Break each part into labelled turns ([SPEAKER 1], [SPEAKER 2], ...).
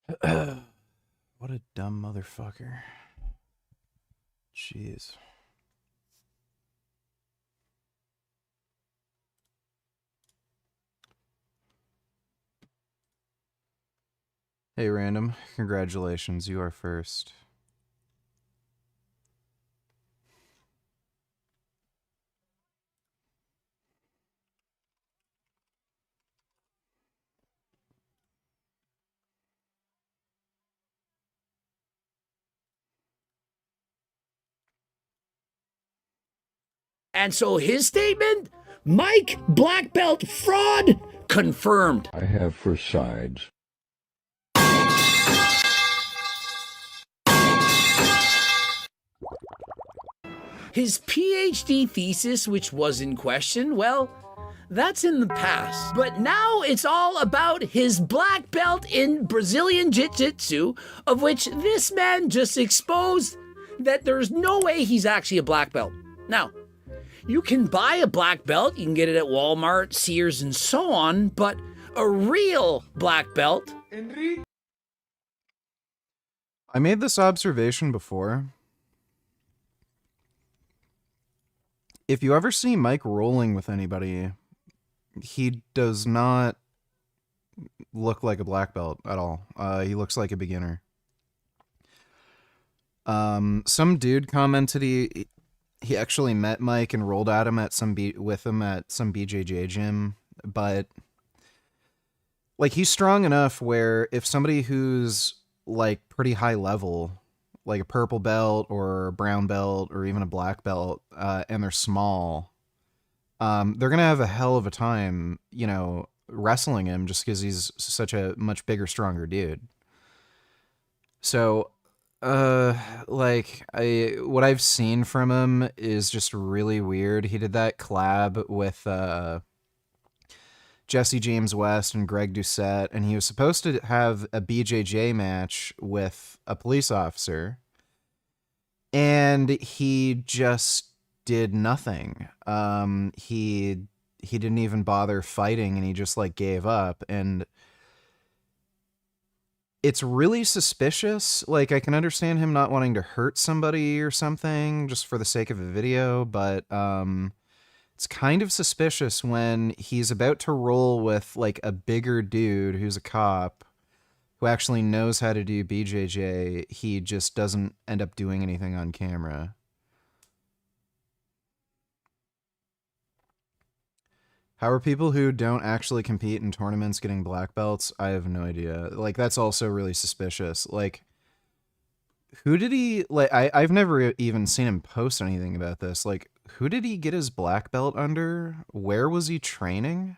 [SPEAKER 1] What a dumb motherfucker. Jeez. Hey, Random. Congratulations. You are first.
[SPEAKER 2] And so his statement, Mike, black belt fraud, confirmed.
[SPEAKER 3] I have for sides.
[SPEAKER 2] His PhD thesis, which was in question, well, that's in the past. But now it's all about his black belt in Brazilian Jiu-Jitsu, of which this man just exposed that there's no way he's actually a black belt. Now, you can buy a black belt, you can get it at Walmart, Sears, and so on, but a real black belt.
[SPEAKER 1] I made this observation before. If you ever see Mike rolling with anybody, he does not look like a black belt at all. He looks like a beginner. Some dude commented he actually met Mike and rolled at him at with him at some BJJ gym, but like he's strong enough where if somebody who's like pretty high level, like a purple belt or a brown belt or even a black belt, and they're small, they're gonna have a hell of a time, you know, wrestling him just because he's such a much bigger, stronger dude. So what I've seen from him is just really weird. He did that collab with Jesse James West and Greg Doucette, and he was supposed to have a BJJ match with a police officer, and he just did nothing. He didn't even bother fighting, and he just like gave up, and it's really suspicious. Like, I can understand him not wanting to hurt somebody or something just for the sake of a video, but it's kind of suspicious when he's about to roll with like a bigger dude who's a cop who actually knows how to do BJJ. He just doesn't end up doing anything on camera. How are people who don't actually compete in tournaments getting black belts? I have no idea. Like, that's also really suspicious. Like, who did he, like, I've never even seen him post anything about this. Like, who did he get his black belt under? Where was he training?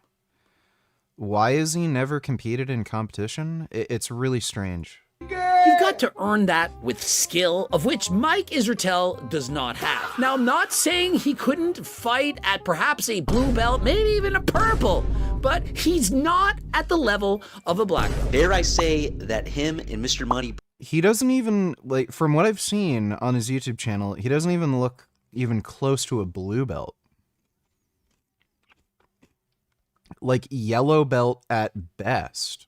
[SPEAKER 1] Why has he never competed in competition? It's really strange.
[SPEAKER 2] You've got to earn that with skill, of which Mike Israetel does not have. Now, I'm not saying he couldn't fight at perhaps a blue belt, maybe even a purple, but he's not at the level of a black belt.
[SPEAKER 4] Dare I say that him and Mr. Money...
[SPEAKER 1] He doesn't even, like, from what I've seen on his YouTube channel, he doesn't even look even close to a blue belt. Like, yellow belt at best.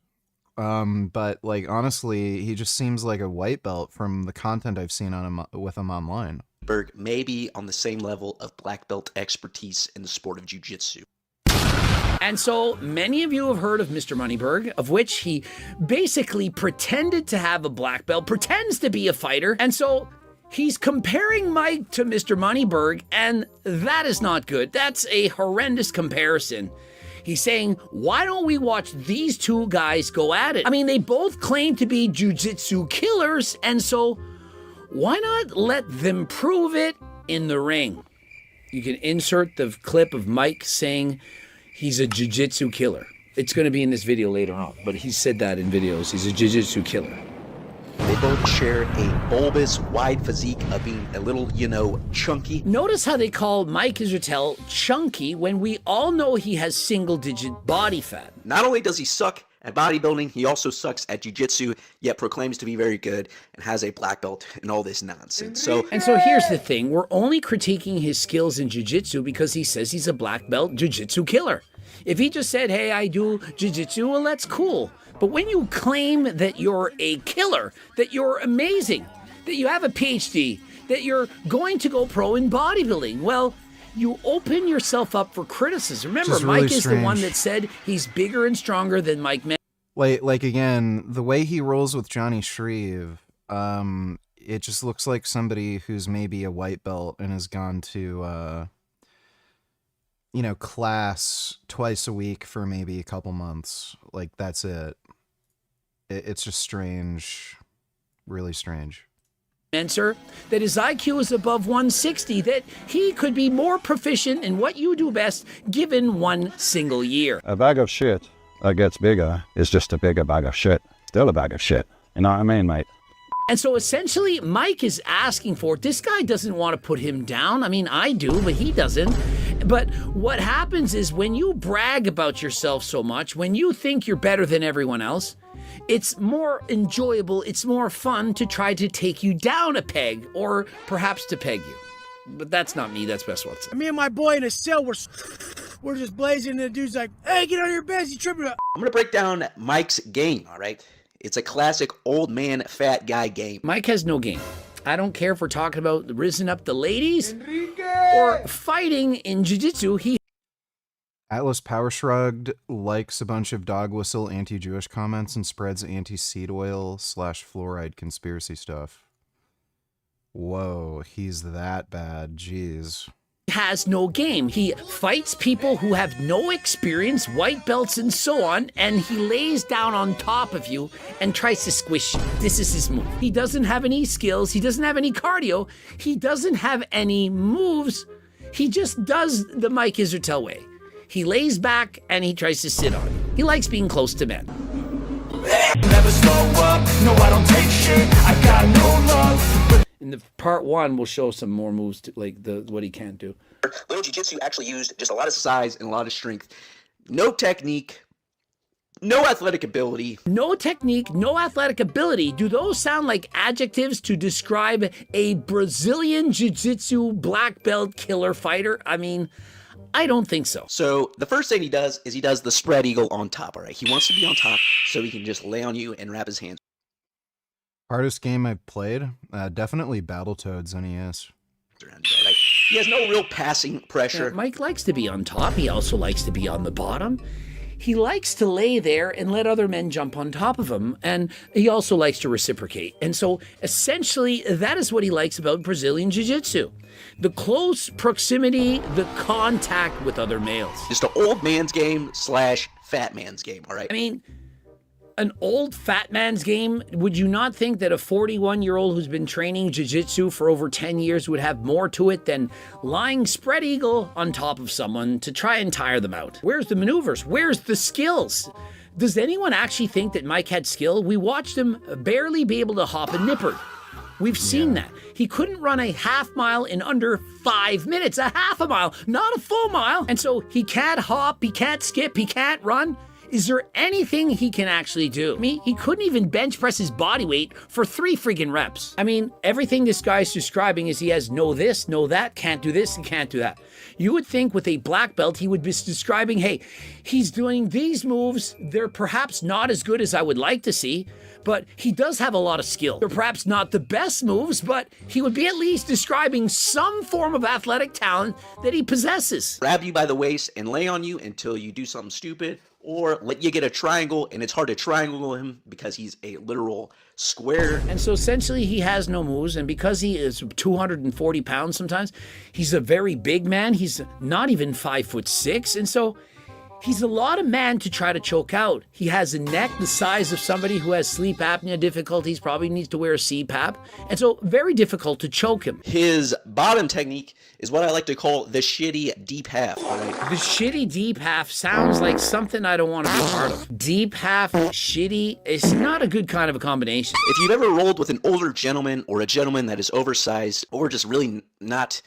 [SPEAKER 1] But like, honestly, he just seems like a white belt from the content I've seen on him with him online.
[SPEAKER 4] Berg may be on the same level of black belt expertise in the sport of jiu-jitsu.
[SPEAKER 2] And so many of you have heard of Mr. Moneyberg, of which he basically pretended to have a black belt, pretends to be a fighter, and so he's comparing Mike to Mr. Moneyberg, and that is not good. That's a horrendous comparison. He's saying, why don't we watch these two guys go at it? I mean, they both claim to be jiu-jitsu killers, and so why not let them prove it in the ring? You can insert the clip of Mike saying he's a jiu-jitsu killer. It's going to be in this video later on, but he said that in videos. He's a jiu-jitsu killer.
[SPEAKER 4] They both share a bulbous, wide physique of being a little, you know, chunky.
[SPEAKER 2] Notice how they call Mike Israetel chunky when we all know he has single-digit body fat.
[SPEAKER 4] Not only does he suck at bodybuilding, he also sucks at jiu-jitsu, yet proclaims to be very good and has a black belt and all this nonsense.
[SPEAKER 2] And so here's the thing. We're only critiquing his skills in jiu-jitsu because he says he's a black belt jiu-jitsu killer. If he just said, hey, I do jiu-jitsu, well, that's cool. But when you claim that you're a killer, that you're amazing, that you have a PhD, that you're going to go pro in bodybuilding, well, you open yourself up for criticism. Remember,
[SPEAKER 1] really
[SPEAKER 2] Mike is the one
[SPEAKER 1] strange.
[SPEAKER 2] that said he's bigger and stronger than Mike Mann.
[SPEAKER 1] Like again, the way he rolls with Johnny Shreve, it just looks like somebody who's maybe a white belt and has gone to, class twice a week for maybe a couple months. Like, that's it. It's just strange, really strange.
[SPEAKER 2] Sir, that his IQ is above 160, that he could be more proficient in what you do best given one single year.
[SPEAKER 3] A bag of shit that gets bigger is just a bigger bag of shit. Still a bag of shit. You know what I mean, mate?
[SPEAKER 2] And so essentially, Mike is asking for it. This guy doesn't want to put him down. I mean, I do, but he doesn't. But what happens is when you brag about yourself so much, when you think you're better than everyone else, it's more enjoyable, it's more fun to try to take you down a peg, or perhaps to peg you. But that's not me, that's Best What's.
[SPEAKER 5] Me and my boy in a cell, we're just blazing, and the dude's like, hey, get out of your bed, you tripping up.
[SPEAKER 4] I'm going to break down Mike's game, all right? It's a classic old man, fat guy game.
[SPEAKER 2] Mike has no game. I don't care if we're talking about risen up the ladies or fighting in jiu-jitsu.
[SPEAKER 1] Atlaspowershrugged likes a bunch of dog whistle anti-Jewish comments and spreads anti-seed oil / fluoride conspiracy stuff. Whoa, he's that bad. Jeez.
[SPEAKER 2] Has no game. He fights people who have no experience, white belts and so on, and he lays down on top of you and tries to squish you. This is his move. He doesn't have any skills. He doesn't have any cardio. He doesn't have any moves. He just does the Mike Israetel way. He lays back and he tries to sit on you. He likes being close to men.
[SPEAKER 6] Never slow up, no I don't take shit, I got no love.
[SPEAKER 2] In the part one, we'll show some more moves to like what he can't do.
[SPEAKER 4] Little jiu-jitsu actually used just a lot of size and a lot of strength. No technique, no athletic ability.
[SPEAKER 2] No technique, no athletic ability. Do those sound like adjectives to describe a Brazilian jiu-jitsu black belt killer fighter? I mean, I don't think so.
[SPEAKER 4] So the first thing he does is he does the spread eagle on top, all right? He wants to be on top so he can just lay on you and wrap his hands.
[SPEAKER 1] Hardest game I've played? Definitely Battletoads NES.
[SPEAKER 4] Around you, all right? He has no real passing pressure.
[SPEAKER 2] Yeah, Mike likes to be on top. He also likes to be on the bottom. He likes to lay there and let other men jump on top of him. And he also likes to reciprocate. And so essentially, that is what he likes about Brazilian Jiu-Jitsu. The close proximity, the contact with other males.
[SPEAKER 4] Just an old man's game / fat man's game, all right?
[SPEAKER 2] I mean, an old fat man's game, would you not think that a 41-year-old who's been training jiu-jitsu for over 10 years would have more to it than lying spread eagle on top of someone to try and tire them out? Where's the maneuvers? Where's the skills? Does anyone actually think that Mike had skill? We watched him barely be able to hop a nipper. We've seen that. He couldn't run a half mile in under 5 minutes, a half a mile, not a full mile. And so he can't hop, he can't skip, he can't run. Is there anything he can actually do? I mean, he couldn't even bench press his body weight for 3 friggin' reps. I mean, everything this guy's describing is he has no this, no that, can't do this, and can't do that. You would think with a black belt, he would be describing, hey, he's doing these moves. They're perhaps not as good as I would like to see, but he does have a lot of skill. They're perhaps not the best moves, but he would be at least describing some form of athletic talent that he possesses.
[SPEAKER 4] Grab you by the waist and lay on you until you do something stupid, or let you get a triangle, and it's hard to triangle him because he's a literal square.
[SPEAKER 2] And so essentially he has no moves, and because he is 240 pounds sometimes, he's a very big man. He's not even 5'6", and so he's a lot of man to try to choke out. He has a neck the size of somebody who has sleep apnea difficulties, probably needs to wear a CPAP, and so very difficult to choke him.
[SPEAKER 4] His bottom technique is what I like to call the shitty deep half. Right?
[SPEAKER 2] The shitty deep half sounds like something I don't want to be part of. Deep half, shitty, it's not a good kind of a combination.
[SPEAKER 4] If you've ever rolled with an older gentleman or a gentleman that is oversized or just really not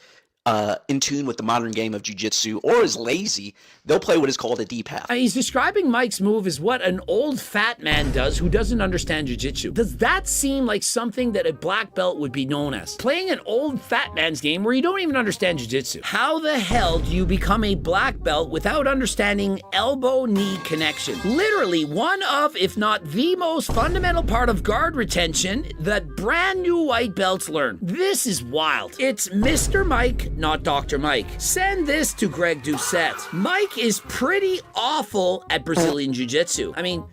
[SPEAKER 4] in tune with the modern game of jiu-jitsu or is lazy, they'll play what is called a deep half.
[SPEAKER 2] He's describing Mike's move as what an old fat man does who doesn't understand jiu-jitsu. Does that seem like something that a black belt would be known as? Playing an old fat man's game where you don't even understand jiu-jitsu. How the hell do you become a black belt without understanding elbow-knee connection? Literally one of, if not the most fundamental part of guard retention that brand new white belts learn. This is wild. It's Mr. Mike, not Dr. Mike. Send this to Greg Doucette. Mike is pretty awful at Brazilian Jiu-Jitsu. I mean,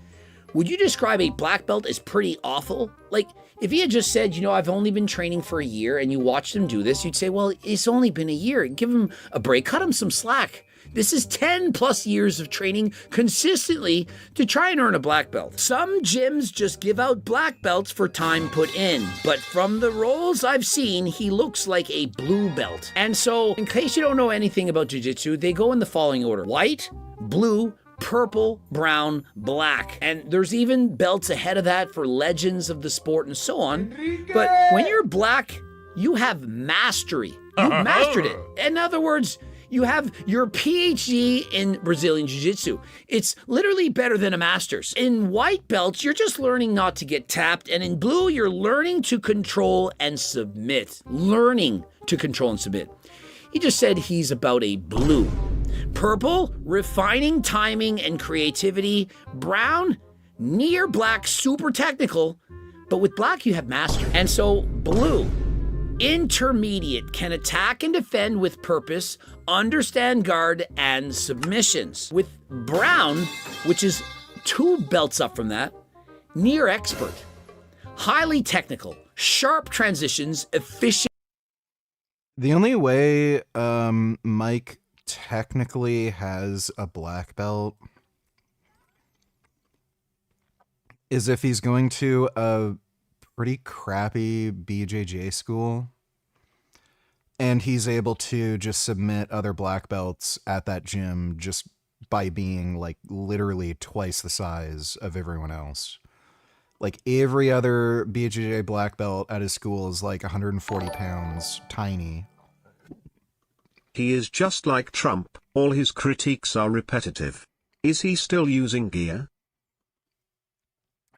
[SPEAKER 2] would you describe a black belt as pretty awful? Like, if he had just said, you know, I've only been training for a year and you watched him do this, you'd say, well, it's only been a year. Give him a break, cut him some slack. This is 10 plus years of training consistently to try and earn a black belt. Some gyms just give out black belts for time put in, but from the roles I've seen, he looks like a blue belt. And so, in case you don't know anything about jiu-jitsu, they go in the following order: white, blue, purple, brown, black. And there's even belts ahead of that for legends of the sport and so on. But when you're black, you have mastery. You've mastered it. In other words, you have your PhD in Brazilian Jiu-Jitsu. It's literally better than a master's. In white belts, you're just learning not to get tapped. And in blue, you're learning to control and submit. Learning to control and submit. He just said he's about a blue. Purple, refining timing and creativity. Brown, near black, super technical. But with black, you have mastery. And so blue, intermediate, can attack and defend with purpose, understand guard and submissions. With brown, which is 2 belts up from that, near expert, highly technical, sharp transitions, efficient.
[SPEAKER 1] The only way Mike technically has a black belt is if he's going to a pretty crappy BJJ school and he's able to just submit other black belts at that gym just by being like literally twice the size of everyone else. Like every other BJJ black belt at his school is like 140 pounds, tiny.
[SPEAKER 7] He is just like Trump, all his critiques are repetitive. Is he still using gear?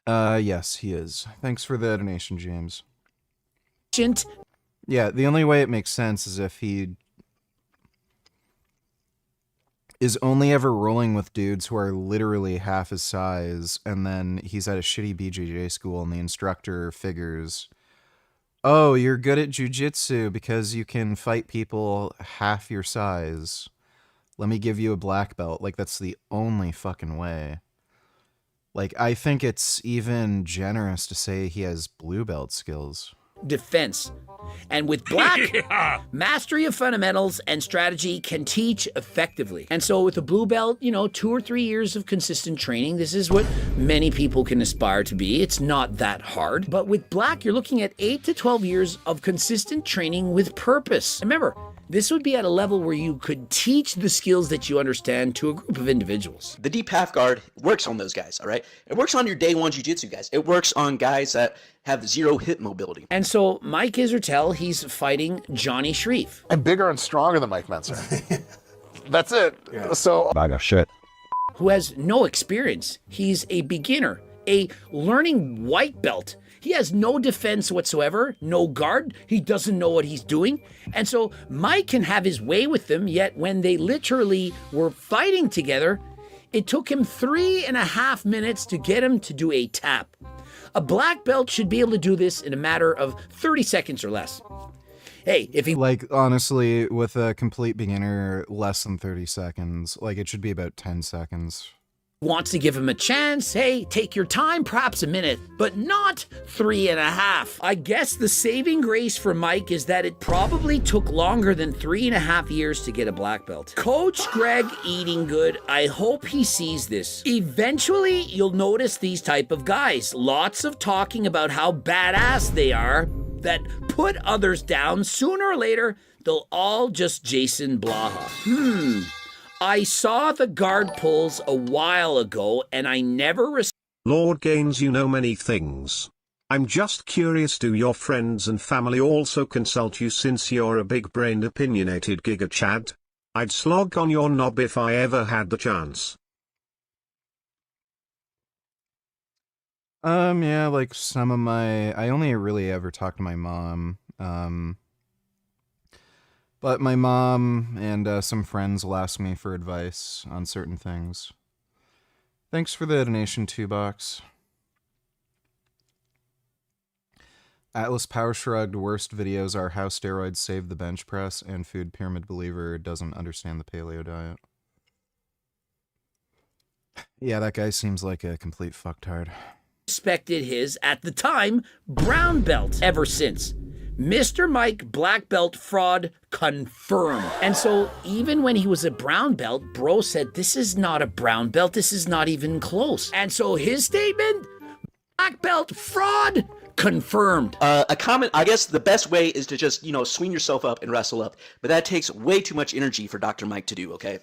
[SPEAKER 1] Yes, he is. Thanks for the donation, James.
[SPEAKER 2] Efficient.
[SPEAKER 1] Yeah, the only way it makes sense is if he is only ever rolling with dudes who are literally half his size, and then he's at a shitty BJJ school and the instructor figures, oh, you're good at jiu-jitsu because you can fight people half your size. Let me give you a black belt. Like, that's the only fucking way. Like, I think it's even generous to say he has blue belt skills.
[SPEAKER 2] Defense. And with black, mastery of fundamentals and strategy can teach effectively. And so with a blue belt, 2 or 3 years of consistent training, this is what many people can aspire to be. It's not that hard. But with black, you're looking at 8 to 12 years of consistent training with purpose. Remember, this would be at a level where you could teach the skills that you understand to a group of individuals.
[SPEAKER 4] The deep half guard works on those guys, all right? It works on your day one jiu-jitsu guys. It works on guys that have 0 hip mobility.
[SPEAKER 2] And so Mike Israetel, he's fighting Johnny Shreve.
[SPEAKER 8] I'm bigger and stronger than Mike Menzer. That's it. Yeah. So
[SPEAKER 3] Bag of shit.
[SPEAKER 2] Who has no experience. He's a beginner, a learning white belt. He has no defense whatsoever, no guard. He doesn't know what he's doing. And so Mike can have his way with them, yet when they literally were fighting together, it took him 3.5 minutes to get him to do a tap. A black belt should be able to do this in a matter of 30 seconds or less. Hey, if he...
[SPEAKER 1] Like, honestly, with a complete beginner, less than 30 seconds. Like, it should be about 10 seconds.
[SPEAKER 2] Wants to give him a chance, hey, take your time, perhaps a minute, but not 3.5. I guess the saving grace for Mike is that it probably took longer than 3.5 years to get a black belt. Coach Greg Eating Good, I hope he sees this. Eventually, you'll notice these type of guys. Lots of talking about how badass they are that put others down. Sooner or later, they'll all just Jason Blaha. I saw the guard pulls a while ago, and I never...
[SPEAKER 7] Lord Gaines, you know many things. I'm just curious, do your friends and family also consult you since you're a big-brained opinionated Giga Chad? I'd slog on your knob if I ever had the chance.
[SPEAKER 1] Yeah, like some of I only really ever talk to my mom. But my mom and some friends will ask me for advice on certain things. Thanks for the donation, 2-box. Atlaspowershrugged, worst videos are how steroids save the bench press and food pyramid believer doesn't understand the paleo diet. Yeah, that guy seems like a complete fucktard.
[SPEAKER 2] Respected his, at the time, brown belt ever since. Mr. Mike black belt fraud confirmed. And so even when he was a brown belt, bro said, this is not a brown belt, this is not even close. And so his statement, black belt fraud confirmed.
[SPEAKER 4] A comment, I guess the best way is to just, swing yourself up and wrestle up. But that takes way too much energy for Dr. Mike to do, okay?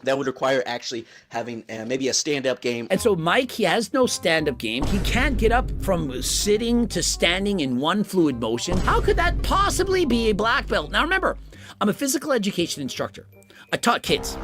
[SPEAKER 4] That would require actually having maybe a stand-up game.
[SPEAKER 2] And so Mike, he has no stand-up game. He can't get up from sitting to standing in one fluid motion. How could that possibly be a black belt? Now remember, I'm a physical education instructor. I taught kids.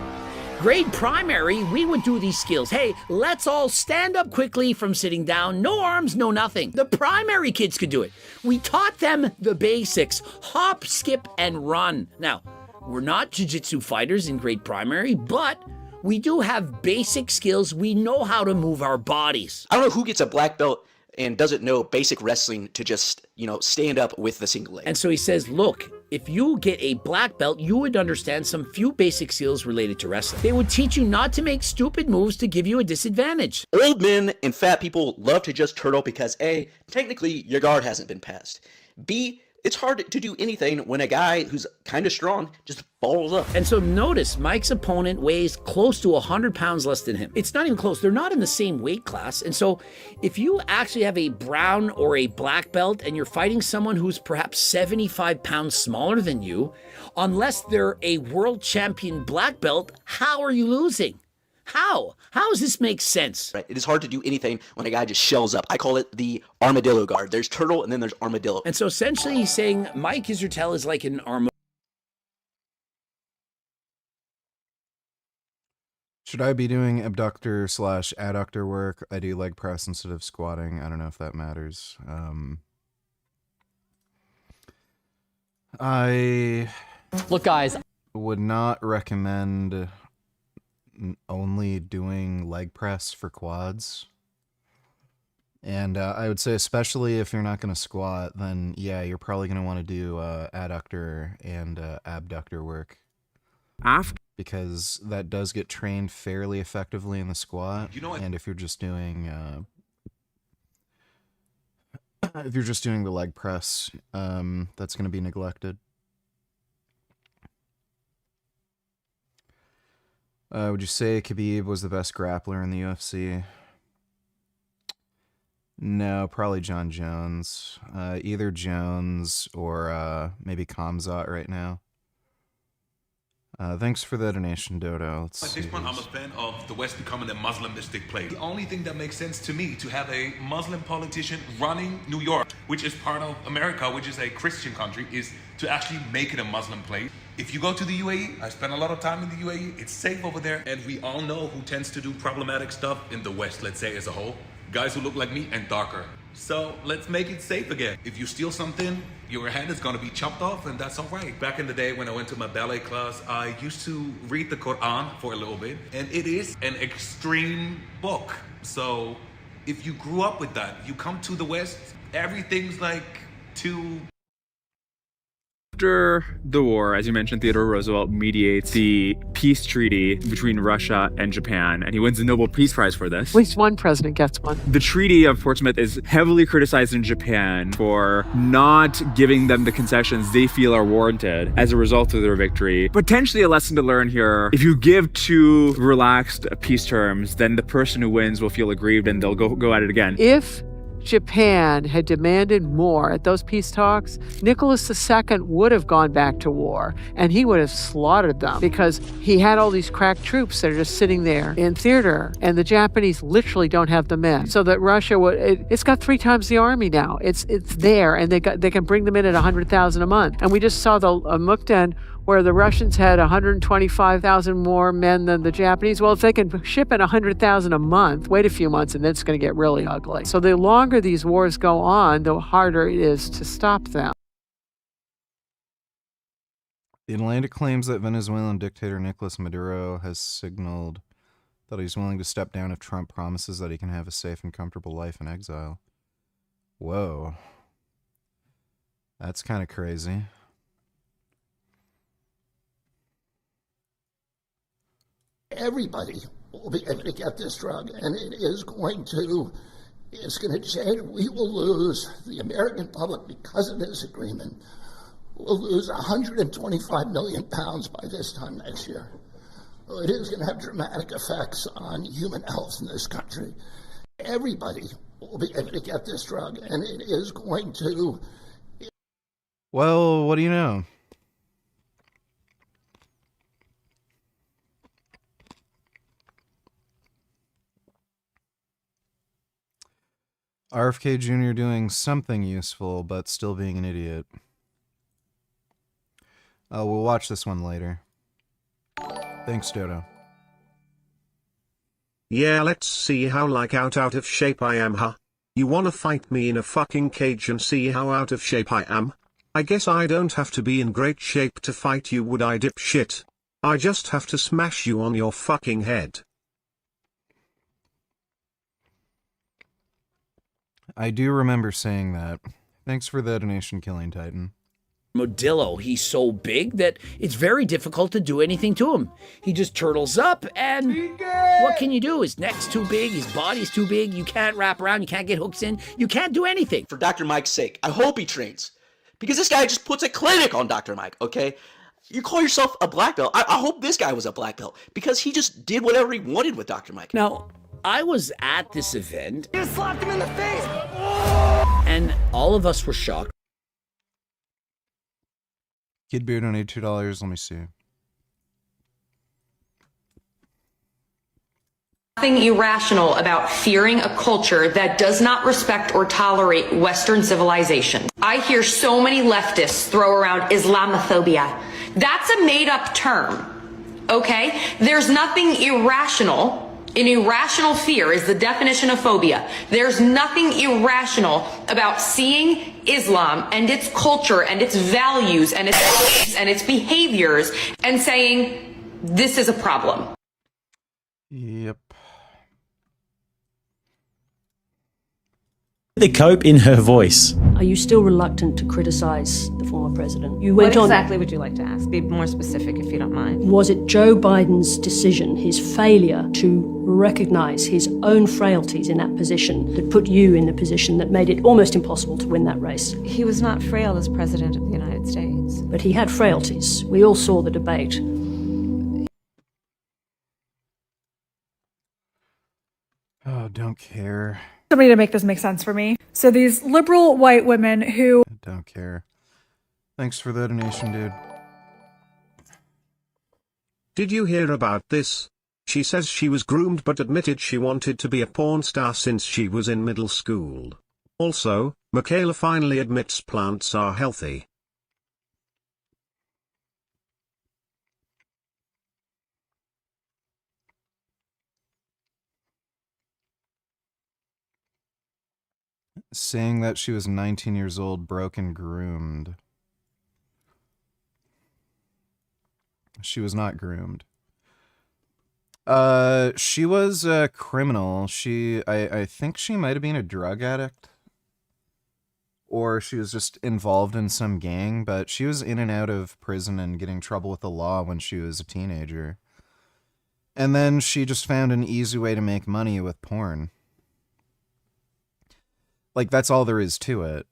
[SPEAKER 2] Grade primary, we would do these skills. Hey, let's all stand up quickly from sitting down. No arms, no nothing. The primary kids could do it. We taught them the basics. Hop, skip, and run. Now, we're not jiu-jitsu fighters in grade primary, but we do have basic skills. We know how to move our bodies.
[SPEAKER 4] I don't know who gets a black belt and doesn't know basic wrestling to just, stand up with the single leg.
[SPEAKER 2] And so he says, look, if you get a black belt, you would understand some few basic skills related to wrestling. They would teach you not to make stupid moves to give you a disadvantage.
[SPEAKER 4] Old men and fat people love to just turtle because A, technically your guard hasn't been passed. B, it's hard to do anything when a guy who's kind of strong just balls up.
[SPEAKER 2] And so notice, Mike's opponent weighs close to 100 pounds less than him. It's not even close. They're not in the same weight class. And so if you actually have a brown or a black belt and you're fighting someone who's perhaps 75 pounds smaller than you, unless they're a world champion black belt, how are you losing? How? How does this make sense?
[SPEAKER 4] Right. It is hard to do anything when a guy just shells up. I call it the armadillo guard. There's turtle and then there's armadillo.
[SPEAKER 2] And so essentially he's saying Mike Israetel is like an armadillo.
[SPEAKER 1] Should I be doing abductor/adductor work? I do leg press instead of squatting. I don't know if that matters. I
[SPEAKER 9] Look, guys,
[SPEAKER 1] would not recommend only doing leg press for quads. And I would say, especially if you're not going to squat, then yeah, you're probably going to want to do adductor and abductor work. Because that does get trained fairly effectively in the squat. And if you're just doing the leg press, that's going to be neglected. Would you say Khabib was the best grappler in the UFC? No, probably John Jones. Either Jones or maybe Khamzat right now. Thanks for the donation, Dodo.
[SPEAKER 10] At this point, I'm a fan of the West becoming a Muslimistic place. The only thing that makes sense to me to have a Muslim politician running New York, which is part of America, which is a Christian country, is to actually make it a Muslim place. If you go to the UAE, I spent a lot of time in the UAE, it's safe over there, and we all know who tends to do problematic stuff in the West, let's say as a whole. Guys who look like me and darker. So let's make it safe again. If you steal something, your head is gonna be chopped off, and that's all right. Back in the day when I went to my ballet class, I used to read the Quran for a little bit, and it is an extreme book. So if you grew up with that, you come to the West, everything's like too...
[SPEAKER 11] After the war, as you mentioned, Theodore Roosevelt mediates the peace treaty between Russia and Japan, and he wins the Nobel Peace Prize for this.
[SPEAKER 12] At least one president gets one.
[SPEAKER 11] The Treaty of Portsmouth is heavily criticized in Japan for not giving them the concessions they feel are warranted as a result of their victory. Potentially a lesson to learn here. If you give too relaxed peace terms, then the person who wins will feel aggrieved and they'll go at it again.
[SPEAKER 12] If
[SPEAKER 9] Japan had demanded more at those peace talks, Nicholas II would have gone back to war, and he would have slaughtered them because he had all these crack troops that are just sitting there in theater, and the Japanese literally don't have the men. So that Russia it's got 3 times the army now. It's there, and they can bring them in at 100,000 a month. And we just saw the Mukden, where the Russians had 125,000 more men than the Japanese. Well, if they can ship in 100,000 a month, wait a few months and then it's going to get really ugly. So the longer these wars go on, the harder it is to stop them.
[SPEAKER 1] The Atlantic claims that Venezuelan dictator Nicolas Maduro has signaled that he's willing to step down if Trump promises that he can have a safe and comfortable life in exile. Whoa. That's kind of crazy.
[SPEAKER 12] Everybody will be able to get this drug, and it's going to change. We will lose, the American public, because of this agreement, will lose 125 million pounds by this time next year. It is going to have dramatic effects on human health in this country. Everybody will be able to get this drug, and it is going to...
[SPEAKER 1] Well, what do you know? RFK Jr. doing something useful, but still being an idiot. We'll watch this one later. Thanks, Dodo.
[SPEAKER 7] Yeah, let's see how out of shape I am, huh? You wanna fight me in a fucking cage and see how out of shape I am? I guess I don't have to be in great shape to fight you, would I, dipshit? I just have to smash you on your fucking head.
[SPEAKER 1] I do remember saying that. Thanks for the donation, Killing Titan.
[SPEAKER 2] Modillo, he's so big that it's very difficult to do anything to him. He just turtles up, and what can you do? His neck's too big, his body's too big, you can't wrap around, you can't get hooks in, you can't do anything.
[SPEAKER 4] For Dr. Mike's sake, I hope he trains. Because this guy just puts a clinic on Dr. Mike, okay? You call yourself a black belt. I hope this guy was a black belt, because he just did whatever he wanted with Dr. Mike.
[SPEAKER 2] Now, I was at this event.
[SPEAKER 6] You slapped him in the face!
[SPEAKER 2] And all of us were shocked.
[SPEAKER 1] Kid Beard donated $2. Let me see.
[SPEAKER 13] Nothing irrational about fearing a culture that does not respect or tolerate Western civilization. I hear so many leftists throw around Islamophobia. That's a made-up term, okay? There's nothing irrational. An irrational fear is the definition of phobia. There's nothing irrational about seeing Islam and its culture and its values and its beliefs and its behaviors and saying, this is a problem.
[SPEAKER 1] Yep.
[SPEAKER 14] The cope in her voice.
[SPEAKER 15] Are you still reluctant to criticize the former president? You
[SPEAKER 16] What
[SPEAKER 15] went on.
[SPEAKER 16] exactly would you like to ask? Be more specific if you don't mind.
[SPEAKER 15] Was it Joe Biden's decision, his failure to recognize his own frailties in that position, that put you in the position that made it almost impossible to win that race?
[SPEAKER 16] He was not frail as president of the United States.
[SPEAKER 15] But he had frailties. We all saw the debate.
[SPEAKER 1] Oh, don't care.
[SPEAKER 17] Somebody to make this make sense for me. So these liberal white women who
[SPEAKER 1] Don't care. Thanks for the donation, dude.
[SPEAKER 7] Did you hear about this? She says she was groomed but admitted she wanted to be a porn star since she was in middle school. Also, Michaela finally admits plants are healthy.
[SPEAKER 1] Saying that she was 19 years old, broke and groomed. She was not groomed. She was a criminal. I think she might have been a drug addict. Or she was just involved in some gang, but she was in and out of prison and getting trouble with the law when she was a teenager. And then she just found an easy way to make money with porn. Like, that's all there is to it.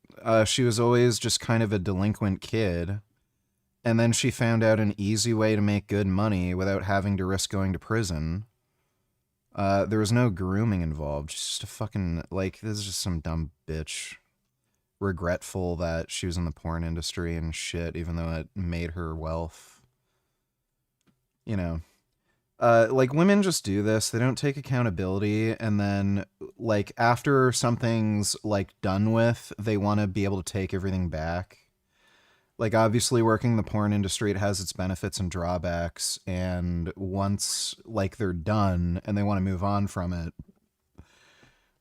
[SPEAKER 1] She was always just kind of a delinquent kid. And then she found out an easy way to make good money without having to risk going to prison. There was no grooming involved. She's just a fucking, like, this is just some dumb bitch. Regretful that she was in the porn industry and shit, even though it made her wealth. You know. Like, women just do this. They don't take accountability, and then, like, after something's, like, done with, they want to be able to take everything back. Like, obviously, working in the porn industry, it has its benefits and drawbacks, and once, like, they're done, and they want to move on from it,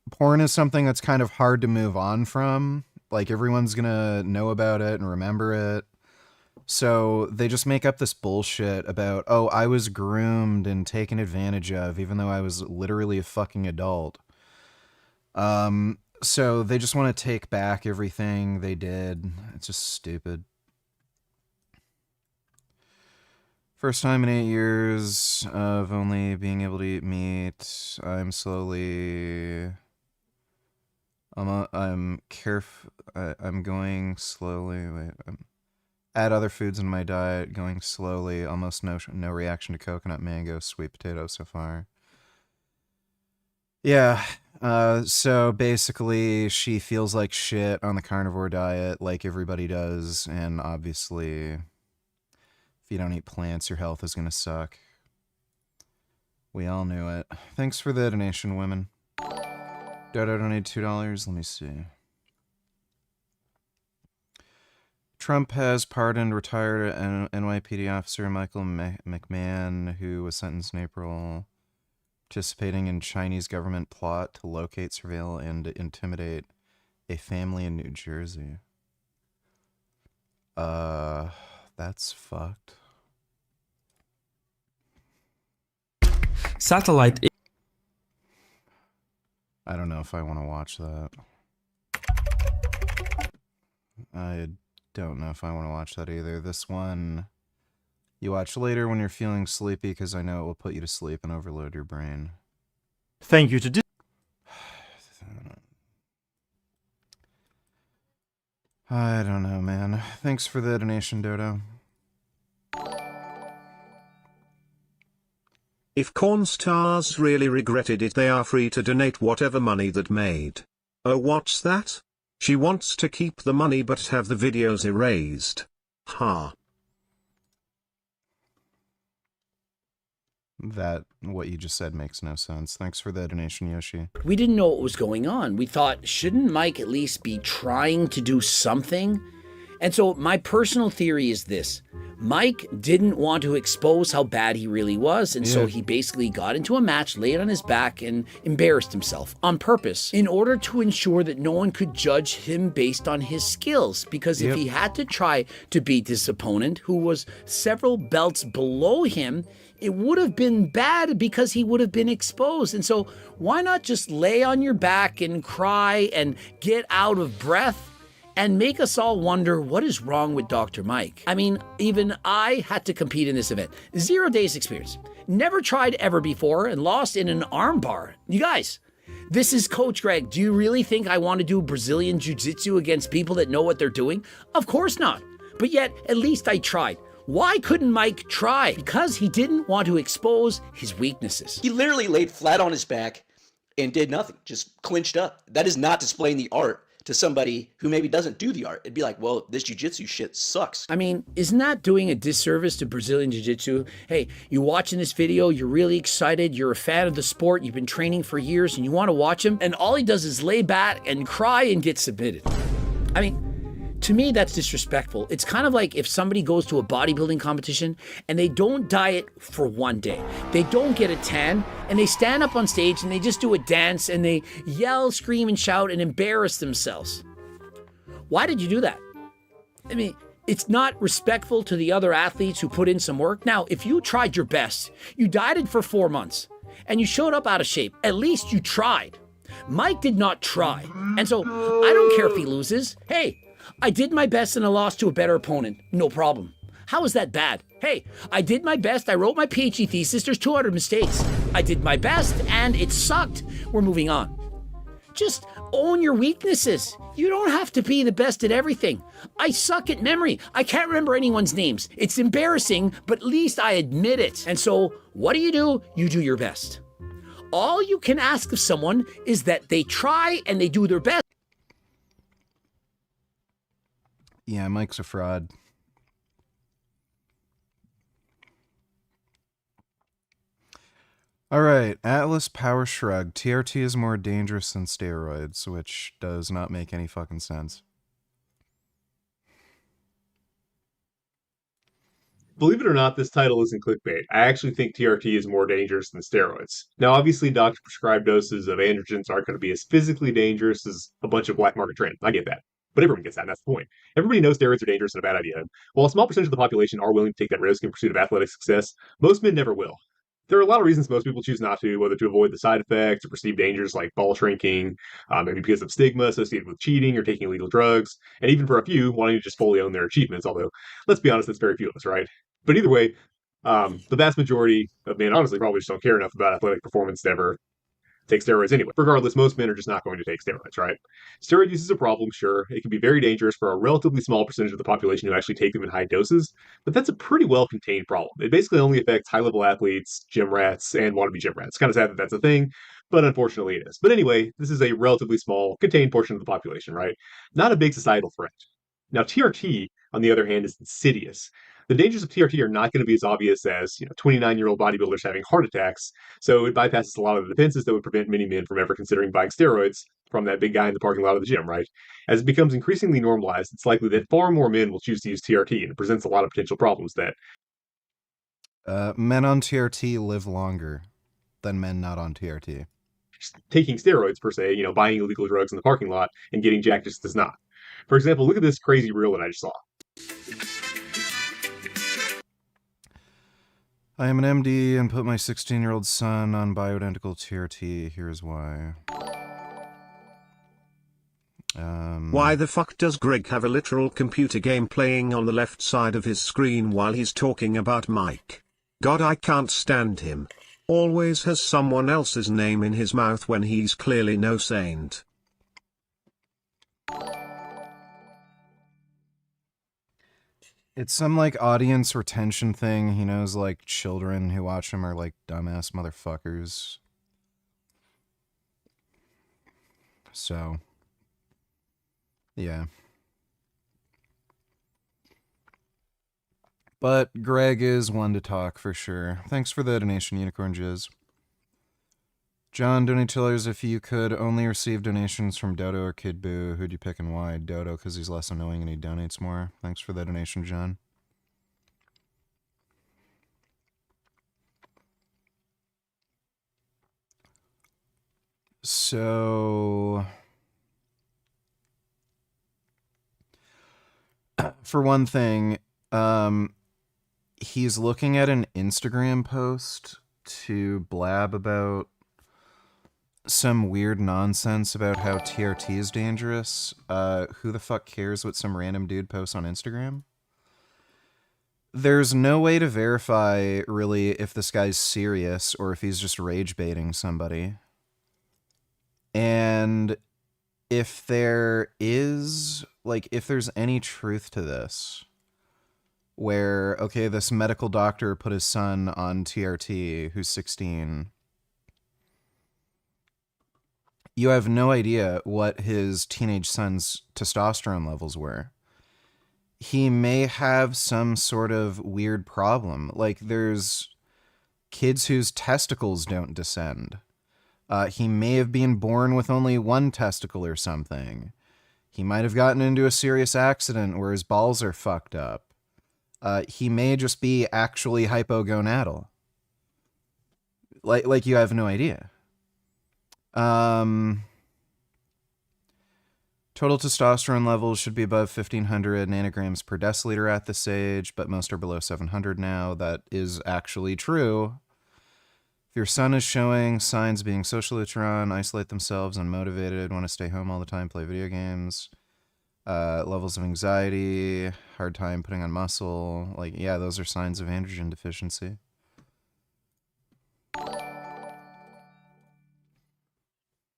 [SPEAKER 1] porn is something that's kind of hard to move on from. Like, everyone's gonna know about it and remember it. So they just make up this bullshit about, oh, I was groomed and taken advantage of, even though I was literally a fucking adult. So they just want to take back everything they did. It's just stupid. First time in 8 years of only being able to eat meat. I'm slowly... I'm going slowly. Wait, add other foods in my diet, going slowly. Almost no reaction to coconut, mango, sweet potato so far. Yeah. So basically, she feels like shit on the carnivore diet, like everybody does, and obviously, if you don't eat plants, your health is gonna suck. We all knew it. Thanks for the donation, women. Dodo donated $2. Let me see. Trump has pardoned retired NYPD officer Michael McMahon, who was sentenced in April, participating in Chinese government plot to locate, surveil, and intimidate a family in New Jersey. That's fucked.
[SPEAKER 14] Satellite.
[SPEAKER 1] I don't know if I want to watch that. I don't know if I want to watch that either. This one you watch later when you're feeling sleepy, because I know it will put you to sleep and overload your brain.
[SPEAKER 14] Thank you to do.
[SPEAKER 1] I don't know, man. Thanks for the donation, Dodo.
[SPEAKER 7] If Corn Stars really regretted it, they are free to donate whatever money that made. Oh, what's that? She wants to keep the money but have the videos erased. Ha.
[SPEAKER 1] That, what you just said makes no sense. Thanks for the donation, Yoshi.
[SPEAKER 2] We didn't know what was going on. We thought, shouldn't Mike at least be trying to do something? And so my personal theory is this. Mike didn't want to expose how bad he really was, and so he basically got into a match, laid on his back, and embarrassed himself on purpose in order to ensure that no one could judge him based on his skills. Because if he had to try to beat this opponent, who was several belts below him, it would have been bad because he would have been exposed. And so why not just lay on your back and cry and get out of breath and make us all wonder what is wrong with Dr. Mike? I mean, even I had to compete in this event. 0 days experience. Never tried ever before and lost in an arm bar. You guys, this is Coach Greg. Do you really think I want to do Brazilian Jiu-Jitsu against people that know what they're doing? Of course not. But yet, at least I tried. Why couldn't Mike try? Because he didn't want to expose his weaknesses.
[SPEAKER 4] He literally laid flat on his back and did nothing, just clinched up. That is not displaying the art to somebody who maybe doesn't do the art. It'd be like, well, this jiu-jitsu shit sucks.
[SPEAKER 2] I mean, isn't that doing a disservice to Brazilian jiu-jitsu? Hey, you're watching this video, you're really excited, you're a fan of the sport, you've been training for years, and you want to watch him, and all he does is lay back and cry and get submitted. I mean, to me, that's disrespectful. It's kind of like if somebody goes to a bodybuilding competition and they don't diet for one day. They don't get a tan and they stand up on stage and they just do a dance and they yell, scream, and shout and embarrass themselves. Why did you do that? I mean, it's not respectful to the other athletes who put in some work. Now, if you tried your best, you dieted for 4 months and you showed up out of shape, at least you tried. Mike did not try. And so I don't care if he loses. Hey, I did my best and I lost to a better opponent. No problem. How is that bad? Hey, I did my best. I wrote my PhD thesis. There's 200 mistakes. I did my best and it sucked. We're moving on. Just own your weaknesses. You don't have to be the best at everything. I suck at memory. I can't remember anyone's names. It's embarrassing, but at least I admit it. And so what do? You do your best. all you can ask of someone is that they try and they do their best.
[SPEAKER 1] Yeah, Mike's a fraud. All right, Atlaspowershrugged. TRT is more dangerous than steroids, which does not make any fucking sense.
[SPEAKER 18] Believe it or not, this title isn't clickbait. I actually think TRT is more dangerous than steroids. Now, obviously, doctor-prescribed doses of androgens aren't going to be as physically dangerous as a bunch of black market trends. I get that. But everyone gets that, and that's the point. Everybody knows steroids are dangerous and a bad idea. And while a small percentage of the population are willing to take that risk in pursuit of athletic success, most men never will. There are a lot of reasons most people choose not to, whether to avoid the side effects or perceived dangers like ball shrinking, maybe because of stigma associated with cheating or taking illegal drugs, and even for a few, wanting to just fully own their achievements, although, let's be honest, that's very few of us, right? But either way, the vast majority of men honestly probably just don't care enough about athletic performance to ever take steroids anyway. Regardless, most men are just not going to take steroids, right? Steroid use is a problem, sure. It can be very dangerous for a relatively small percentage of the population who actually take them in high doses, but that's a pretty well-contained problem. It basically only affects high-level athletes, gym rats, and wannabe gym rats. Kind of sad that that's a thing, but unfortunately it is. But anyway, this is a relatively small, contained portion of the population, right? Not a big societal threat. Now, TRT, on the other hand, is insidious. The dangers of TRT are not going to be as obvious as 29-year-old bodybuilders having heart attacks, so it bypasses a lot of the defenses that would prevent many men from ever considering buying steroids from that big guy in the parking lot of the gym, right? As it becomes increasingly normalized, it's likely that far more men will choose to use TRT, and it presents a lot of potential problems that...
[SPEAKER 1] Men on TRT live longer than men not on TRT.
[SPEAKER 18] Taking steroids, per se, buying illegal drugs in the parking lot and getting jacked just does not. For example, look at this crazy reel that I just saw.
[SPEAKER 1] I am an MD and put my 16-year-old son on bioidentical TRT. Here's why.
[SPEAKER 7] Why the fuck does Greg have a literal computer game playing on the left side of his screen while he's talking about Mike? God, I can't stand him. Always has someone else's name in his mouth when he's clearly no saint.
[SPEAKER 1] It's some, audience retention thing. He knows, children who watch him are, dumbass motherfuckers. So, yeah. But Greg is one to talk, for sure. Thanks for the donation, Unicorn Jizz. John, donatillers, if you could only receive donations from Dodo or Kid Boo, who'd you pick and why? Dodo, because he's less annoying and he donates more. Thanks for the donation, John. So, for one thing, he's looking at an Instagram post to blab about some weird nonsense about how TRT is dangerous. Who the fuck cares what some random dude posts on Instagram? There's no way to verify, really, if this guy's serious or if he's just rage baiting somebody. And if there is, if there's any truth to this, where, okay, this medical doctor put his son on TRT, who's 16, you have no idea what his teenage son's testosterone levels were. He may have some sort of weird problem. There's kids whose testicles don't descend. He may have been born with only one testicle or something. He might have gotten into a serious accident where his balls are fucked up. He may just be actually hypogonadal. You have no idea. Total testosterone levels should be above 1,500 nanograms per deciliter at this age, but most are below 700 now. That is actually true. If your son is showing signs of being socially withdrawn, isolate themselves, unmotivated, want to stay home all the time, play video games, levels of anxiety, hard time putting on muscle, yeah, those are signs of androgen deficiency.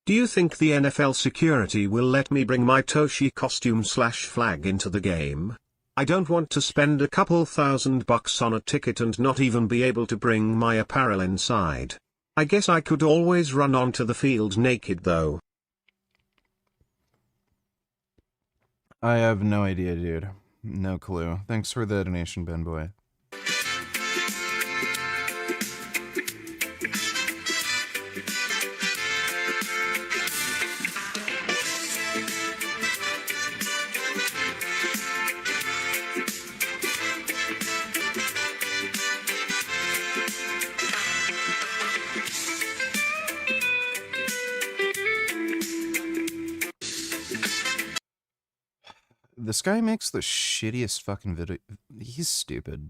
[SPEAKER 7] Do you think the NFL security will let me bring my Toshi costume/flag into the game? I don't want to spend a couple $1,000 on a ticket and not even be able to bring my apparel inside. I guess I could always run onto the field naked though.
[SPEAKER 1] I have no idea, dude. No clue. Thanks for the donation, Ben Boy. This guy makes the shittiest fucking video. He's stupid.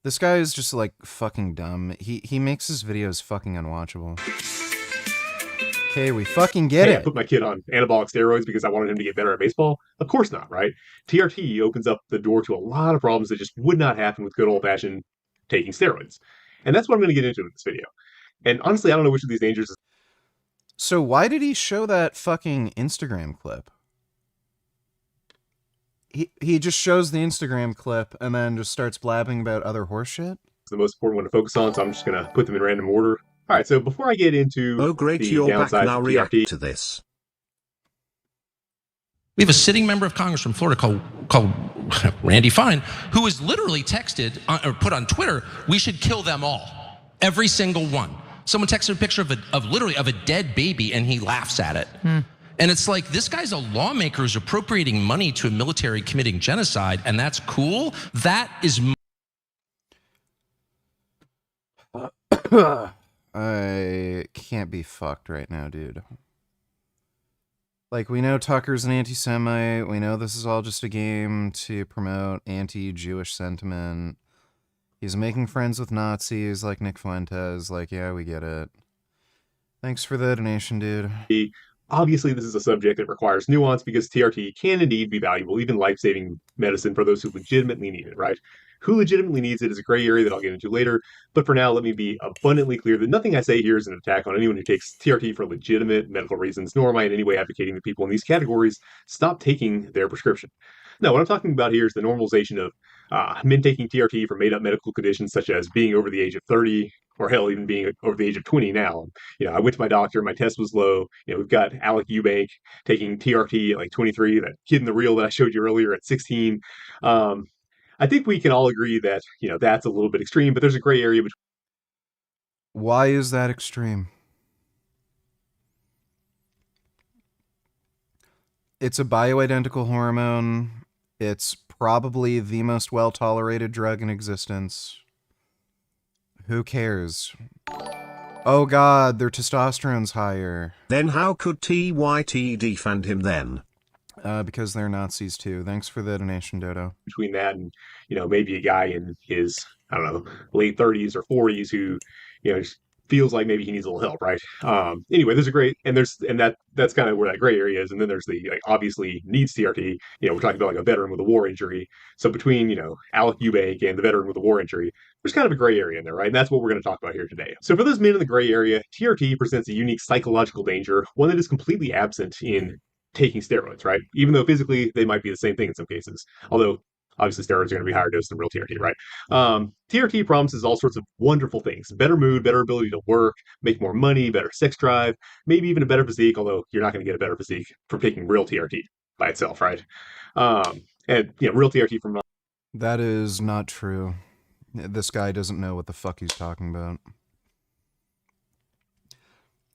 [SPEAKER 1] This guy is just like fucking dumb. He makes his videos fucking unwatchable. Okay, we fucking get
[SPEAKER 18] Hey,
[SPEAKER 1] it.
[SPEAKER 18] I put my kid on anabolic steroids because I wanted him to get better at baseball. Of course not, right? TRT opens up the door to a lot of problems that just would not happen with good old-fashioned taking steroids. And that's what I'm going to get into in this video. And honestly, I don't know which of these dangers is...
[SPEAKER 1] So why did he show that fucking Instagram clip? He just shows the Instagram clip and then just starts blabbing about other horse shit?
[SPEAKER 18] the most important one to focus on, so I'm just going to put them in random order. All right, so before I get into
[SPEAKER 7] oh great,
[SPEAKER 18] the
[SPEAKER 7] you're back
[SPEAKER 18] downsides
[SPEAKER 7] now.
[SPEAKER 18] of
[SPEAKER 7] React
[SPEAKER 18] TRT,
[SPEAKER 7] to this.
[SPEAKER 19] We have a sitting member of Congress from Florida called Randy Fine, who has literally texted or put on Twitter, we should kill them all. Every single one. Someone texted a picture of literally a dead baby and he laughs at it. And it's like, this guy's a lawmaker who's appropriating money to a military committing genocide, and that's cool. That is...
[SPEAKER 1] I can't be fucked right now, dude. Like, we know Tucker's an anti-Semite. We know this is all just a game to promote anti-Jewish sentiment. He's making friends with Nazis like Nick Fuentes. Like, yeah, we get it. Thanks for the donation, dude.
[SPEAKER 18] obviously this is a subject that requires nuance because TRT can indeed be valuable, even life-saving medicine for those who legitimately need it, right? Who legitimately needs it is a gray area that I'll get into later, but for now, let me be abundantly clear that nothing I say here is an attack on anyone who takes TRT for legitimate medical reasons, nor am I in any way advocating that people in these categories stop taking their prescription. No, what I'm talking about here is the normalization of men taking TRT for made-up medical conditions such as being over the age of 30, or hell, even being over the age of 20 now. You know, I went to my doctor, my test was low. You know, we've got Alec Eubank taking TRT at like 23, that kid in the reel that I showed you earlier at 16. I think we can all agree that, you know, that's a little bit extreme, but there's a gray area between.
[SPEAKER 1] Why is that extreme? It's a bioidentical hormone. It's probably the most well-tolerated drug in existence. Who cares? Oh god, their testosterone's higher.
[SPEAKER 7] Then how could TYT defend him then?
[SPEAKER 1] Because they're Nazis too. Thanks for the donation, Dodo.
[SPEAKER 18] Between that and, you know, maybe a guy in his, I don't know, late 30s or 40s who, you know, just feels like maybe he needs a little help, right? Anyway, there's a great, and that's kind of where that gray area is. And then there's the, like, obviously needs TRT. You know, we're talking about like a veteran with a war injury. So between, you know, Alec Eubank and the veteran with a war injury, there's kind of a gray area in there, right? And that's what we're going to talk about here today. So for those men in the gray area, TRT presents a unique psychological danger, one that is completely absent in taking steroids, right? Even though physically they might be the same thing in some cases. Although obviously steroids are going to be higher dose than real TRT, right? TRT promises all sorts of wonderful things: better mood, better ability to work, make more money, better sex drive, maybe even a better physique, although you're not going to get a better physique from taking real TRT by itself, right? And you know, real TRT from...
[SPEAKER 1] That is not true. This guy doesn't know what the fuck he's talking about.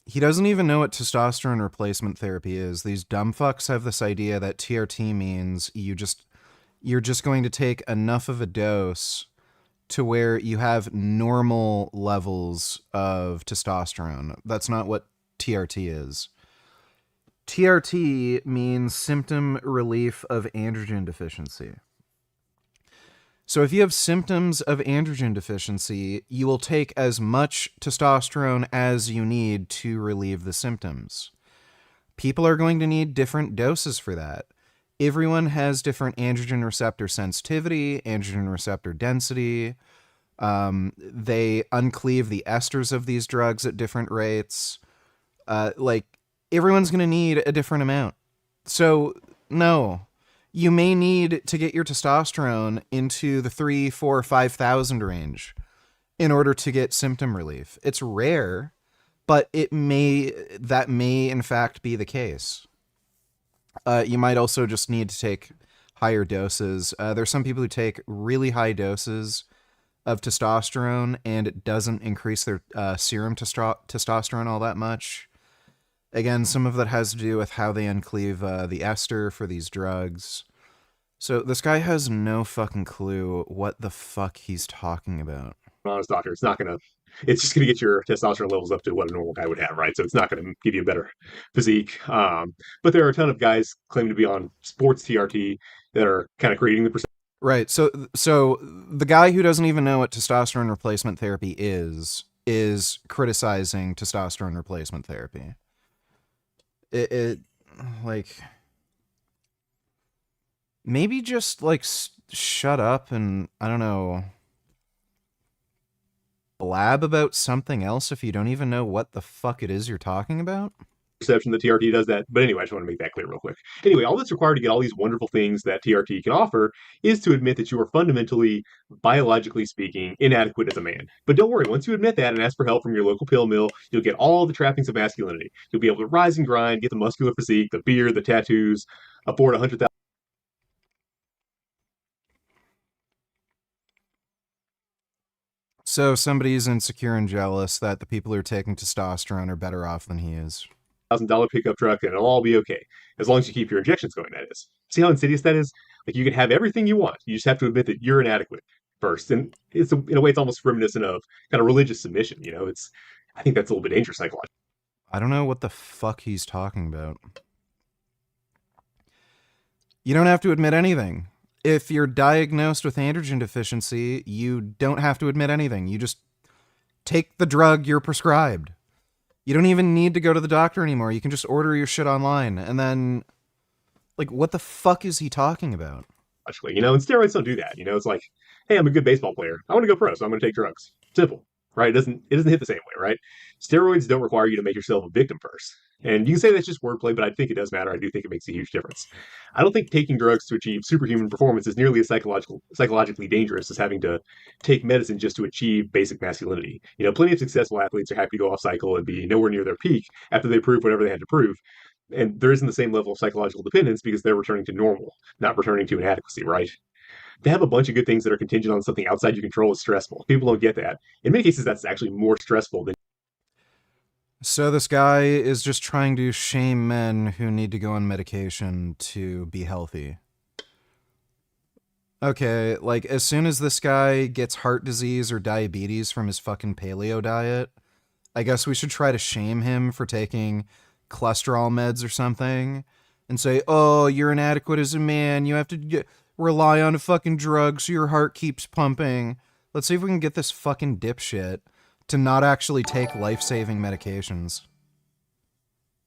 [SPEAKER 1] He doesn't even know what testosterone replacement therapy is. These dumb fucks have this idea that TRT means you're just going to take enough of a dose to where you have normal levels of testosterone. That's not what TRT is. TRT means symptom relief of androgen deficiency. So if you have symptoms of androgen deficiency, you will take as much testosterone as you need to relieve the symptoms. People are going to need different doses for that. Everyone has different androgen receptor sensitivity, androgen receptor density. They uncleave the esters of these drugs at different rates. Like, everyone's going to need a different amount. So, no. You may need to get your testosterone into the 3,000, 4,000, 5,000 range. in order to get symptom relief. It's rare, but that may in fact be the case. You might also just need to take higher doses. There's some people who take really high doses of testosterone and it doesn't increase their serum testosterone all that much. Again, some of that has to do with how they uncleave the ester for these drugs. So this guy has no fucking clue what the fuck he's talking about.
[SPEAKER 18] Honest doctor, it's just gonna get your testosterone levels up to what a normal guy would have, right? So it's not gonna give you a better physique. But there are a ton of guys claiming to be on sports TRT that are kind of creating the perception.
[SPEAKER 1] Right. So the guy who doesn't even know what testosterone replacement therapy is criticizing testosterone replacement therapy. It like, maybe just like shut up and, I don't know, blab about something else if you don't even know what the fuck it is you're talking about.
[SPEAKER 18] Perception that TRT does that. But anyway, I just want to make that clear real quick. Anyway, all that's required to get all these wonderful things that TRT can offer is to admit that you are fundamentally, biologically speaking, inadequate as a man. But don't worry, once you admit that and ask for help from your local pill mill, you'll get all the trappings of masculinity. You'll be able to rise and grind, get the muscular physique, the beard, the tattoos, afford $100,000.
[SPEAKER 1] So somebody's insecure and jealous that the people who are taking testosterone are better off than he is.
[SPEAKER 18] $1,000 pickup truck and it'll all be okay. As long as you keep your injections going, that is. See how insidious that is? Like, you can have everything you want. You just have to admit that you're inadequate first. And in a way, it's almost reminiscent of kind of religious submission. I think that's a little bit dangerous psychologically.
[SPEAKER 1] I don't know what the fuck he's talking about. You don't have to admit anything. If you're diagnosed with androgen deficiency, you don't have to admit anything. You just take the drug you're prescribed. You don't even need to go to the doctor anymore. You can just order your shit online. And then, like, what the fuck is he talking about?
[SPEAKER 18] And steroids don't do that. It's like, hey, I'm a good baseball player. I want to go pro, so I'm going to take drugs. Simple, right? It doesn't hit the same way, right? Steroids don't require you to make yourself a victim first. And you can say that's just wordplay, but I think it does matter. I do think it makes a huge difference. I don't think taking drugs to achieve superhuman performance is nearly as psychologically dangerous as having to take medicine just to achieve basic masculinity. Plenty of successful athletes are happy to go off cycle and be nowhere near their peak after they prove whatever they had to prove. And there isn't the same level of psychological dependence because they're returning to normal, not returning to inadequacy, right? To have a bunch of good things that are contingent on something outside your control is stressful. People don't get that. In many cases, that's actually more stressful than.
[SPEAKER 1] So this guy is just trying to shame men who need to go on medication to be healthy. Okay, like, as soon as this guy gets heart disease or diabetes from his fucking paleo diet, I guess we should try to shame him for taking cholesterol meds or something and say, oh, you're inadequate as a man. You have to rely on a fucking drug so your heart keeps pumping. Let's see if we can get this fucking dipshit to not actually take life-saving medications.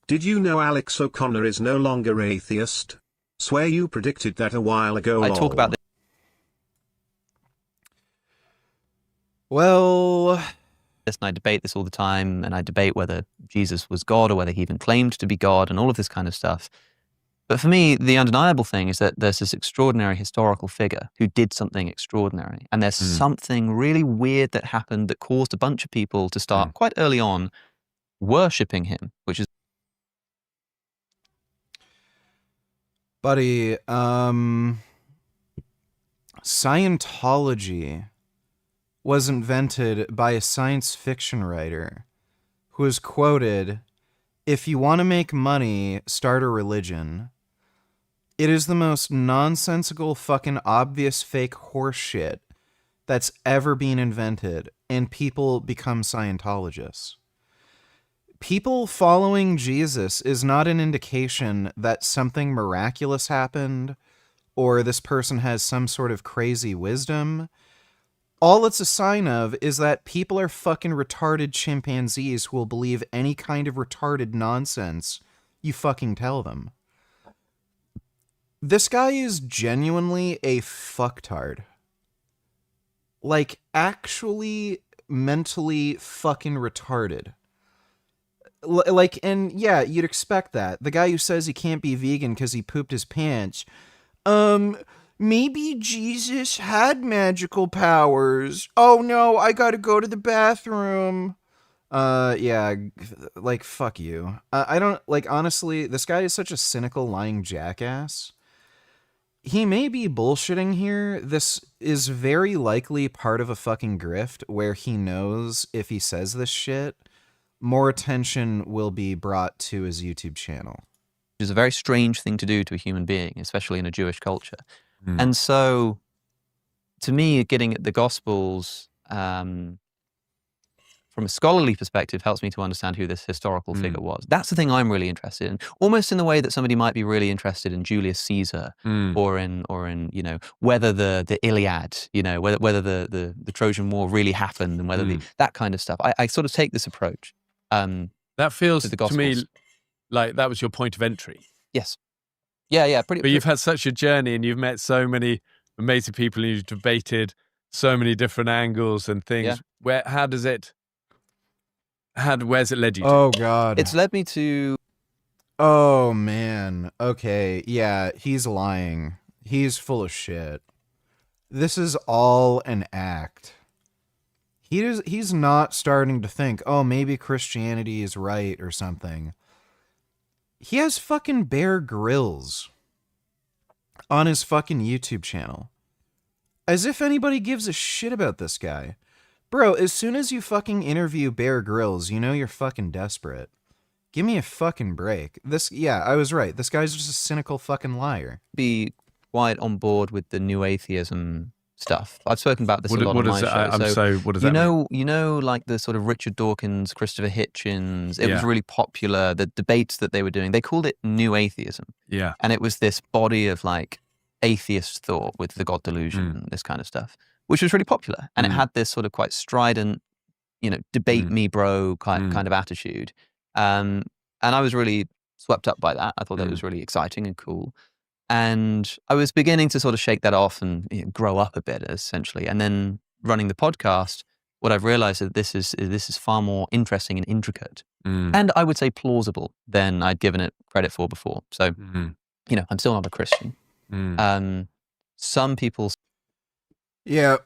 [SPEAKER 7] Did you know Alex O'Connor is no longer atheist? Swear you predicted that a while ago.
[SPEAKER 20] I talk about this.
[SPEAKER 1] Well,
[SPEAKER 20] And I debate this all the time, and I debate whether Jesus was God or whether he even claimed to be God and all of this kind of stuff. But for me, the undeniable thing is that there's this extraordinary historical figure who did something extraordinary. And there's something really weird that happened that caused a bunch of people to start quite early on worshipping him, which is...
[SPEAKER 1] Buddy, Scientology was invented by a science fiction writer who is quoted, "If you want to make money, start a religion." It is the most nonsensical, fucking obvious fake horseshit that's ever been invented, and people become Scientologists. People following Jesus is not an indication that something miraculous happened or this person has some sort of crazy wisdom. All it's a sign of is that people are fucking retarded chimpanzees who will believe any kind of retarded nonsense you fucking tell them. This guy is genuinely a fucktard. Like, actually mentally fucking retarded. And yeah, you'd expect that. The guy who says he can't be vegan because he pooped his pants. maybe Jesus had magical powers. Oh no, I gotta go to the bathroom. Yeah, like, fuck you. I don't, like, honestly, this guy is such a cynical, lying jackass. He may be bullshitting here. This is very likely part of a fucking grift where he knows if he says this shit, more attention will be brought to his YouTube channel.
[SPEAKER 20] Which is a very strange thing to do to a human being, especially in a Jewish culture. And so, to me, getting at the Gospels from a scholarly perspective helps me to understand who this historical figure was. That's the thing I'm really interested in. Almost in the way that somebody might be really interested in Julius Caesar, or in you know, whether the Iliad, you know, whether the Trojan War really happened, and whether that kind of stuff. I sort of take this approach.
[SPEAKER 2] That feels to me like that was your point of entry.
[SPEAKER 20] Yes. Yeah.
[SPEAKER 2] But you've had such a journey, and you've met so many amazing people, and you've debated so many different angles and things.
[SPEAKER 20] Yeah.
[SPEAKER 2] Where's it led you to?
[SPEAKER 1] Oh, God.
[SPEAKER 20] It's led me to...
[SPEAKER 1] Oh, man. Okay, yeah, he's lying. He's full of shit. This is all an act. He's not starting to think, oh, maybe Christianity is right or something. He has fucking Bear Grylls on his fucking YouTube channel. As if anybody gives a shit about this guy. Bro, as soon as you fucking interview Bear Grylls, you know you're fucking desperate. Give me a fucking break. Yeah, I was right. This guy's just a cynical fucking liar.
[SPEAKER 20] Be quite on board with the new atheism stuff. I've spoken about this a lot on my show.
[SPEAKER 2] What does that mean?
[SPEAKER 20] You know, like the sort of Richard Dawkins, Christopher Hitchens, it was really popular, the debates that they were doing, they called it new atheism.
[SPEAKER 2] Yeah.
[SPEAKER 20] And it was this body of like atheist thought with the God delusion, this kind of stuff, which was really popular. And it had this sort of quite strident, you know, debate me bro kind of attitude. And I was really swept up by that. I thought that was really exciting and cool. And I was beginning to sort of shake that off and grow up a bit, essentially. And then running the podcast, what I've realized is this is far more interesting and intricate. And I would say plausible than I'd given it credit for before. So, you know, I'm still not a Christian. Some people...
[SPEAKER 1] Yeah.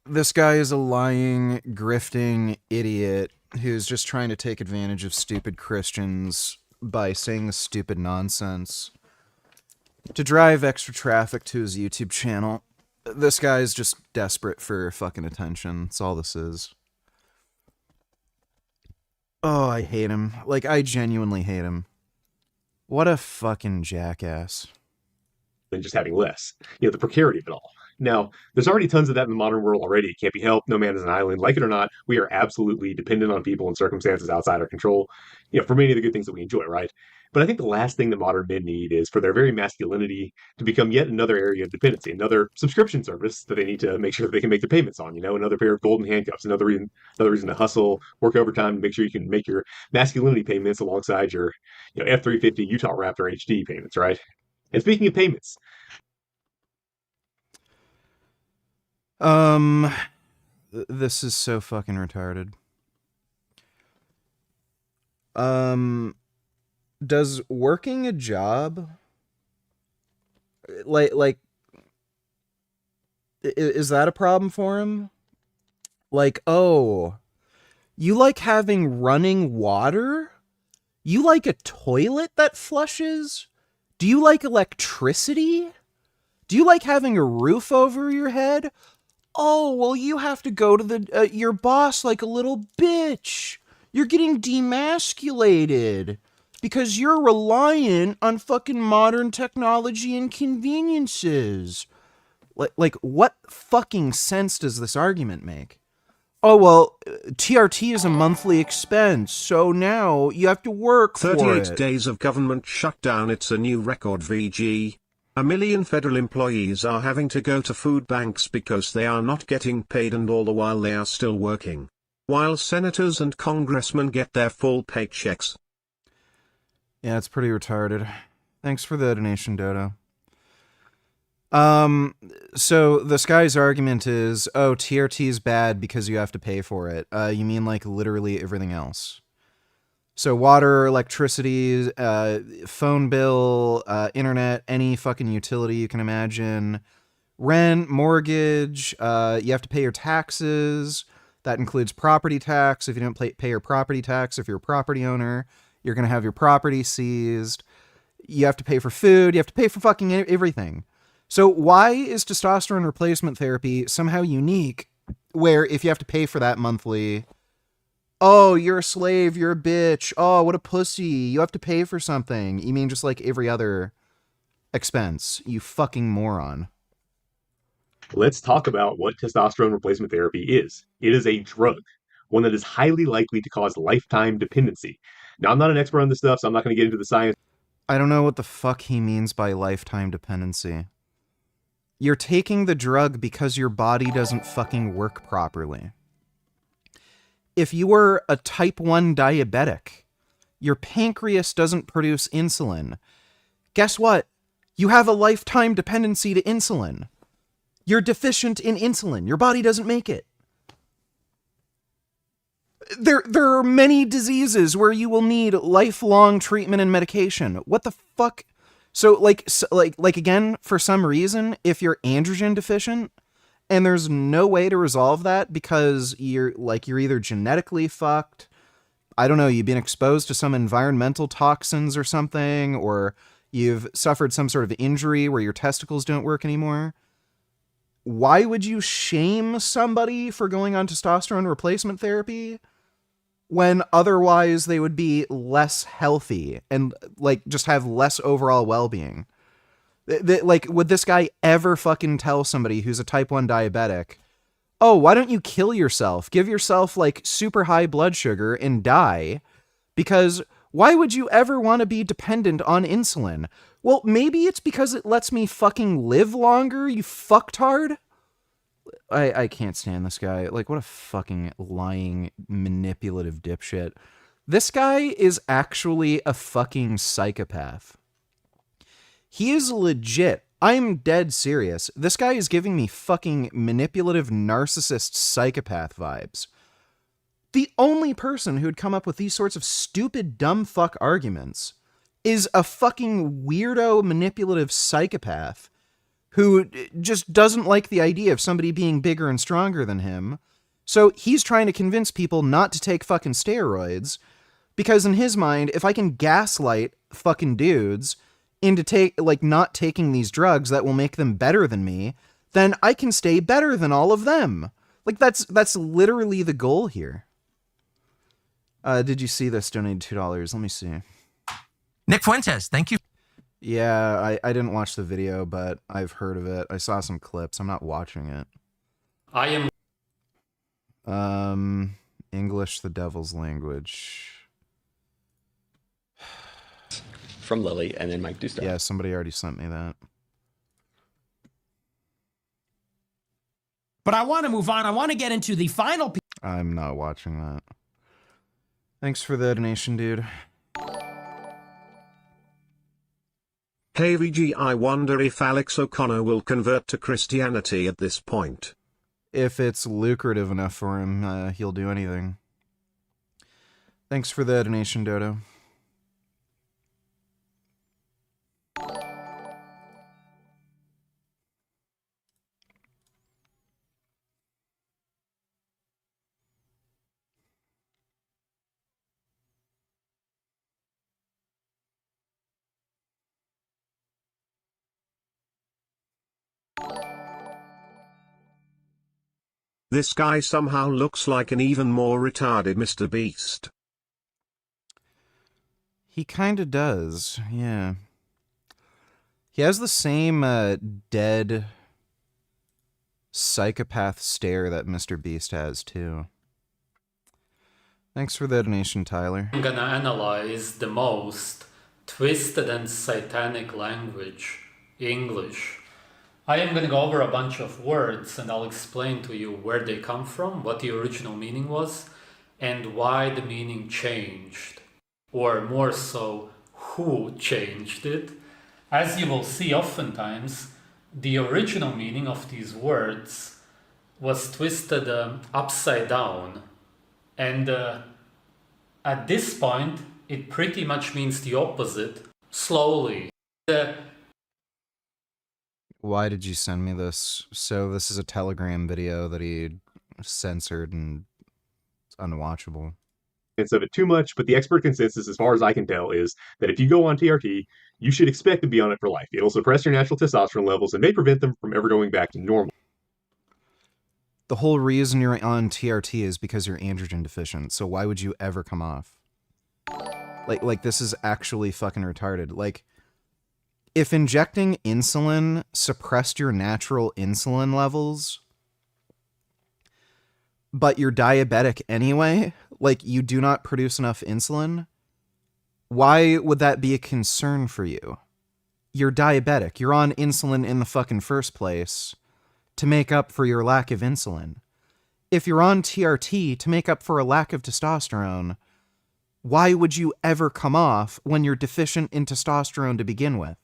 [SPEAKER 1] This guy is a lying, grifting idiot who's just trying to take advantage of stupid Christians by saying stupid nonsense to drive extra traffic to his YouTube channel. This guy is just desperate for fucking attention. That's all this is. Oh, I hate him. Like, I genuinely hate him. What a fucking jackass.
[SPEAKER 18] Than just having less. You know, the precarity of it all. Now, there's already tons of that in the modern world already. It can't be helped. No man is an island. Like it or not, we are absolutely dependent on people and circumstances outside our control, you know, for many of the good things that we enjoy, right? But I think the last thing that modern men need is for their very masculinity to become yet another area of dependency, another subscription service that they need to make sure that they can make their payments on, you know, another pair of golden handcuffs, another reason to hustle, work overtime to make sure you can make your masculinity payments alongside your, you know, F-350 Utah Raptor HD payments, right? And speaking of payments,
[SPEAKER 1] this is so fucking retarded. Does working a job, like, is that a problem for him? Like, oh, you like having running water? You like a toilet that flushes? Do you like electricity? Do you like having a roof over your head? Oh, well, you have to go to your boss like a little bitch. You're getting demasculated because you're reliant on fucking modern technology and conveniences. Like, what fucking sense does this argument make? Oh, well, TRT is a monthly expense, so now you have to work for it.
[SPEAKER 7] 38 days of government shutdown, it's a new record, VG. 1 million federal employees are having to go to food banks because they are not getting paid, and all the while they are still working. While senators and congressmen get their full paychecks.
[SPEAKER 1] Yeah, it's pretty retarded. Thanks for the donation, Dodo. So this guy's argument is, oh, TRT is bad because you have to pay for it. You mean like literally everything else. So water, electricity, phone bill, internet, any fucking utility you can imagine, rent, mortgage, you have to pay your taxes. That includes property tax. If you don't pay your property tax, if you're a property owner, you're going to have your property seized. You have to pay for food. You have to pay for fucking everything. So why is testosterone replacement therapy somehow unique where if you have to pay for that monthly, oh, you're a slave, you're a bitch, oh, what a pussy, you have to pay for something? You mean just like every other expense, you fucking moron.
[SPEAKER 18] Let's talk about what testosterone replacement therapy is. It is a drug, one that is highly likely to cause lifetime dependency. Now, I'm not an expert on this stuff, so I'm not going to get into the science.
[SPEAKER 1] I don't know what the fuck he means by lifetime dependency. You're taking the drug because your body doesn't fucking work properly. If you were a type 1 diabetic, your pancreas doesn't produce insulin. Guess what? You have a lifetime dependency to insulin. You're deficient in insulin. Your body doesn't make it. There are many diseases where you will need lifelong treatment and medication. What the fuck? So like again, for some reason, if you're androgen deficient and there's no way to resolve that because you're either genetically fucked, I don't know, you've been exposed to some environmental toxins or something, or you've suffered some sort of injury where your testicles don't work anymore. Why would you shame somebody for going on testosterone replacement therapy when otherwise they would be less healthy and like just have less overall well-being? Like, would this guy ever fucking tell somebody who's a type 1 diabetic, oh, why don't you kill yourself? Give yourself like super high blood sugar and die? Because why would you ever want to be dependent on insulin? Well, maybe it's because it lets me fucking live longer, you fucktard. I can't stand this guy. Like, what a fucking lying, manipulative dipshit. This guy is actually a fucking psychopath. He is legit. I'm dead serious. This guy is giving me fucking manipulative narcissist psychopath vibes. The only person who'd come up with these sorts of stupid dumb fuck arguments is a fucking weirdo manipulative psychopath who just doesn't like the idea of somebody being bigger and stronger than him. So he's trying to convince people not to take fucking steroids because in his mind, if I can gaslight fucking dudes into not taking these drugs that will make them better than me, then I can stay better than all of them. Like that's literally the goal here. Did you see this? Donated $2. Let me see.
[SPEAKER 19] Nick Fuentes, thank you.
[SPEAKER 1] Yeah, I didn't watch the video, but I've heard of it. I saw some clips. I'm not watching it.
[SPEAKER 21] I am...
[SPEAKER 1] English, the devil's language.
[SPEAKER 22] From Lily, and then Mike Doucette.
[SPEAKER 1] Yeah, somebody already sent me that.
[SPEAKER 23] But I want to move on. I want to get into the final piece.
[SPEAKER 1] I'm not watching that. Thanks for the donation, dude.
[SPEAKER 7] Hey VG, I wonder if Alex O'Connor will convert to Christianity at this point.
[SPEAKER 1] If it's lucrative enough for him, he'll do anything. Thanks for the donation, Dodo.
[SPEAKER 7] This guy somehow looks like an even more retarded Mr. Beast.
[SPEAKER 1] He kinda does, yeah. He has the same dead psychopath stare that Mr. Beast has, too. Thanks for the donation, Tyler.
[SPEAKER 21] I'm gonna analyze the most twisted and satanic language, English. I am gonna go over a bunch of words and I'll explain to you where they come from, what the original meaning was, and why the meaning changed. Or more so, who changed it. As you will see oftentimes, the original meaning of these words was twisted upside down. And At this point, it pretty much means the opposite. Slowly.
[SPEAKER 1] Why did you send me this? So this is a Telegram video that he censored and it's unwatchable.
[SPEAKER 18] Of it too much, but the expert consensus, as far as I can tell, is that if you go on TRT, you should expect to be on it for life. It'll suppress your natural testosterone levels and may prevent them from ever going back to normal.
[SPEAKER 1] The whole reason you're on TRT is because you're androgen deficient, so why would you ever come off? Like this is actually fucking retarded. Like, if injecting insulin suppressed your natural insulin levels, but you're diabetic anyway, like you do not produce enough insulin, why would that be a concern for you? You're diabetic. You're on insulin in the fucking first place to make up for your lack of insulin. If you're on TRT to make up for a lack of testosterone, why would you ever come off when you're deficient in testosterone to begin with?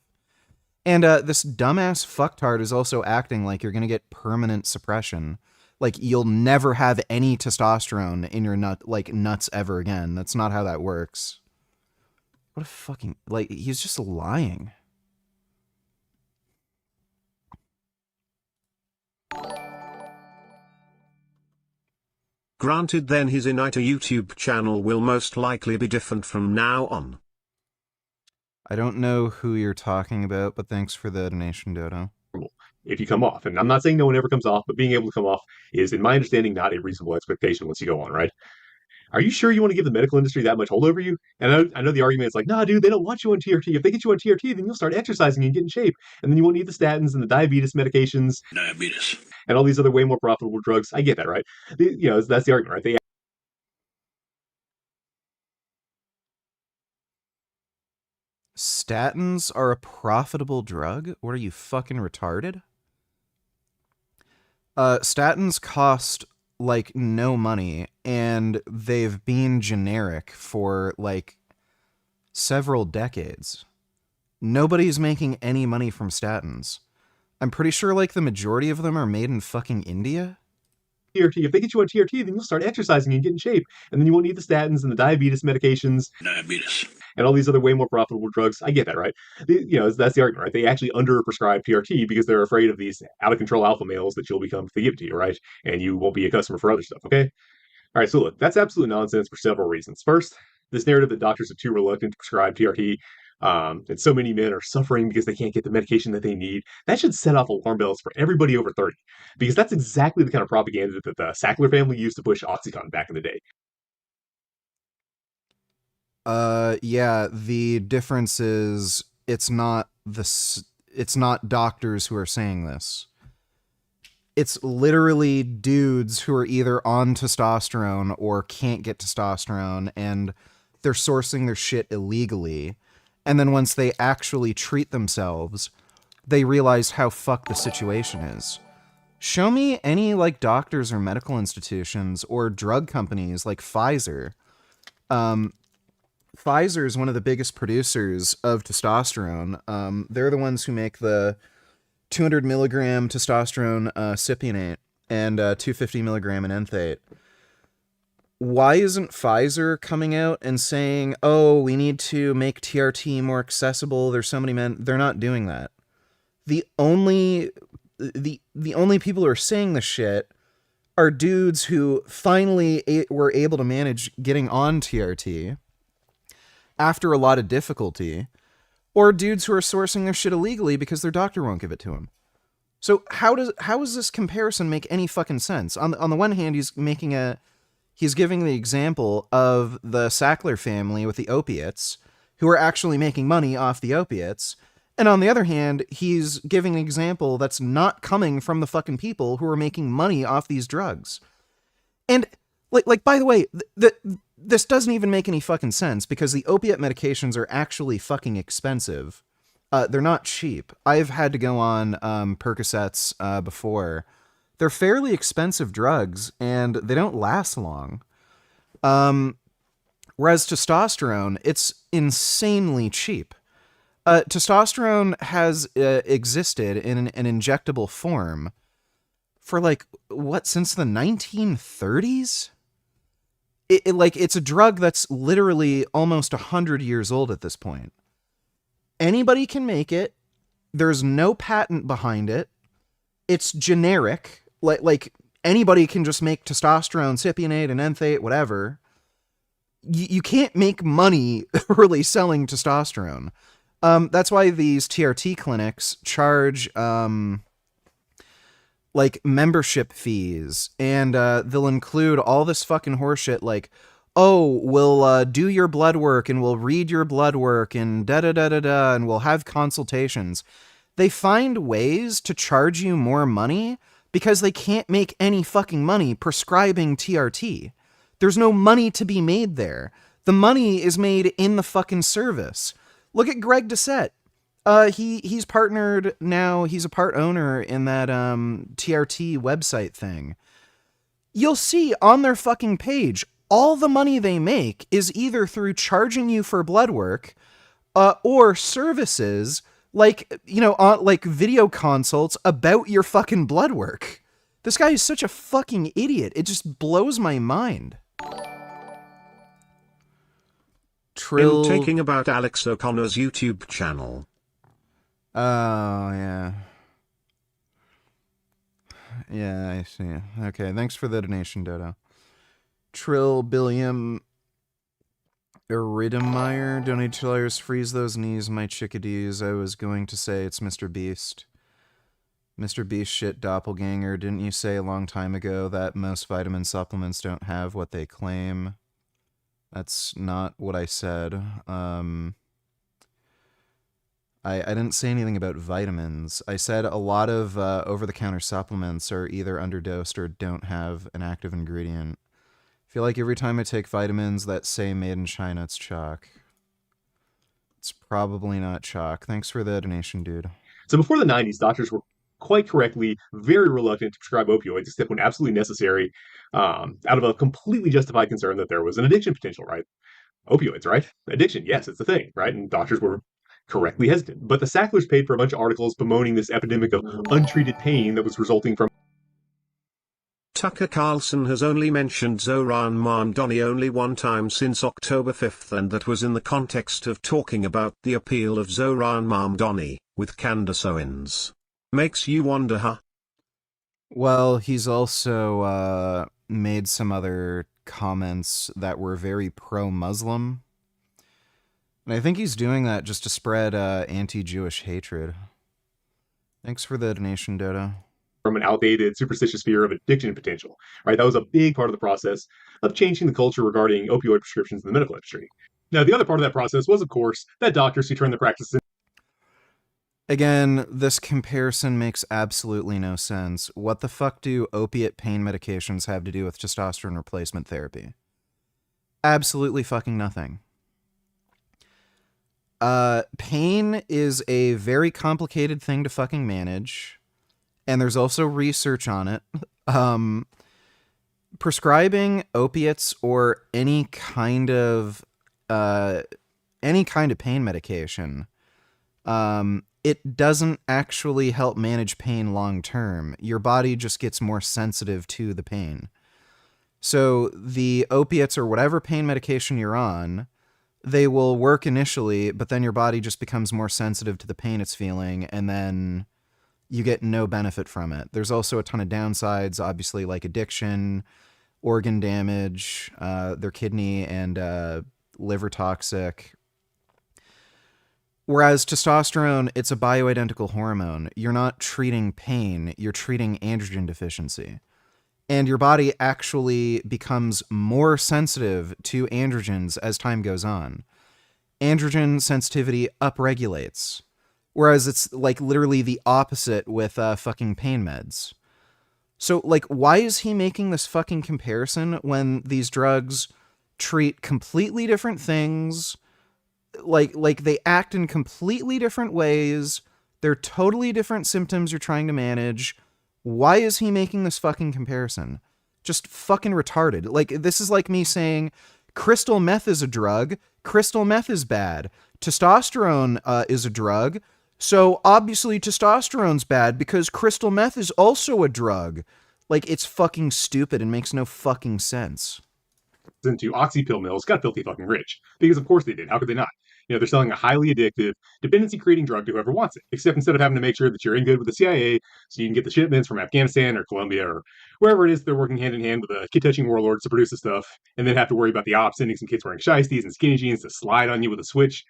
[SPEAKER 1] And this dumbass fucktard is also acting like you're going to get permanent suppression. Like, you'll never have any testosterone in your nuts ever again. That's not how that works. What a fucking... Like, he's just lying.
[SPEAKER 7] Granted, then his Inita YouTube channel will most likely be different from now on.
[SPEAKER 1] I don't know who you're talking about, but thanks for the donation, Dodo.
[SPEAKER 18] If you come off, and I'm not saying no one ever comes off, but being able to come off is, in my understanding, not a reasonable expectation once you go on, right? Are you sure you want to give the medical industry that much hold over you? And I know the argument is like, nah, dude, they don't want you on TRT. If they get you on TRT, then you'll start exercising and get in shape. And then you won't need the statins and the diabetes medications. Diabetes. And all these other way more profitable drugs. I get that, right? That's the argument, right?
[SPEAKER 1] Statins are a profitable drug? What, are you fucking retarded? Statins cost, like, no money, and they've been generic for, like, several decades. Nobody's making any money from statins. I'm pretty sure, like, the majority of them are made in fucking India.
[SPEAKER 18] TRT. If they get you on TRT, then you'll start exercising and get in shape. And then you won't need the statins and the diabetes medications. Diabetes. And all these other way more profitable drugs. I get that, right? That's the argument, right? They actually underprescribe TRT because they're afraid of these out-of-control alpha males that you'll become if they give it to you, right? And you won't be a customer for other stuff, okay? All right, so look, that's absolute nonsense for several reasons. First, this narrative that doctors are too reluctant to prescribe TRT, and so many men are suffering because they can't get the medication that they need. That should set off alarm bells for everybody over 30, because that's exactly the kind of propaganda that the Sackler family used to push OxyContin back in the day.
[SPEAKER 1] Yeah, the difference is it's not doctors who are saying this. It's literally dudes who are either on testosterone or can't get testosterone, and they're sourcing their shit illegally. And then once they actually treat themselves, they realize how fucked the situation is. Show me any, like, doctors or medical institutions or drug companies like Pfizer. Pfizer is one of the biggest producers of testosterone. They're the ones who make the 200 milligram testosterone cypionate and 250 milligram enanthate. Why isn't Pfizer coming out and saying, oh, we need to make TRT more accessible, there's so many men? They're not doing that. The only people who are saying this shit are dudes who finally were able to manage getting on TRT after a lot of difficulty, or dudes who are sourcing their shit illegally because their doctor won't give it to them. So how does this comparison make any fucking sense? On the one hand, he's giving the example of the Sackler family with the opiates, who are actually making money off the opiates. And on the other hand, he's giving an example that's not coming from the fucking people who are making money off these drugs. And, like by the way, this doesn't even make any fucking sense, because the opiate medications are actually fucking expensive. They're not cheap. I've had to go on Percocets before. They're fairly expensive drugs, and they don't last long. Whereas testosterone, it's insanely cheap. Testosterone has existed in an injectable form for, like, what, since the 1930s? it's a drug that's literally almost 100 years old at this point. Anybody can make it. There's no patent behind it. It's generic. Like anybody can just make testosterone, cypionate, and enthate, whatever. You can't make money really selling testosterone. That's why these TRT clinics charge like membership fees, and they'll include all this fucking horseshit like, oh, we'll do your blood work and we'll read your blood work and da-da-da-da-da, and we'll have consultations. They find ways to charge you more money because they can't make any fucking money prescribing TRT. There's no money to be made there. The money is made in the fucking service. Look at Greg Doucette. He's partnered now. He's a part owner in that TRT website thing. You'll see on their fucking page, all the money they make is either through charging you for blood work, or services like, like video consults about your fucking blood work. This guy is such a fucking idiot. It just blows my mind.
[SPEAKER 7] In taking about Alex O'Connor's YouTube channel.
[SPEAKER 1] Oh, yeah. Yeah, I see. Okay, thanks for the donation, Dodo. Trill Billiam Iridemeyer donated $2. Freeze those knees, my chickadees. I was going to say it's Mr. Beast. Mr. Beast shit doppelganger. Didn't you say a long time ago that most vitamin supplements don't have what they claim? That's not what I said. I didn't say anything about vitamins. I said a lot of over-the-counter supplements are either underdosed or don't have an active ingredient. I feel like every time I take vitamins that say made in China, it's chalk. It's probably not chalk. Thanks for the donation, dude.
[SPEAKER 18] So before the 90s, doctors were quite correctly very reluctant to prescribe opioids except when absolutely necessary, out of a completely justified concern that there was an addiction potential, right? Opioids, right? Addiction, yes, it's a thing, right? And doctors were correctly hesitant. But the Sacklers paid for a bunch of articles bemoaning this epidemic of untreated pain that was resulting from...
[SPEAKER 7] Tucker Carlson has only mentioned Zoran Mamdani only one time since October 5th, and that was in the context of talking about the appeal of Zoran Mamdani, with Candace Owens. Makes you wonder, huh?
[SPEAKER 1] Well, he's also made some other comments that were very pro-Muslim. And I think he's doing that just to spread anti-Jewish hatred. Thanks for the donation, Dodo.
[SPEAKER 18] From an outdated, superstitious fear of addiction potential, right? That was a big part of the process of changing the culture regarding opioid prescriptions in the medical industry. Now, the other part of that process was, of course, that doctors who turned their practice in...
[SPEAKER 1] Again, this comparison makes absolutely no sense. What the fuck do opiate pain medications have to do with testosterone replacement therapy? Absolutely fucking nothing. Pain is a very complicated thing to fucking manage, and there's also research on it. Prescribing opiates or any kind of pain medication, it doesn't actually help manage pain long term. Your body just gets more sensitive to the pain. So the opiates or whatever pain medication you're on, they will work initially, but then your body just becomes more sensitive to the pain it's feeling, and then you get no benefit from it. There's also a ton of downsides, obviously, like addiction, organ damage, their kidney and liver toxic. Whereas testosterone, it's a bioidentical hormone. You're not treating pain, you're treating androgen deficiency. And your body actually becomes more sensitive to androgens as time goes on. Androgen sensitivity upregulates. Whereas it's like literally the opposite with fucking pain meds. So like, why is he making this fucking comparison when these drugs treat completely different things? Like they act in completely different ways. They're totally different symptoms you're trying to manage. Why is he making this fucking comparison? Just fucking retarded. Like, this is like me saying crystal meth is a drug. Crystal meth is bad. Testosterone is a drug. So obviously testosterone's bad because crystal meth is also a drug. Like, it's fucking stupid and makes no fucking sense.
[SPEAKER 18] into oxy pill mills got filthy fucking rich. Because of course they did. How could they not? They're selling a highly addictive, dependency-creating drug to whoever wants it. Except instead of having to make sure that you're in good with the CIA, so you can get the shipments from Afghanistan or Colombia or wherever it is they're working hand in hand with the kid-touching warlords to produce the stuff, and then have to worry about the ops sending some kids wearing shiesties and skinny jeans to slide on you with a switch.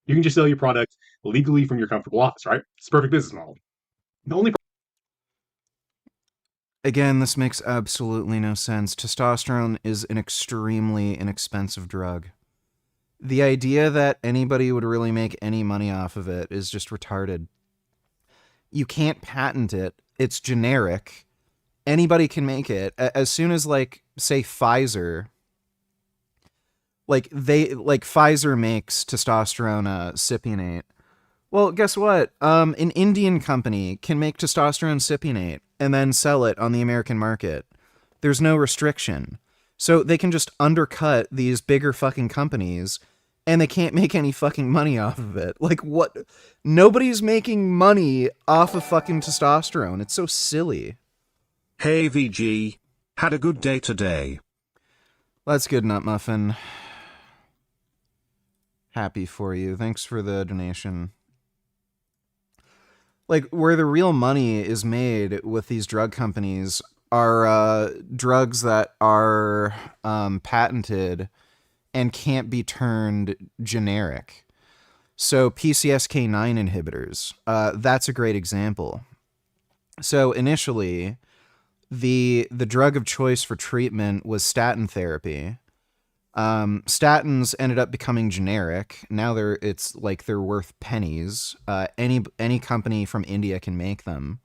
[SPEAKER 18] You can just sell your product legally from your comfortable office, right? It's a perfect business model. The only
[SPEAKER 1] Again, this makes absolutely no sense. Testosterone is an extremely inexpensive drug. The idea that anybody would really make any money off of it is just retarded. You can't patent it. It's generic. Anybody can make it. As soon as, like, say Pfizer, Pfizer makes testosterone cypionate. Well, guess what? An Indian company can make testosterone cypionate and then sell it on the American market. There's no restriction. So they can just undercut these bigger fucking companies, and they can't make any fucking money off of it. Like, what? Nobody's making money off of fucking testosterone. It's so silly.
[SPEAKER 7] Hey VG, had a good day today.
[SPEAKER 1] That's good, Nut Muffin. Happy for you. Thanks for the donation. Like, where the real money is made with these drug companies are drugs that are patented and can't be turned generic. So PCSK9 inhibitors, that's a great example. So initially, the drug of choice for treatment was statin therapy. Statins ended up becoming generic. Now they're worth pennies. Any company from India can make them.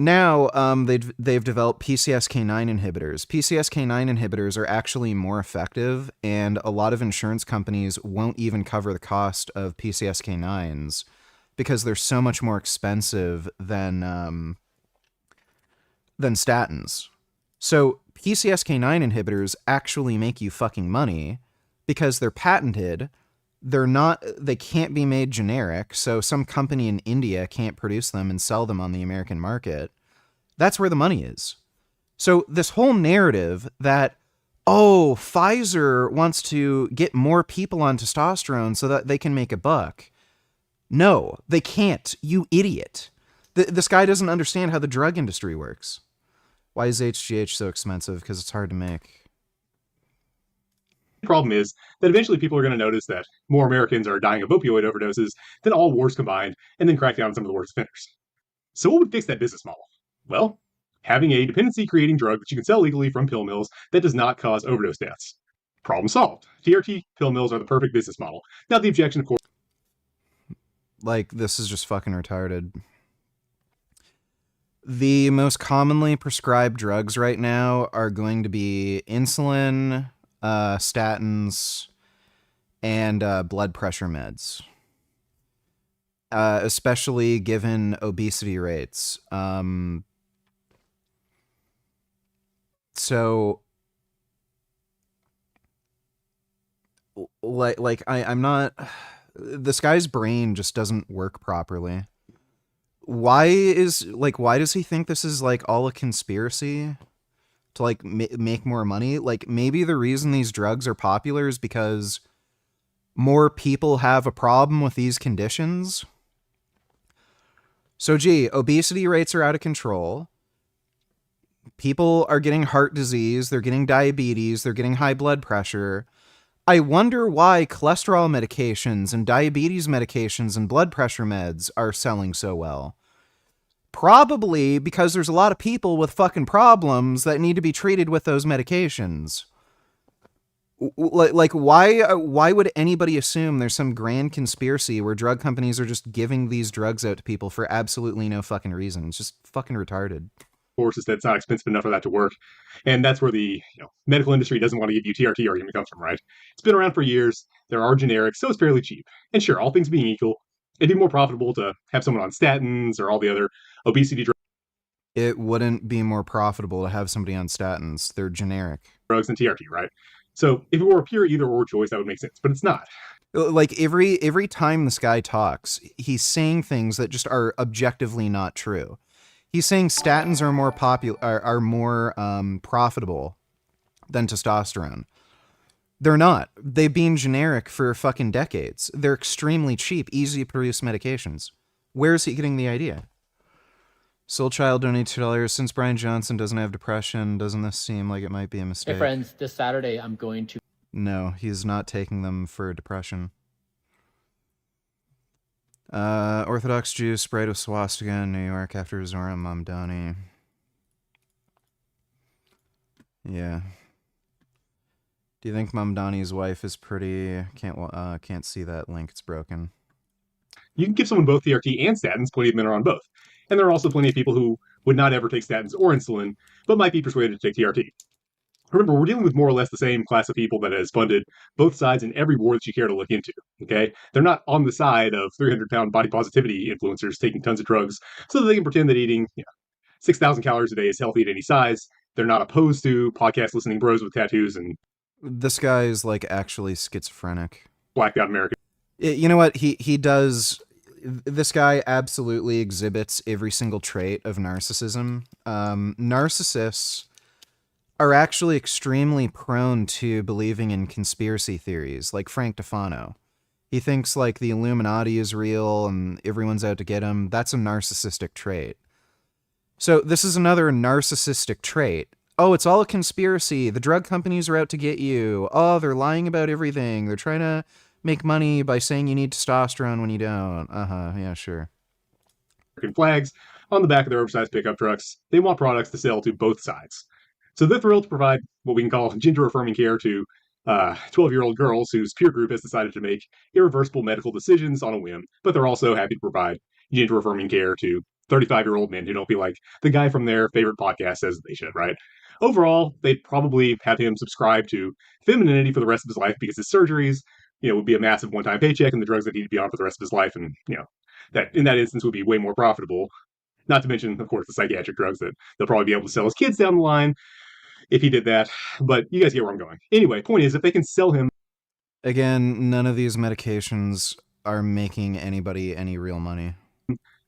[SPEAKER 1] Now they've developed PCSK9 inhibitors. PCSK9 inhibitors are actually more effective, and a lot of insurance companies won't even cover the cost of PCSK9s because they're so much more expensive than statins. So PCSK9 inhibitors actually make you fucking money because they're patented. They can't be made generic, so some company in India can't produce them and sell them on the American market. That's where the money is. So this whole narrative that, oh, Pfizer wants to get more people on testosterone so that they can make a buck. No, they can't, you idiot. This guy doesn't understand how the drug industry works. Why is HGH so expensive? Because it's hard to make.
[SPEAKER 18] The problem is that eventually people are going to notice that more Americans are dying of opioid overdoses than all wars combined, and then crack down on some of the worst offenders. So what would fix that business model? Well, having a dependency-creating drug that you can sell legally from pill mills that does not cause overdose deaths. Problem solved. TRT pill mills are the perfect business model. Now the objection, of course...
[SPEAKER 1] Like, this is just fucking retarded. The most commonly prescribed drugs right now are going to be insulin, statins, and blood pressure meds. Especially given obesity rates. So, I'm not... This guy's brain just doesn't work properly. Why does he think this is, like, all a conspiracy to, like, make more money? Like, maybe the reason these drugs are popular is because more people have a problem with these conditions. So, gee, obesity rates are out of control. People are getting heart disease, they're getting diabetes, they're getting high blood pressure. I wonder why cholesterol medications and diabetes medications and blood pressure meds are selling so well. Probably because there's a lot of people with fucking problems that need to be treated with those medications. Like, why would anybody assume there's some grand conspiracy where drug companies are just giving these drugs out to people for absolutely no fucking reason? It's just fucking retarded.
[SPEAKER 18] Course is that it's not expensive enough for that to work. And that's where the medical industry doesn't want to give you TRT argument comes from, right? It's been around for years. There are generics, so it's fairly cheap. And sure, all things being equal, it'd be more profitable to have someone on statins or all the other obesity drugs.
[SPEAKER 1] It wouldn't be more profitable to have somebody on statins. They're generic.
[SPEAKER 18] Drugs and TRT, right? So if it were a pure either or choice, that would make sense, but it's not.
[SPEAKER 1] Like every time this guy talks, he's saying things that just are objectively not true. He's saying statins are more profitable than testosterone. They're not. They've been generic for fucking decades. They're extremely cheap, easy to produce medications. Where is he getting the idea? Soul Child donated $2. Since Brian Johnson doesn't have depression, doesn't this seem like it might be a mistake?
[SPEAKER 3] Hey friends, this Saturday I'm going to...
[SPEAKER 1] No, he's not taking them for depression. Orthodox Jew sprayed with swastika in New York after Zora Mamdani. Yeah. Do you think Mamdani's wife is pretty? Can't see that link. It's broken.
[SPEAKER 18] You can give someone both TRT and statins. Plenty of men are on both. And there are also plenty of people who would not ever take statins or insulin, but might be persuaded to take TRT. Remember, we're dealing with more or less the same class of people that has funded both sides in every war that you care to look into, okay? They're not on the side of 300-pound body positivity influencers taking tons of drugs so that they can pretend that eating 6,000 calories a day is healthy at any size. They're not opposed to podcast-listening bros with tattoos and...
[SPEAKER 1] This guy is, like, actually schizophrenic.
[SPEAKER 18] Blacked out American.
[SPEAKER 1] You know what? He does... This guy absolutely exhibits every single trait of narcissism. Narcissists are actually extremely prone to believing in conspiracy theories, like Frank Defano. He thinks like the Illuminati is real and everyone's out to get him. That's a narcissistic trait. So this is another narcissistic trait. Oh, it's all a conspiracy. The drug companies are out to get you. Oh, they're lying about everything. They're trying to make money by saying you need testosterone when you don't. Yeah, sure.
[SPEAKER 18] Flags on the back of their oversized pickup trucks. They want products to sell to both sides. So they're thrilled to provide what we can call gender-affirming care to 12-year-old girls whose peer group has decided to make irreversible medical decisions on a whim, but they're also happy to provide gender-affirming care to 35-year-old men who don't feel like the guy from their favorite podcast says that they should, right? Overall, they'd probably have him subscribe to femininity for the rest of his life because his surgeries, would be a massive one-time paycheck and the drugs that he'd be on for the rest of his life, and, that in that instance would be way more profitable. Not to mention, of course, the psychiatric drugs that they'll probably be able to sell his kids down the line if he did that. But you guys get where I'm going. Anyway, point is, if they can sell him...
[SPEAKER 1] Again, none of these medications are making anybody any real money.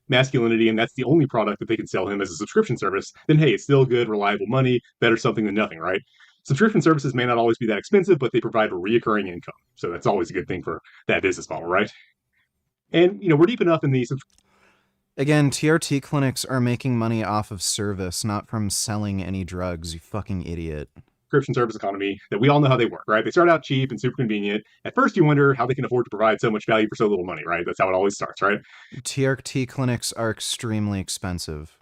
[SPEAKER 18] Masculinity, and that's the only product that they can sell him as a subscription service, then hey, it's still good, reliable money, better something than nothing, right? Subscription services may not always be that expensive, but they provide a reoccurring income. So that's always a good thing for that business model, right? And, we're deep enough in the...
[SPEAKER 1] Again, TRT clinics are making money off of service, not from selling any drugs, you fucking idiot.
[SPEAKER 18] Subscription service economy that we all know how they work, right? They start out cheap and super convenient. At first, you wonder how they can afford to provide so much value for so little money, right? That's how it always starts, right?
[SPEAKER 1] TRT clinics are extremely expensive.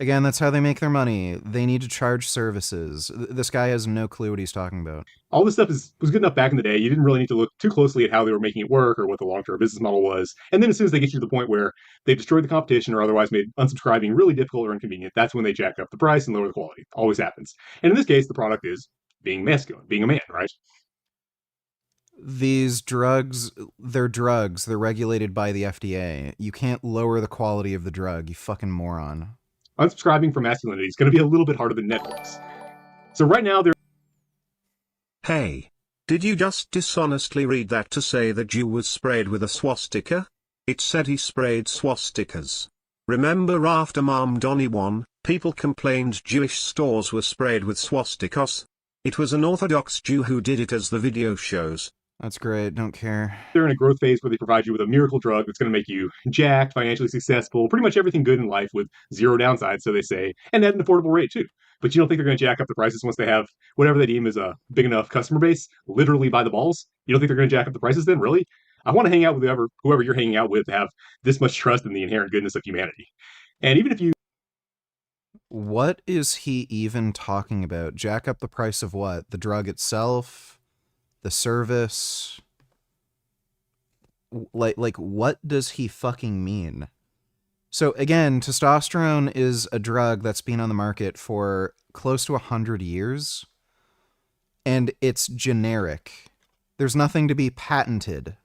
[SPEAKER 1] Again, that's how they make their money. They need to charge services. This guy has no clue what he's talking about.
[SPEAKER 18] All this stuff was good enough back in the day. You didn't really need to look too closely at how they were making it work or what the long-term business model was. And then as soon as they get you to the point where they've destroyed the competition or otherwise made unsubscribing really difficult or inconvenient, that's when they jack up the price and lower the quality. Always happens. And in this case, the product is being masculine, being a man, right?
[SPEAKER 1] These drugs, they're drugs. They're regulated by the FDA. You can't lower the quality of the drug, you fucking moron.
[SPEAKER 18] Unsubscribing for masculinity is going to be a little bit harder than Netflix. So right now, they're...
[SPEAKER 7] Hey, did you just dishonestly read that to say the Jew was sprayed with a swastika? It said he sprayed swastikas. Remember after Mamdani won, people complained Jewish stores were sprayed with swastikas? It was an Orthodox Jew who did it, as the video shows.
[SPEAKER 1] That's great, don't care.
[SPEAKER 18] They're in a growth phase where they provide you with a miracle drug that's going to make you jacked, financially successful, pretty much everything good in life with zero downsides, so they say, and at an affordable rate too. But you don't think they're going to jack up the prices once they have whatever they deem is a big enough customer base, literally by the balls? You don't think they're going to jack up the prices then, really? I want to hang out with whoever you're hanging out with to have this much trust in the inherent goodness of humanity. And even if you...
[SPEAKER 1] What is he even talking about? Jack up the price of what? The drug itself? The service? Like what does he fucking mean? So again, testosterone is a drug that's been on the market for close to 100 years, and it's generic. There's nothing to be patented.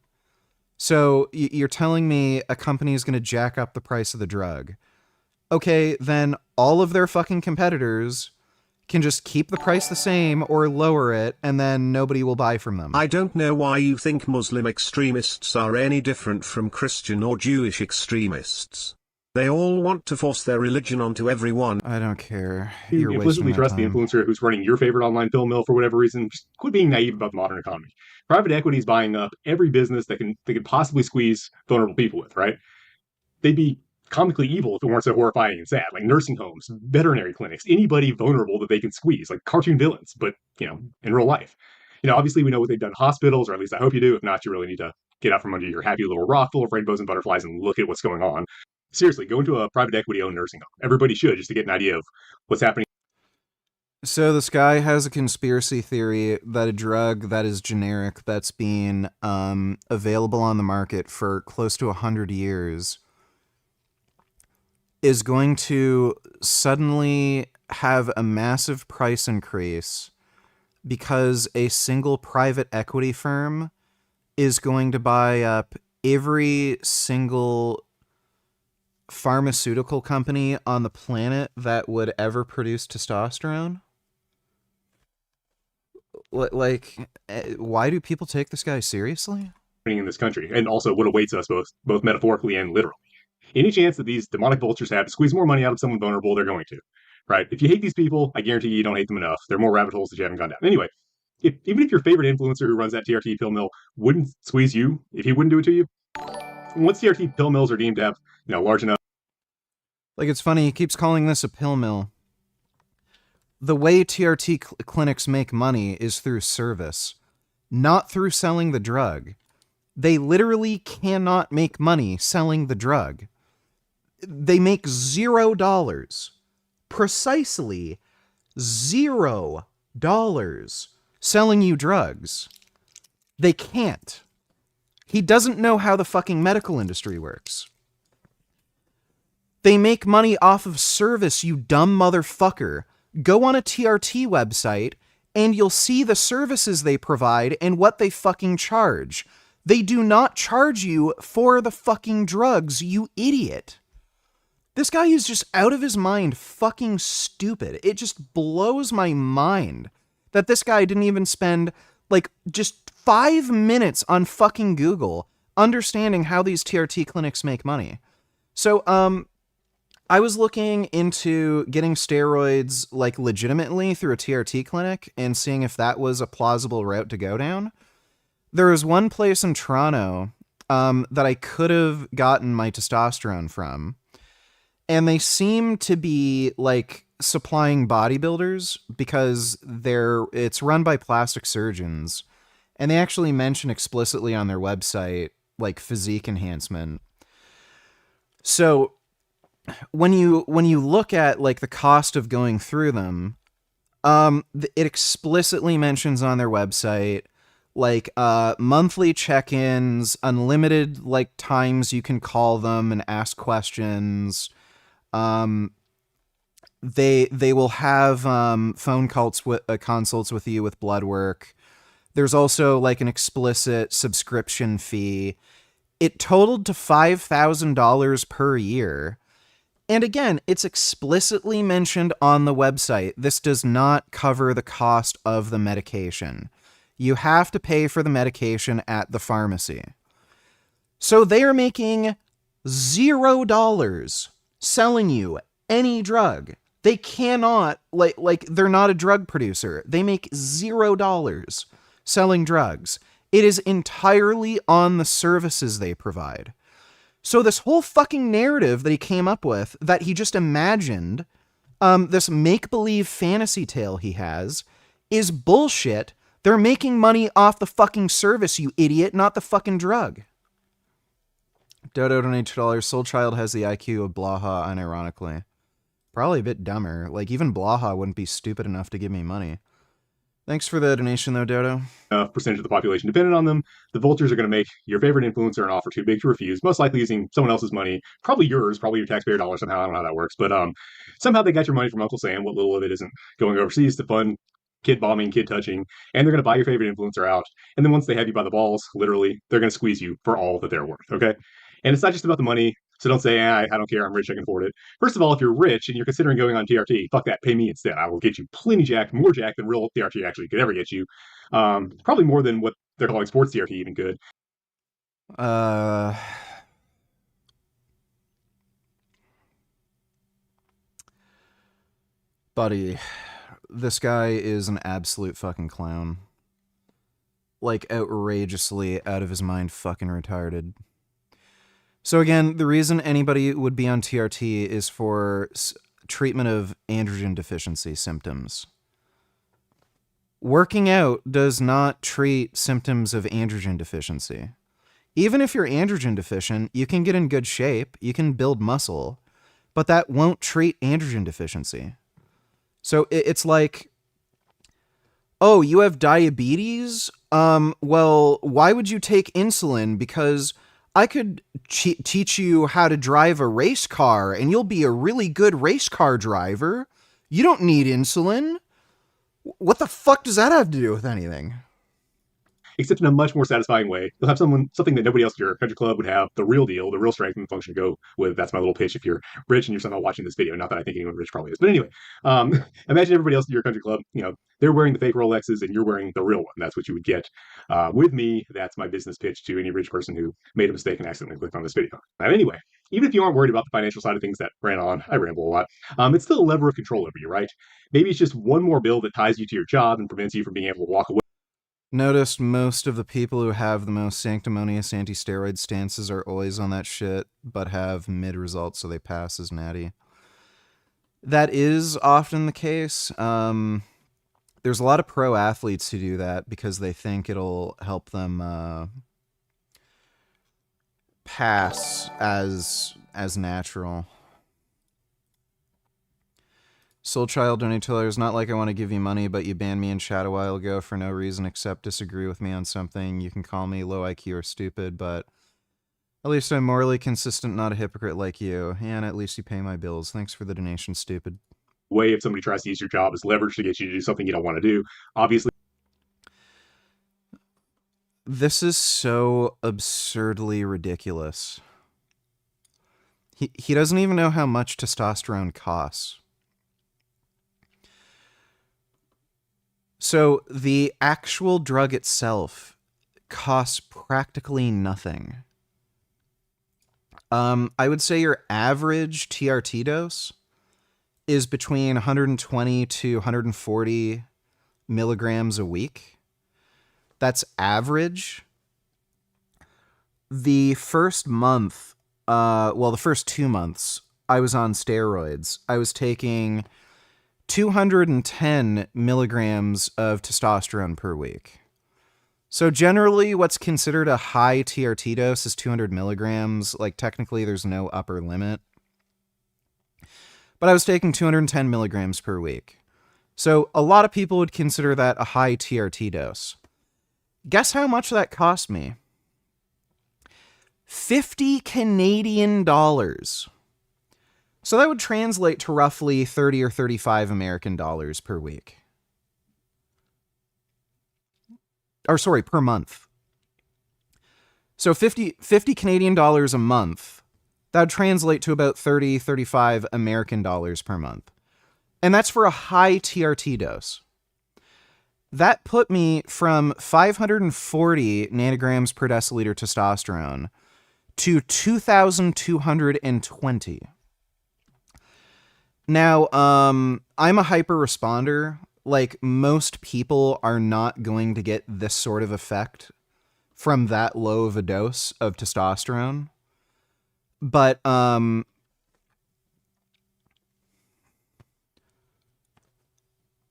[SPEAKER 1] So you're telling me a company is going to jack up the price of the drug. Okay, then all of their fucking competitors can just keep the price the same or lower it, and then nobody will buy from them.
[SPEAKER 7] I don't know why you think Muslim extremists are any different from Christian or Jewish extremists. They all want to force their religion onto everyone.
[SPEAKER 1] I don't care.
[SPEAKER 18] You
[SPEAKER 1] You're
[SPEAKER 18] implicitly
[SPEAKER 1] wasting my
[SPEAKER 18] trust the
[SPEAKER 1] time.
[SPEAKER 18] influencer who's running your favorite online film mill for whatever reason. Just quit being naive about the modern economy. Private equity is buying up every business they could possibly squeeze vulnerable people with, right? They'd be comically evil if it weren't so horrifying and sad, like nursing homes, veterinary clinics, anybody vulnerable that they can squeeze, like cartoon villains, but, in real life. Obviously we know what they've done to hospitals, or at least I hope you do. If not, you really need to get out from under your happy little rock full of rainbows and butterflies and look at what's going on. Seriously, go into a private equity-owned nursing home. Everybody should, just to get an idea of what's happening.
[SPEAKER 1] So this guy has a conspiracy theory that a drug that is generic, that's been available on the market for close to 100 years, is going to suddenly have a massive price increase because a single private equity firm is going to buy up every single pharmaceutical company on the planet that would ever produce testosterone. Like, why do people take this guy seriously?
[SPEAKER 18] In this country, and also what awaits us both metaphorically and literally. Any chance that these demonic vultures have to squeeze more money out of someone vulnerable, they're going to. Right? If you hate these people, I guarantee you don't hate them enough. There are more rabbit holes that you haven't gone down. Anyway, even if your favorite influencer who runs that TRT pill mill wouldn't squeeze you, if he wouldn't do it to you, once TRT pill mills are deemed to have, large enough.
[SPEAKER 1] Like, it's funny, he keeps calling this a pill mill. The way TRT clinics make money is through service, not through selling the drug. They literally cannot make money selling the drug. They make $0, precisely $0 selling you drugs. They can't. He doesn't know how the fucking medical industry works. They make money off of service, you dumb motherfucker. Go on a TRT website and you'll see the services they provide and what they fucking charge. They do not charge you for the fucking drugs, you idiot. This guy is just out of his mind, fucking stupid. It just blows my mind that this guy didn't even spend, just 5 minutes on fucking Google understanding how these TRT clinics make money. So, I was looking into getting steroids, legitimately through a TRT clinic and seeing if that was a plausible route to go down. There was one place in Toronto that I could have gotten my testosterone from, and they seem to be, supplying bodybuilders because it's run by plastic surgeons, and they actually mention explicitly on their website, physique enhancement. So when you look at the cost of going through them, it explicitly mentions on their website monthly check-ins, unlimited times you can call them and ask questions. They will have phone consults with you with blood work. There's also an explicit subscription fee. It totaled to $5,000 per year. And again, it's explicitly mentioned on the website. This does not cover the cost of the medication. You have to pay for the medication at the pharmacy. So they are making $0 selling you any drug. They cannot, they're not a drug producer. They make $0 selling drugs. It is entirely on the services they provide. So this whole fucking narrative that he came up with, that he just imagined, this make-believe fantasy tale he has, is bullshit. They're making money off the fucking service, you idiot, not the fucking drug. Dodo donated $2. Soul Child has the IQ of Blaha, unironically. Probably a bit dumber. Even Blaha wouldn't be stupid enough to give me money. Thanks for the donation, though, Dodo.
[SPEAKER 18] Percentage of the population dependent on them. The vultures are going to make your favorite influencer an offer too big to refuse, most likely using someone else's money, probably yours, probably your taxpayer dollars somehow. I don't know how that works, but somehow they got your money from Uncle Sam. What little of it isn't going overseas to fund kid bombing, kid touching, and they're going to buy your favorite influencer out. And then once they have you by the balls, literally, they're going to squeeze you for all that they're worth, okay? And it's not just about the money, so don't say, I don't care, I'm rich, I can afford it. First of all, if you're rich and you're considering going on TRT, fuck that, pay me instead. I will get you plenty jacked, more jacked than real TRT actually could ever get you. Probably more than what they're calling sports TRT even could.
[SPEAKER 1] Buddy, this guy is an absolute fucking clown. Like, outrageously out of his mind fucking retarded. So again, the reason anybody would be on TRT is for treatment of androgen deficiency symptoms. Working out does not treat symptoms of androgen deficiency. Even if you're androgen deficient, you can get in good shape, you can build muscle, but that won't treat androgen deficiency. So it's like, oh, you have diabetes? Well, why would you take insulin? Because I could teach you how to drive a race car and you'll be a really good race car driver. You don't need insulin. What the fuck does that have to do with anything?
[SPEAKER 18] Except in a much more satisfying way. You'll have something that nobody else at your country club would have, the real deal, the real strength and function to go with. That's my little pitch if you're rich and you're somehow watching this video. Not that I think anyone rich probably is. But anyway, imagine everybody else at your country club, they're wearing the fake Rolexes and you're wearing the real one. That's what you would get. With me, that's my business pitch to any rich person who made a mistake and accidentally clicked on this video. And anyway, even if you aren't worried about the financial side of things that ran on, I ramble a lot, it's still a lever of control over you, right? Maybe it's just one more bill that ties you to your job and prevents you from being able to walk away.
[SPEAKER 1] Noticed most of the people who have the most sanctimonious anti-steroid stances are always on that shit, but have mid results so they pass as natty. That is often the case. There's a lot of pro athletes who do that because they think it'll help them pass as natural. Soulchild Donateller, is not like I want to give you money, but you banned me in chat a while ago for no reason except disagree with me on something. You can call me low IQ or stupid, but at least I'm morally consistent, not a hypocrite like you. And at least you pay my bills. Thanks for the donation, stupid.
[SPEAKER 18] Way if somebody tries to use your job as leverage to get you to do something you don't want to do. Obviously.
[SPEAKER 1] This is so absurdly ridiculous. He doesn't even know how much testosterone costs. So the actual drug itself costs practically nothing. I would say your average TRT dose is between 120 to 140 milligrams a week. That's average. The first month, the first 2 months, I was on steroids. I was taking 210 milligrams of testosterone per week. So generally what's considered a high TRT dose is 200 milligrams. Like technically there's no upper limit. But I was taking 210 milligrams per week. So a lot of people would consider that a high TRT dose. Guess how much that cost me? 50 Canadian dollars. So that would translate to roughly 30 or 35 American dollars per week. Or sorry, per month. So 50 Canadian dollars a month, that would translate to about 30, 35 American dollars per month. And that's for a high TRT dose. That put me from 540 nanograms per deciliter testosterone to 2,220. Now, I'm a hyper responder. Like, most people are not going to get this sort of effect from that low of a dose of testosterone. But,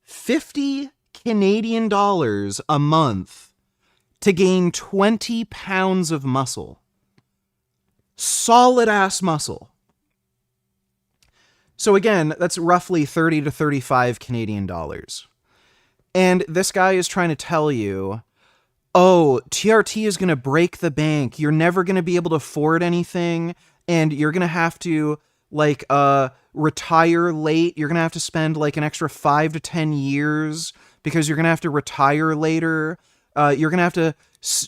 [SPEAKER 1] 50 Canadian dollars a month to gain 20 pounds of muscle. Solid ass muscle. So again, that's roughly 30 to 35 Canadian dollars. And this guy is trying to tell you, oh, TRT is going to break the bank. You're never going to be able to afford anything. And you're going to have to, like, retire late. You're going to have to spend, like, an extra 5 to 10 years because you're going to have to retire later. You're going to have to,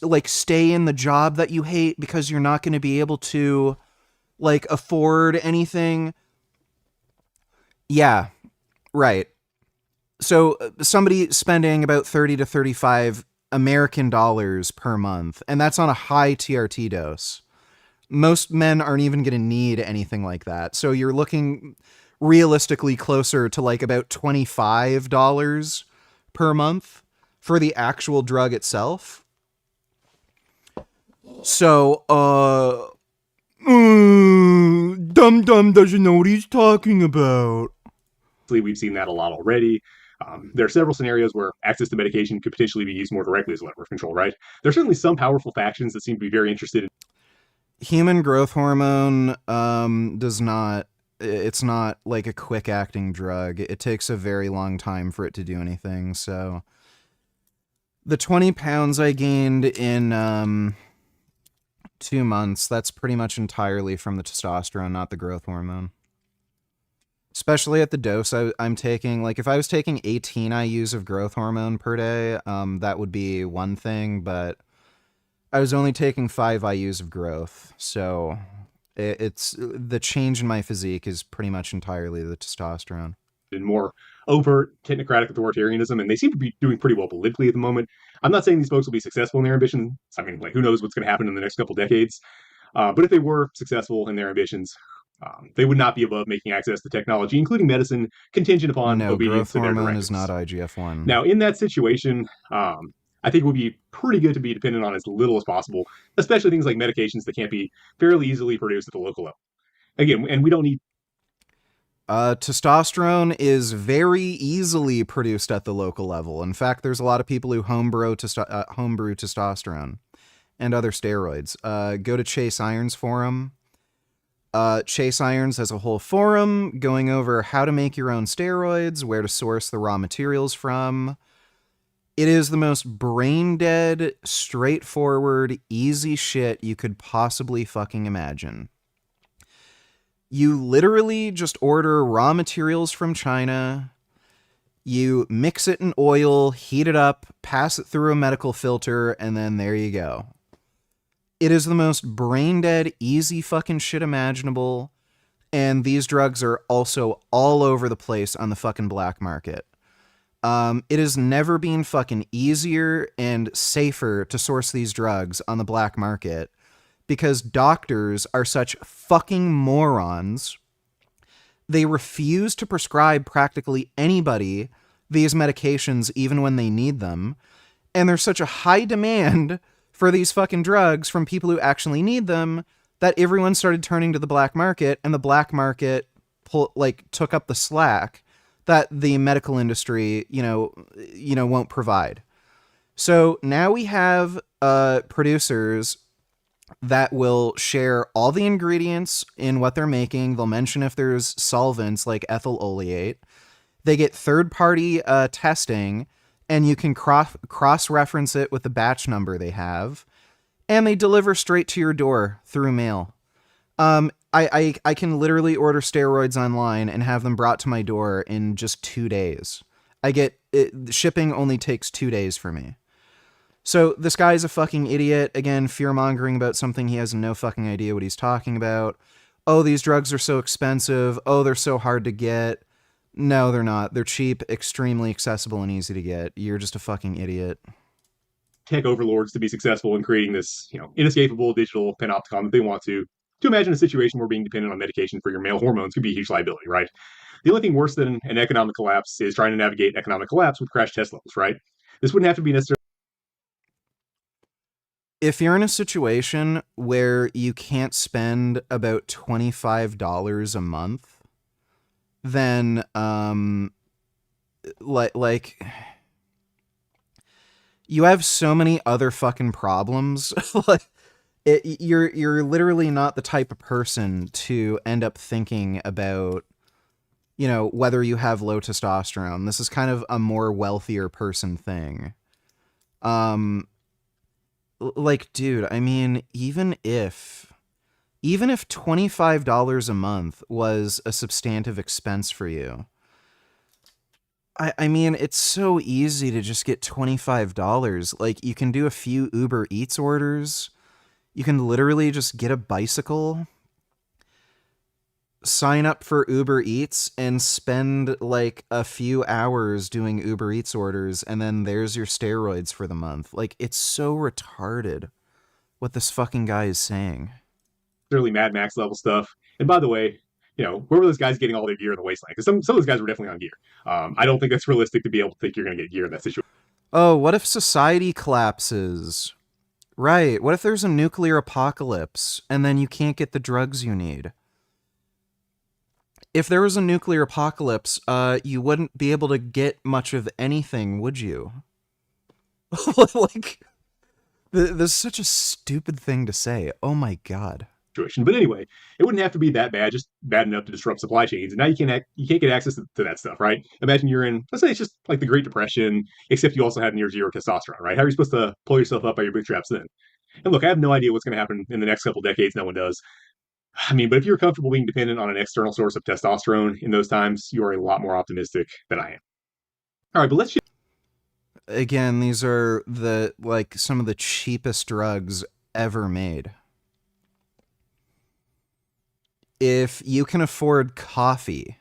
[SPEAKER 1] like, stay in the job that you hate because you're not going to be able to, like, afford anything. Yeah, right. So somebody spending about 30 to 35 American dollars per month, and that's on a high TRT dose. Most men aren't even going to need anything like that. So you're looking realistically closer to like about $25 per month for the actual drug itself. So, Dum Dum doesn't know what he's talking about.
[SPEAKER 18] We've seen that a lot already. There are several scenarios where access to medication could potentially be used more directly as a lever of control, right? There are certainly some powerful factions that seem to be very interested in
[SPEAKER 1] human growth hormone it's not like a quick acting drug. It takes a very long time for it to do anything. So the 20 pounds I gained in 2 months, that's pretty much entirely from the testosterone, not the growth hormone. Especially at the dose I'm taking. Like if I was taking 18 IUs of growth hormone per day, that would be one thing, but I was only taking 5 IUs of growth, so it's the change in my physique is pretty much entirely the testosterone.
[SPEAKER 18] In more overt technocratic authoritarianism, and they seem to be doing pretty well politically at the moment. I'm not saying these folks will be successful in their ambitions. I mean, like, who knows what's going to happen in the next couple decades? But if they were successful in their ambitions, they would not be above making access to technology, including medicine, contingent upon obedience to their
[SPEAKER 1] growth hormone
[SPEAKER 18] directives.
[SPEAKER 1] is not IGF-1.
[SPEAKER 18] Now, in that situation, I think it would be pretty good to be dependent on as little as possible, especially things like medications that can't be fairly easily produced at the local level. Again, and we don't need...
[SPEAKER 1] testosterone is very easily produced at the local level. In fact, there's a lot of people who homebrew testosterone and other steroids. Go to Chase Irons forum. Chase Irons has a whole forum going over how to make your own steroids, where to source the raw materials from. It is the most brain-dead, straightforward, easy shit you could possibly fucking imagine. You literally just order raw materials from China, you mix it in oil, heat it up, pass it through a medical filter, and then there you go. It is the most brain-dead, easy fucking shit imaginable, and these drugs are also all over the place on the fucking black market. It has never been fucking easier and safer to source these drugs on the black market because doctors are such fucking morons. They refuse to prescribe practically anybody these medications even when they need them. And there's such a high demand for these fucking drugs from people who actually need them that everyone started turning to the black market, and the black market took up the slack that the medical industry, won't provide. So now we have producers that will share all the ingredients in what they're making. They'll mention if there's solvents like ethyl oleate. They get third-party testing, and you can cross-reference it with the batch number they have, and they deliver straight to your door through mail. I can literally order steroids online and have them brought to my door in just 2 days. Shipping only takes 2 days for me. So this guy's a fucking idiot. Again, fear-mongering about something he has no fucking idea what he's talking about. Oh, these drugs are so expensive. Oh, they're so hard to get. No, they're not. They're cheap, extremely accessible, and easy to get. You're just a fucking idiot.
[SPEAKER 18] Tech overlords to be successful in creating this, inescapable digital panopticon that they want to imagine a situation where being dependent on medication for your male hormones could be a huge liability, right? The only thing worse than an economic collapse is trying to navigate economic collapse with crash test levels, right? This wouldn't have to be necessary.
[SPEAKER 1] If you're in a situation where you can't spend about $25 a month, then, you have so many other fucking problems. You're literally not the type of person to end up thinking about, whether you have low testosterone. This is kind of a more wealthier person thing. Dude, I mean, even if $25 a month was a substantive expense for you, I mean, it's so easy to just get $25. Like, you can do a few Uber Eats orders. You can literally just get a bicycle, sign up for Uber Eats, and spend like a few hours doing Uber Eats orders, and then there's your steroids for the month. Like, it's so retarded what this fucking guy is saying.
[SPEAKER 18] Early Mad Max level stuff. And by the way, where were those guys getting all their gear in the wasteland? Because some of those guys were definitely on gear. I don't think that's realistic to be able to think you're going to get gear in that situation.
[SPEAKER 1] Oh, what if society collapses? Right. What if there's a nuclear apocalypse and then you can't get the drugs you need? If there was a nuclear apocalypse, you wouldn't be able to get much of anything, would you? Like, this is such a stupid thing to say. Oh my god.
[SPEAKER 18] But anyway, it wouldn't have to be that bad, just bad enough to disrupt supply chains. And now you can't get access to that stuff, right? Imagine you're in, let's say it's just like the Great Depression, except you also have near zero testosterone, right? How are you supposed to pull yourself up by your bootstraps then? And look, I have no idea what's going to happen in the next couple decades. No one does. I mean, but if you're comfortable being dependent on an external source of testosterone in those times, you are a lot more optimistic than I am. All right, but let's
[SPEAKER 1] again, these are some of the cheapest drugs ever made. If you can afford coffee,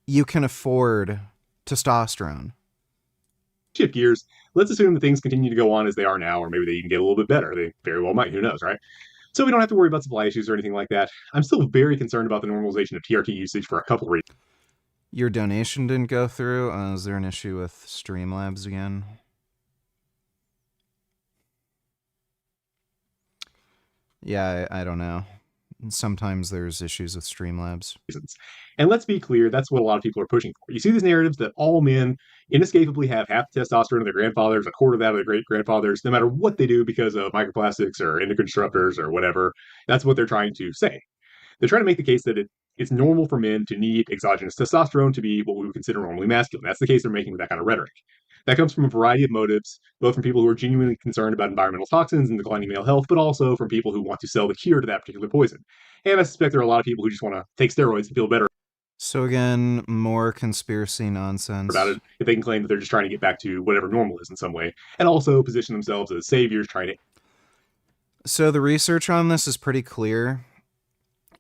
[SPEAKER 1] you can afford testosterone.
[SPEAKER 18] Shift gears. Let's assume that things continue to go on as they are now, or maybe they even get a little bit better. They very well might. Who knows, right? So we don't have to worry about supply issues or anything like that. I'm still very concerned about the normalization of TRT usage for a couple of reasons.
[SPEAKER 1] Your donation didn't go through? Is there an issue with Streamlabs again? Yeah, I don't know. Sometimes there's issues with Streamlabs.
[SPEAKER 18] And let's be clear, that's what a lot of people are pushing for. You see these narratives that all men inescapably have half the testosterone of their grandfathers, a quarter of that of their great-grandfathers, no matter what they do because of microplastics or endocrine disruptors or whatever. That's what they're trying to say. They're trying to make the case that it's normal for men to need exogenous testosterone to be what we would consider normally masculine. That's the case they're making with that kind of rhetoric. That comes from a variety of motives, both from people who are genuinely concerned about environmental toxins and declining male health, but also from people who want to sell the cure to that particular poison. And I suspect there are a lot of people who just want to take steroids to feel better.
[SPEAKER 1] So again, more conspiracy nonsense
[SPEAKER 18] about it, if they can claim that they're just trying to get back to whatever normal is in some way, and also position themselves as saviors trying to...
[SPEAKER 1] So the research on this is pretty clear.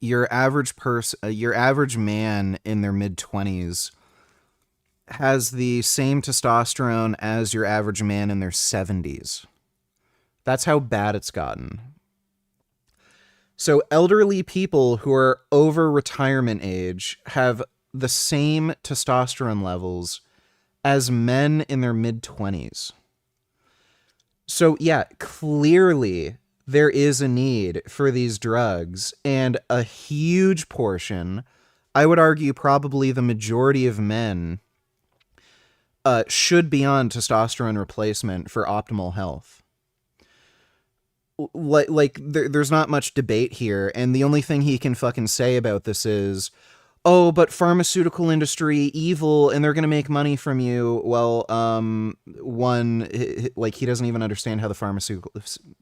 [SPEAKER 1] Your average man in their mid-20s has the same testosterone as your average man in their 70s. That's how bad it's gotten. So elderly people who are over retirement age have the same testosterone levels as men in their mid-20s. So yeah, clearly there is a need for these drugs, and a huge portion, I would argue probably the majority of men, should be on testosterone replacement for optimal health. There's not much debate here, and the only thing he can fucking say about this is, oh, but pharmaceutical industry, evil, and they're gonna make money from you. Well, he doesn't even understand how the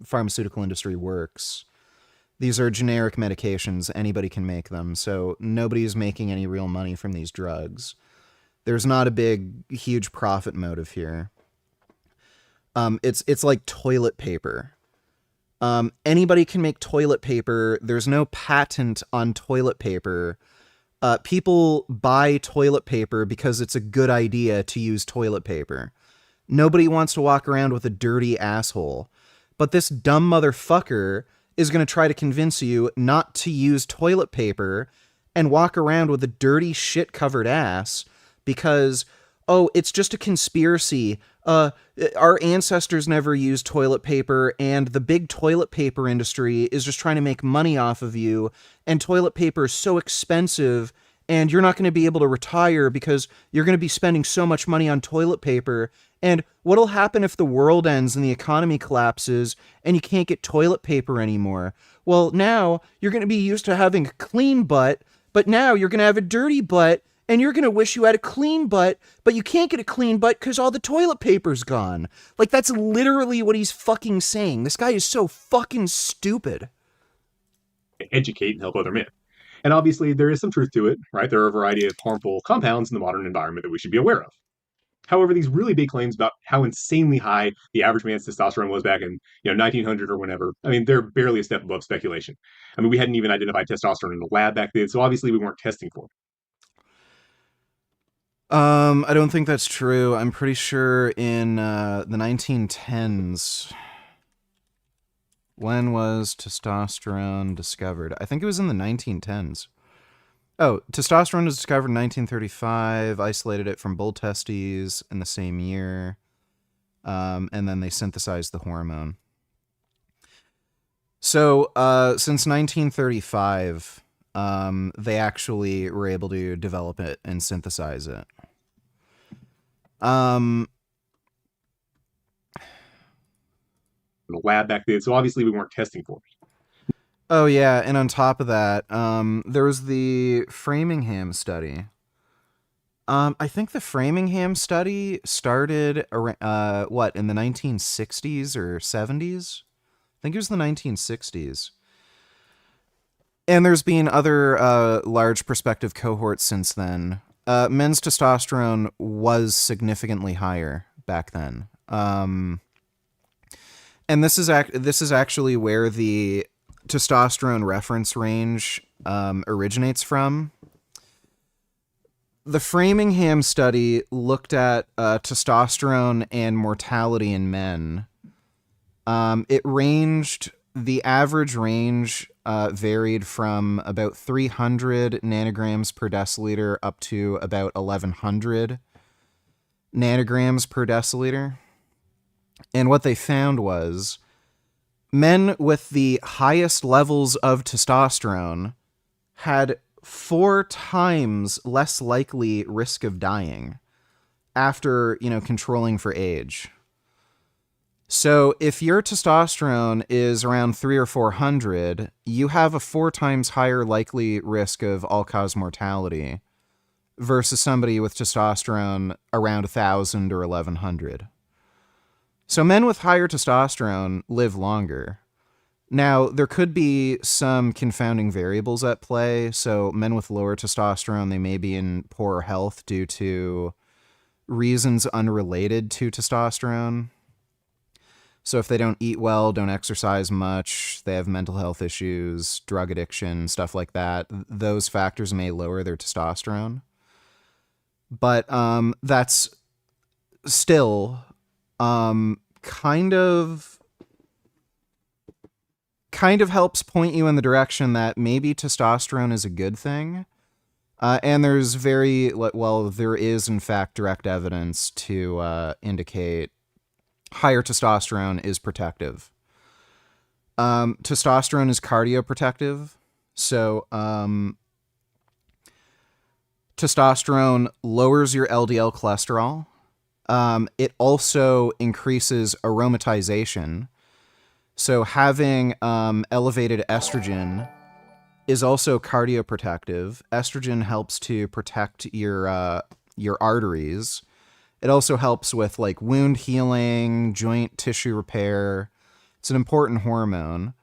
[SPEAKER 1] pharmaceutical industry works. These are generic medications, anybody can make them, so nobody's making any real money from these drugs. There's not a huge profit motive here. It's like toilet paper. Anybody can make toilet paper. There's no patent on toilet paper. People buy toilet paper because it's a good idea to use toilet paper. Nobody wants to walk around with a dirty asshole. But this dumb motherfucker is going to try to convince you not to use toilet paper and walk around with a dirty shit-covered ass because, oh, it's just a conspiracy. Our ancestors never used toilet paper, and the big toilet paper industry is just trying to make money off of you, and toilet paper is so expensive, and you're not going to be able to retire because you're going to be spending so much money on toilet paper, and what'll happen if the world ends and the economy collapses and you can't get toilet paper anymore? Well, now you're going to be used to having a clean butt, but now you're going to have a dirty butt, and you're going to wish you had a clean butt, but you can't get a clean butt because all the toilet paper's gone. Like, that's literally what he's fucking saying. This guy is so fucking stupid.
[SPEAKER 18] Educate and help other men. And obviously, there is some truth to it, right? There are a variety of harmful compounds in the modern environment that we should be aware of. However, these really big claims about how insanely high the average man's testosterone was back in 1900 or whenever, I mean, they're barely a step above speculation. I mean, we hadn't even identified testosterone in the lab back then, so obviously we weren't testing for it.
[SPEAKER 1] I don't think that's true. I'm pretty sure in the 1910s. When was testosterone discovered? I think it was in the 1910s. Oh, testosterone was discovered in 1935, isolated it from bull testes in the same year, and then they synthesized the hormone. So, since 1935, they actually were able to develop it and synthesize it.
[SPEAKER 18] In the lab back then, so obviously we weren't testing for it.
[SPEAKER 1] Oh, yeah, and on top of that, there was the Framingham study. I think the Framingham study started, in the 1960s or 70s? I think it was the 1960s. And there's been other large prospective cohorts since then. Men's testosterone was significantly higher back then. And this is actually where the testosterone reference range originates from. The Framingham study looked at testosterone and mortality in men. The average range varied from about 300 nanograms per deciliter up to about 1100 nanograms per deciliter. And what they found was men with the highest levels of testosterone had 4 times less likely risk of dying after, controlling for age. So if your testosterone is around 300 or 400, you have a 4 times higher likely risk of all-cause mortality versus somebody with testosterone around 1,000 or 1,100. So men with higher testosterone live longer. Now, there could be some confounding variables at play. So men with lower testosterone, they may be in poorer health due to reasons unrelated to testosterone. So if they don't eat well, don't exercise much, they have mental health issues, drug addiction, stuff like that, those factors may lower their testosterone. But that's still kind of helps point you in the direction that maybe testosterone is a good thing. And there is in fact direct evidence to indicate higher testosterone is protective. Testosterone is cardioprotective. So testosterone lowers your LDL cholesterol. It also increases aromatization. So having elevated estrogen is also cardioprotective. Estrogen helps to protect your arteries. It also helps with like wound healing, joint tissue repair. It's an important hormone.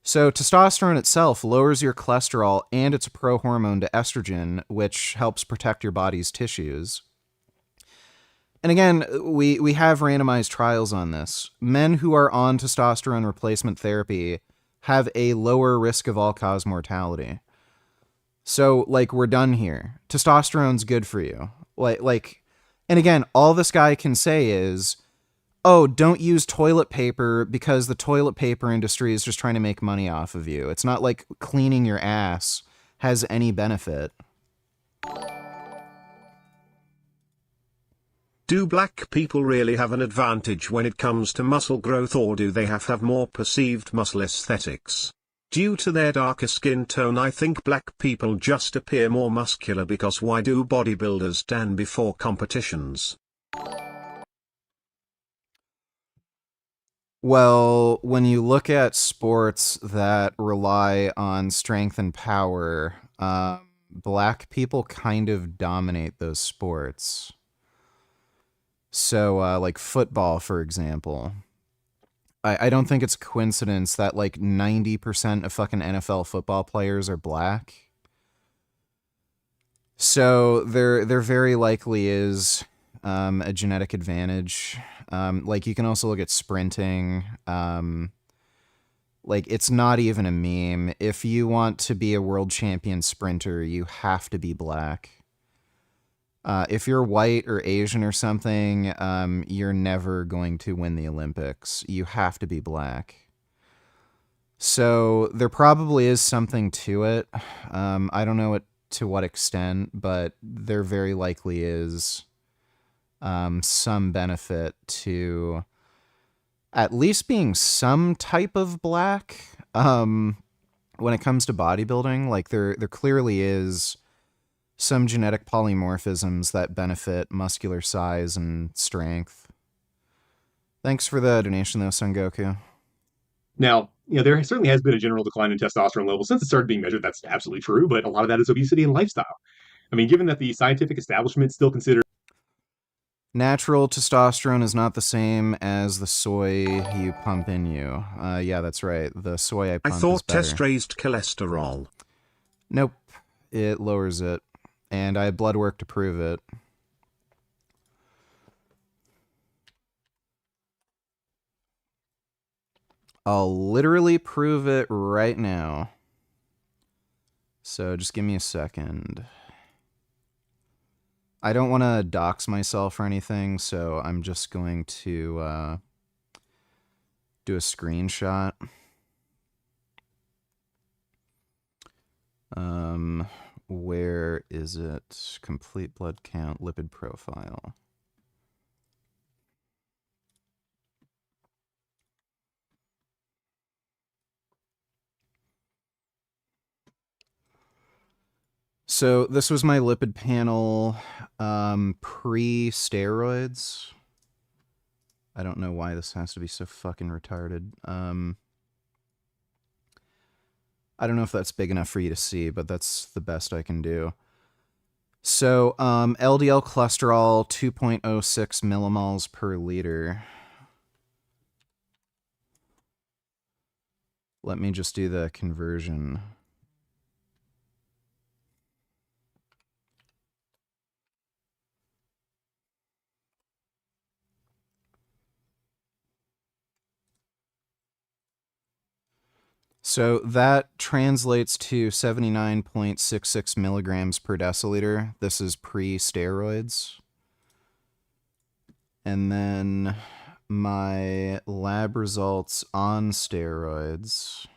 [SPEAKER 1] So testosterone itself lowers your cholesterol, and it's a pro-hormone to estrogen, which helps protect your body's tissues. And again, we have randomized trials on this. Men who are on testosterone replacement therapy have a lower risk of all-cause mortality. So, we're done here. Testosterone's good for you. And again, all this guy can say is, oh, don't use toilet paper because the toilet paper industry is just trying to make money off of you. It's not like cleaning your ass has any benefit.
[SPEAKER 7] Do black people really have an advantage when it comes to muscle growth, or do they have more perceived muscle aesthetics? Due to their darker skin tone, I think black people just appear more muscular, because why do bodybuilders tan before competitions?
[SPEAKER 1] Well, when you look at sports that rely on strength and power, black people kind of dominate those sports. So, like football, for example. I don't think it's a coincidence that 90% of fucking NFL football players are black. So there very likely is a genetic advantage. You can also look at sprinting. It's not even a meme. If you want to be a world champion sprinter, you have to be black. If you're white or Asian or something, you're never going to win the Olympics. You have to be black. So there probably is something to it. I don't know what to what extent, but there very likely is some benefit to at least being some type of black. When it comes to bodybuilding, like there clearly is some genetic polymorphisms that benefit muscular size and strength. Thanks for the donation, though, Son Goku.
[SPEAKER 18] Now, there certainly has been a general decline in testosterone levels since it started being measured. That's absolutely true, but a lot of that is obesity and lifestyle. I mean, given that the scientific establishment still considers
[SPEAKER 1] natural testosterone is not the same as the soy you pump in you. Yeah, that's right. The soy I pump
[SPEAKER 7] I thought
[SPEAKER 1] is better.
[SPEAKER 7] test raised cholesterol.
[SPEAKER 1] Nope. It lowers it. And I have blood work to prove it. I'll literally prove it right now. So just give me a second. I don't want to dox myself or anything, so I'm just going to do a screenshot. Where is it? Complete blood count, lipid profile. So this was my lipid panel pre-steroids. I don't know why this has to be so fucking retarded. I don't know if that's big enough for you to see, but that's the best I can do. So LDL cholesterol, 2.06 millimoles per liter. Let me just do the conversion. So that translates to 79.66 milligrams per deciliter. This is pre-steroids. And then my lab results on steroids.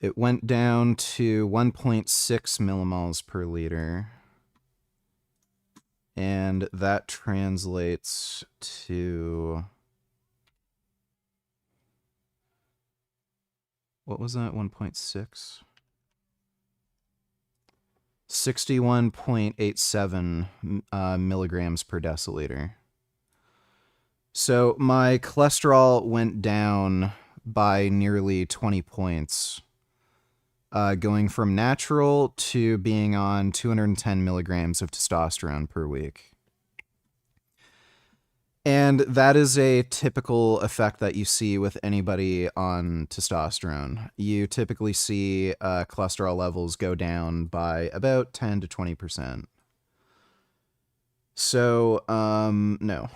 [SPEAKER 1] It went down to 1.6 millimoles per liter. And that translates to... what was that? 1.6? 61.87 milligrams per deciliter. So my cholesterol went down by nearly 20 points. Going from natural to being on 210 milligrams of testosterone per week. And that is a typical effect that you see with anybody on testosterone. You typically see cholesterol levels go down by about 10 to 20%. So, no.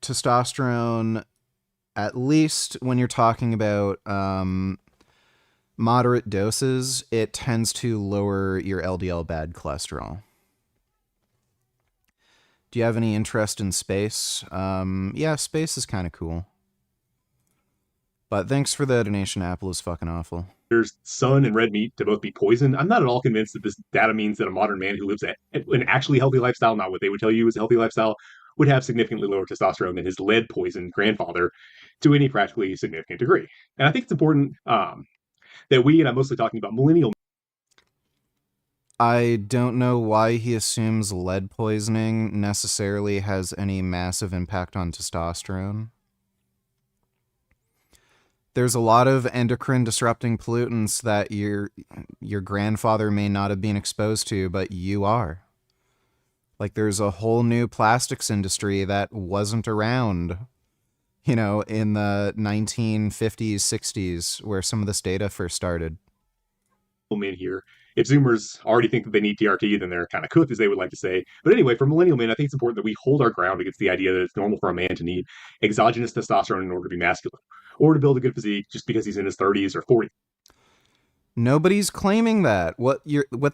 [SPEAKER 1] Testosterone, at least when you're talking about moderate doses, it tends to lower your LDL bad cholesterol. Do you have any interest in space? Yeah, space is kind of cool. But thanks for the donation. Apple is fucking awful.
[SPEAKER 18] There's sun and red meat to both be poison. I'm not at all convinced that this data means that a modern man who lives an actually healthy lifestyle, not what they would tell you is a healthy lifestyle, would have significantly lower testosterone than his lead-poisoned grandfather to any practically significant degree. And I think it's important that we, and I'm mostly talking about millennial...
[SPEAKER 1] I don't know why he assumes lead poisoning necessarily has any massive impact on testosterone. There's a lot of endocrine disrupting pollutants that your grandfather may not have been exposed to, but you are. Like there's a whole new plastics industry that wasn't around, you know, in the 1950s, 60s, where some of this data first started.
[SPEAKER 18] Men here. If Zoomers already think that they need TRT, then they're kind of cooked, as they would like to say. But anyway, for millennial men, I think it's important that we hold our ground against the idea that it's normal for a man to need exogenous testosterone in order to be masculine, or to build a good physique just because he's in his 30s or 40s.
[SPEAKER 1] Nobody's claiming that. What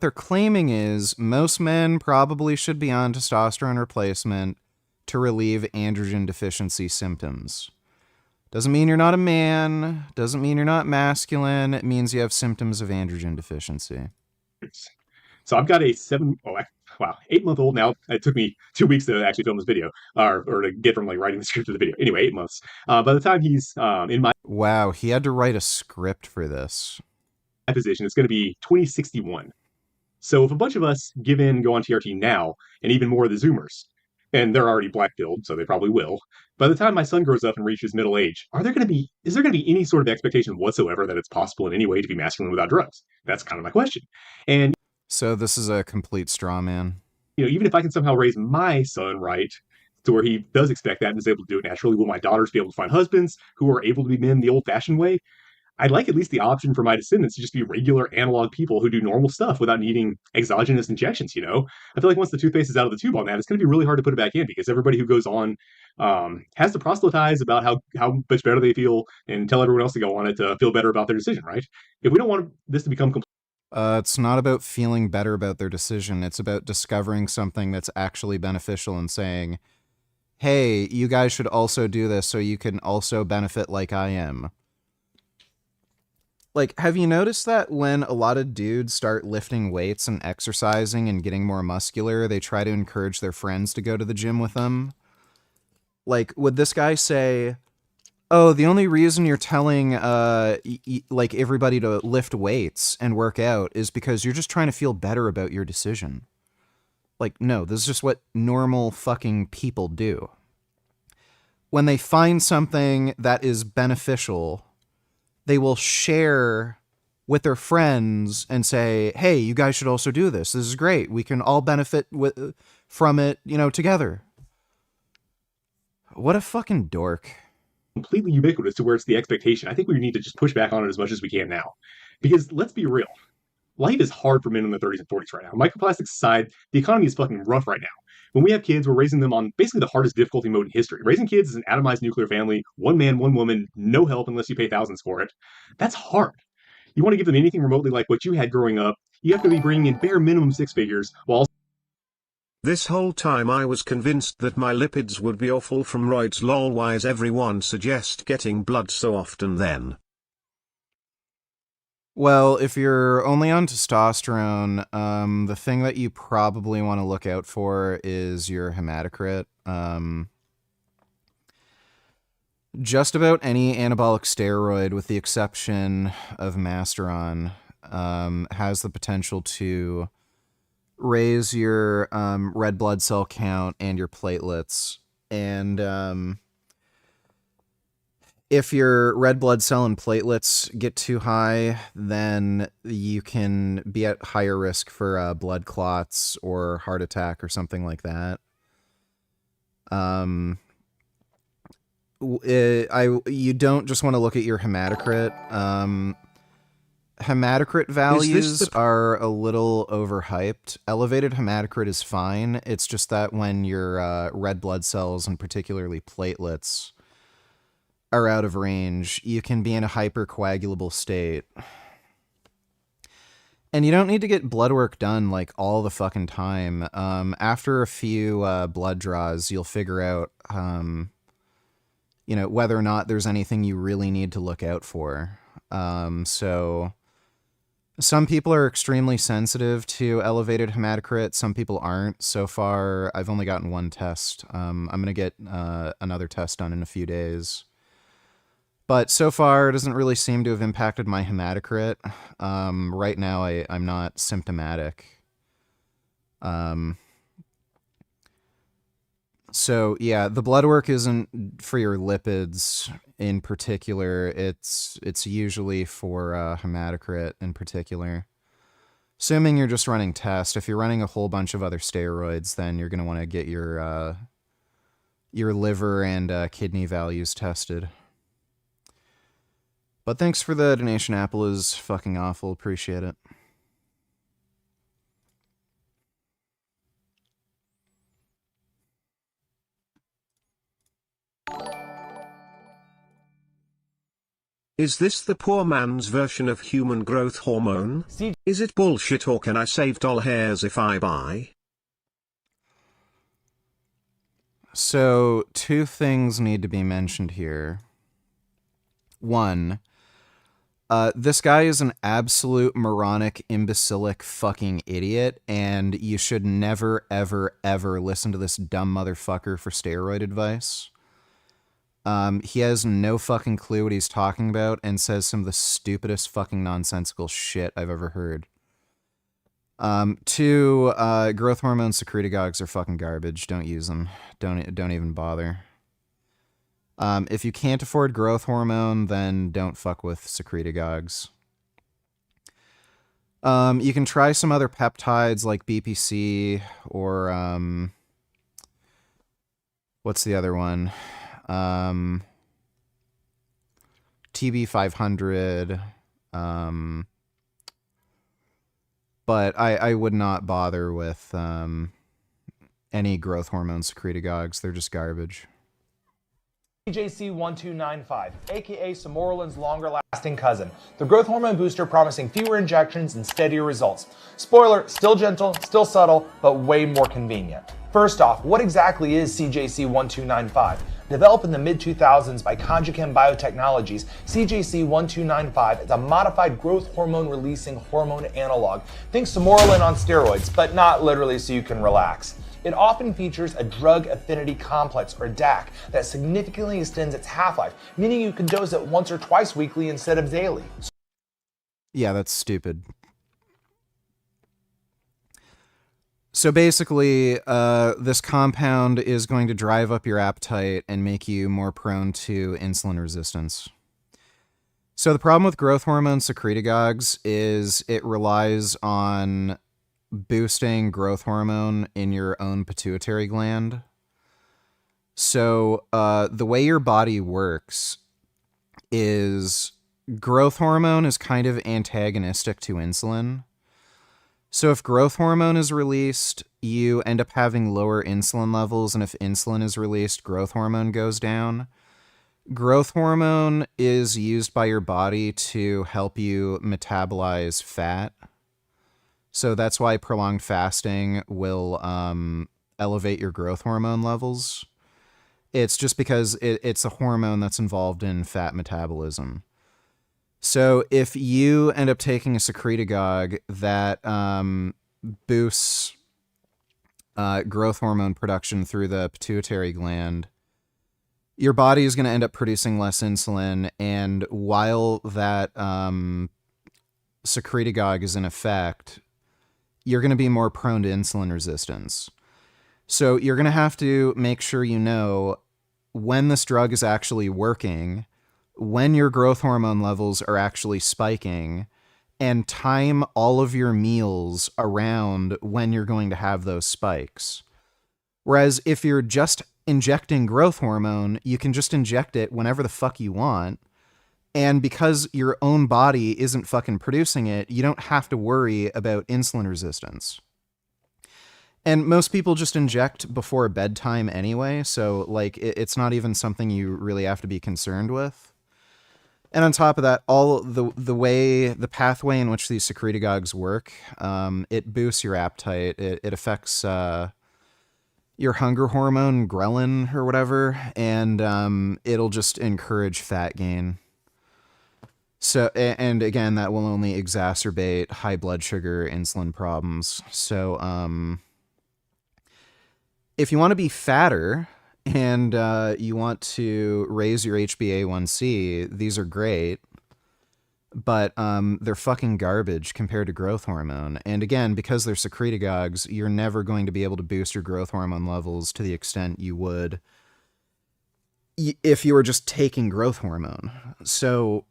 [SPEAKER 1] they're claiming is most men probably should be on testosterone replacement to relieve androgen deficiency symptoms. Doesn't mean you're not a man, doesn't mean you're not masculine, it means you have symptoms of androgen deficiency.
[SPEAKER 18] So I've got a 8-month-old now. It took me 2 weeks to actually film this video, or to get from like writing the script to the video. Anyway, 8 months. By the time he's in my
[SPEAKER 1] Wow, he had to write a script for this.
[SPEAKER 18] position, it's going to be 2061. So if a bunch of us give in and go on TRT now, and even more of the Zoomers, and they're already black-pilled, so they probably will, by the time my son grows up and reaches middle age, is there going to be any sort of expectation whatsoever that it's possible in any way to be masculine without drugs? That's kind of my question. And
[SPEAKER 1] so this is a complete straw man.
[SPEAKER 18] Even if I can somehow raise my son right to where he does expect that and is able to do it naturally, will my daughters be able to find husbands who are able to be men the old-fashioned way? I'd like at least the option for my descendants to just be regular analog people who do normal stuff without needing exogenous injections, I feel like once the toothpaste is out of the tube on that, it's going to be really hard to put it back in because everybody who goes on has to proselytize about how much better they feel and tell everyone else to go on it to feel better about their decision, right? If we don't want this to become
[SPEAKER 1] it's not about feeling better about their decision. It's about discovering something that's actually beneficial and saying, hey, you guys should also do this so you can also benefit like I am. Like, have you noticed that when a lot of dudes start lifting weights and exercising and getting more muscular, they try to encourage their friends to go to the gym with them? Like, would this guy say, oh, the only reason you're telling, like, everybody to lift weights and work out is because you're just trying to feel better about your decision? Like, no, this is just what normal fucking people do. When they find something that is beneficial, they will share with their friends and say, hey, you guys should also do this. This is great. We can all benefit from it, together. What a fucking dork.
[SPEAKER 18] Completely ubiquitous to where it's the expectation. I think we need to just push back on it as much as we can now. Because let's be real. Life is hard for men in their 30s and 40s right now. Microplastics aside, the economy is fucking rough right now. When we have kids, we're raising them on basically the hardest difficulty mode in history. Raising kids is an atomized nuclear family, one man, one woman, no help unless you pay thousands for it. That's hard. You want to give them anything remotely like what you had growing up, you have to be bringing in bare minimum 6 figures while
[SPEAKER 7] This whole time I was convinced that my lipids would be awful from roids. Lol, why is everyone suggest getting blood so often then?
[SPEAKER 1] Well, if you're only on testosterone, the thing that you probably want to look out for is your hematocrit. Just about any anabolic steroid, with the exception of Masteron, has the potential to raise your red blood cell count and your platelets. And if your red blood cell and platelets get too high, then you can be at higher risk for blood clots or heart attack or something like that. You don't just want to look at your hematocrit. Hematocrit values are a little overhyped. Elevated hematocrit is fine. It's just that when your red blood cells, and particularly platelets, are out of range, you can be in a hypercoagulable state. And you don't need to get blood work done like all the fucking time. After a few blood draws, you'll figure out, whether or not there's anything you really need to look out for. So some people are extremely sensitive to elevated hematocrit. Some people aren't. So far, I've only gotten one test. I'm going to get another test done in a few days. But so far, it doesn't really seem to have impacted my hematocrit. Right now, I'm not symptomatic. So, yeah, the blood work isn't for your lipids in particular. It's usually for hematocrit in particular. Assuming you're just running tests. If you're running a whole bunch of other steroids, then you're going to want to get your liver and kidney values tested. But thanks for the donation. Apple is fucking awful. Appreciate it.
[SPEAKER 7] Is this the poor man's version of human growth hormone? Is it bullshit, or can I save doll hairs if I buy?
[SPEAKER 1] So, two things need to be mentioned here. One, this guy is an absolute moronic, imbecilic fucking idiot, and you should never, ever, ever listen to this dumb motherfucker for steroid advice. He has no fucking clue what he's talking about and says some of the stupidest fucking nonsensical shit I've ever heard. Two, growth hormone secretagogues are fucking garbage. Don't use them. Don't even bother. If you can't afford growth hormone, then don't fuck with secretagogues. You can try some other peptides like BPC or, what's the other one? TB500, but I would not bother with any growth hormone secretagogues. They're just garbage.
[SPEAKER 5] CJC1295, aka Samorlin's longer-lasting cousin, the growth hormone booster promising fewer injections and steadier results. Spoiler, still gentle, still subtle, but way more convenient. First off, what exactly is CJC1295? Developed in the mid-2000s by Conjugem Biotechnologies, CJC1295 is a modified growth hormone-releasing hormone analog. Think Samorlin on steroids, but not literally so you can relax. It often features a drug affinity complex, or DAC, that significantly extends its half-life, meaning you can dose it once or twice weekly instead of daily.
[SPEAKER 1] Yeah, that's stupid. So basically, this compound is going to drive up your appetite and make you more prone to insulin resistance. So the problem with growth hormone secretagogues is it relies on boosting growth hormone in your own pituitary gland. So the way your body works is growth hormone is kind of antagonistic to insulin. So if growth hormone is released, you end up having lower insulin levels, and if insulin is released, growth hormone goes down. Growth hormone is used by your body to help you metabolize fat. So that's why prolonged fasting will elevate your growth hormone levels. It's just because it's a hormone that's involved in fat metabolism. So if you end up taking a secretagogue that boosts growth hormone production through the pituitary gland, your body is going to end up producing less insulin, and while that secretagogue is in effect, you're going to be more prone to insulin resistance. So you're going to have to make sure you know when this drug is actually working, when your growth hormone levels are actually spiking, and time all of your meals around when you're going to have those spikes. Whereas if you're just injecting growth hormone, you can just inject it whenever the fuck you want. And because your own body isn't fucking producing it, you don't have to worry about insulin resistance. And most people just inject before bedtime anyway, so like it's not even something you really have to be concerned with. And on top of that, all the pathway in which these secretagogues work, it boosts your appetite. It affects your hunger hormone, ghrelin or whatever, and it'll just encourage fat gain. So, and again, that will only exacerbate high blood sugar, insulin problems. So, if you want to be fatter and you want to raise your HbA1c, these are great, but they're fucking garbage compared to growth hormone. And again, because they're secretagogues, you're never going to be able to boost your growth hormone levels to the extent you would if you were just taking growth hormone. So,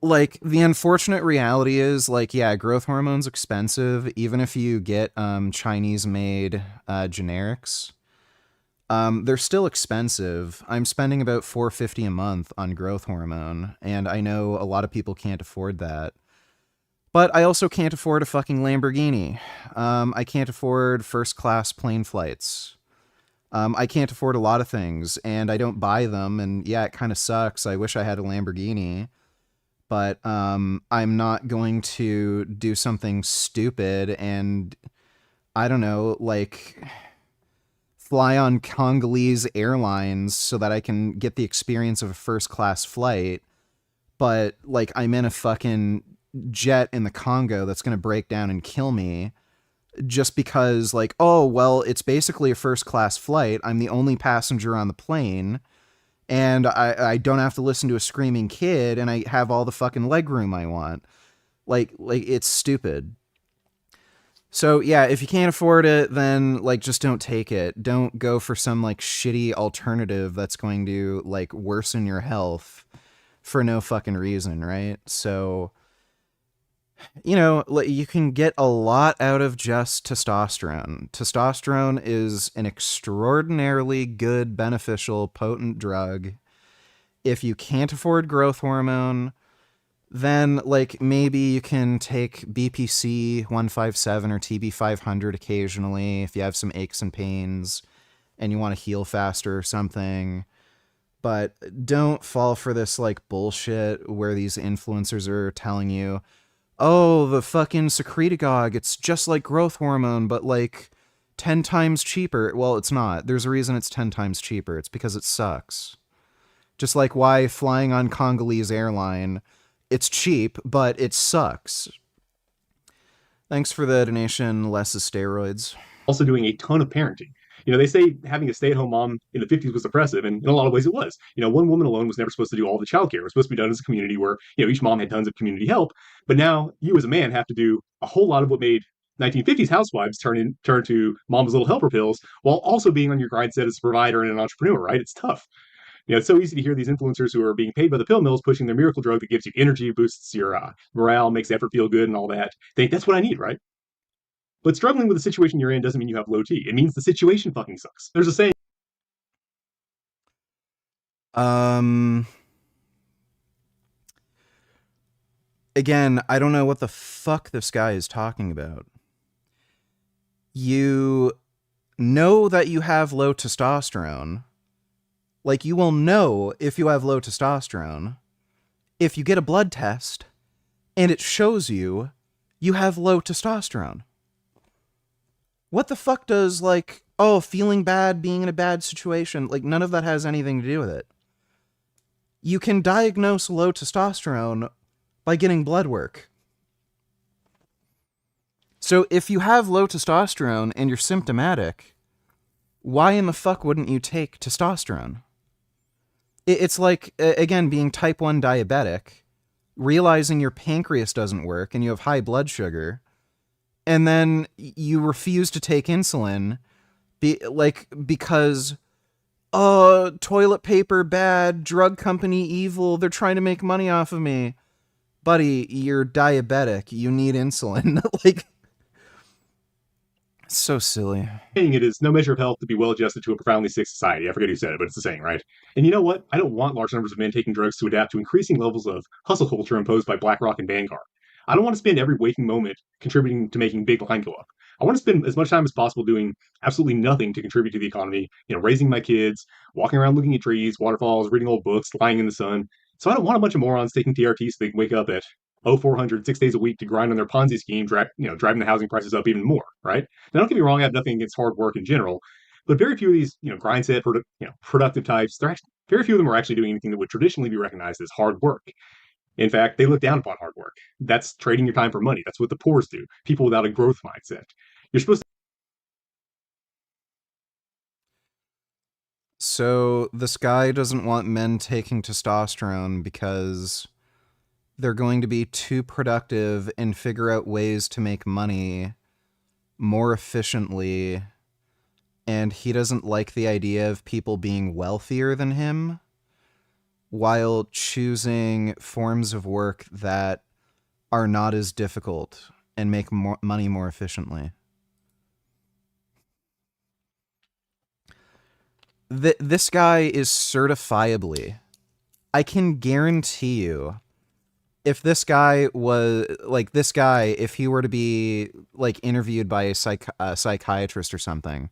[SPEAKER 1] like, the unfortunate reality is, like, yeah, growth hormone's expensive, even if you get Chinese-made generics. They're still expensive. I'm spending about $450 a month on growth hormone, and I know a lot of people can't afford that. But I also can't afford a fucking Lamborghini. I can't afford first-class plane flights. I can't afford a lot of things, and I don't buy them, and yeah, it kind of sucks. I wish I had a Lamborghini, but I'm not going to do something stupid and, I don't know, like, fly on Congolese Airlines so that I can get the experience of a first-class flight, but, like, I'm in a fucking jet in the Congo that's going to break down and kill me, just because, like, oh, well, it's basically a first-class flight. I'm the only passenger on the plane, and I don't have to listen to a screaming kid, and I have all the fucking legroom I want. Like, it's stupid. So, yeah, if you can't afford it, then, like, just don't take it. Don't go for some, like, shitty alternative that's going to, like, worsen your health for no fucking reason, right? So, you know, you can get a lot out of just testosterone. Testosterone is an extraordinarily good, beneficial, potent drug. If you can't afford growth hormone, then, like, maybe you can take BPC 157 or TB 500 occasionally if you have some aches and pains and you want to heal faster or something. But don't fall for this, like, bullshit where these influencers are telling you, oh, the fucking secretagogue, it's just like growth hormone, but, like, 10 times cheaper. Well, it's not. There's a reason it's 10 times cheaper. It's because it sucks. Just like why flying on Congolese airline, it's cheap, but it sucks. Thanks for the donation, less is steroids.
[SPEAKER 18] Also doing a ton of parenting. You know, they say having a stay-at-home mom in the 50s was oppressive, and in a lot of ways it was. You know, one woman alone was never supposed to do all the childcare. It was supposed to be done as a community where, you know, each mom had tons of community help. But now you as a man have to do a whole lot of what made 1950s housewives turn to mom's little helper pills while also being on your grind set as a provider and an entrepreneur, right? It's tough. You know, it's so easy to hear these influencers who are being paid by the pill mills pushing their miracle drug that gives you energy, boosts your morale, makes effort feel good, and all that. Think that's what I need, right? But struggling with the situation you're in doesn't mean you have low T. It means the situation fucking sucks. There's a saying.
[SPEAKER 1] Again, I don't know what the fuck this guy is talking about. You know that you have low testosterone. Like, you will know if you have low testosterone if you get a blood test and it shows you have low testosterone. What the fuck does, like, oh, feeling bad, being in a bad situation, like, none of that has anything to do with it. You can diagnose low testosterone by getting blood work. So if you have low testosterone and you're symptomatic, why in the fuck wouldn't you take testosterone? It's like, again, being type 1 diabetic, realizing your pancreas doesn't work and you have high blood sugar, and then you refuse to take insulin because, oh, toilet paper bad, drug company evil, they're trying to make money off of me. Buddy, you're diabetic, you need insulin. Like, so silly.
[SPEAKER 18] It is no measure of health to be well adjusted to a profoundly sick society. I forget who said it, but it's the saying, right? And you know what? I don't want large numbers of men taking drugs to adapt to increasing levels of hustle culture imposed by BlackRock and Vanguard. I don't want to spend every waking moment contributing to making big line go up. I want to spend as much time as possible doing absolutely nothing to contribute to the economy, you know, raising my kids, walking around looking at trees, waterfalls, reading old books, lying in the sun. So I don't want a bunch of morons taking TRT so they can wake up at 0400 6 days a week to grind on their Ponzi scheme, driving the housing prices up even more, right? Now, don't get me wrong, I have nothing against hard work in general, but very few of these, grind set, productive types, very few of them are actually doing anything that would traditionally be recognized as hard work. In fact, they look down upon hard work. That's trading your time for money. That's what the poors do. People without a growth mindset. You're supposed to.
[SPEAKER 1] So this guy doesn't want men taking testosterone because they're going to be too productive and figure out ways to make money more efficiently, and he doesn't like the idea of people being wealthier than him while choosing forms of work that are not as difficult and make more money more efficiently. This guy is certifiably, I can guarantee you, if this guy was, if he were to be, interviewed by a psychiatrist or something,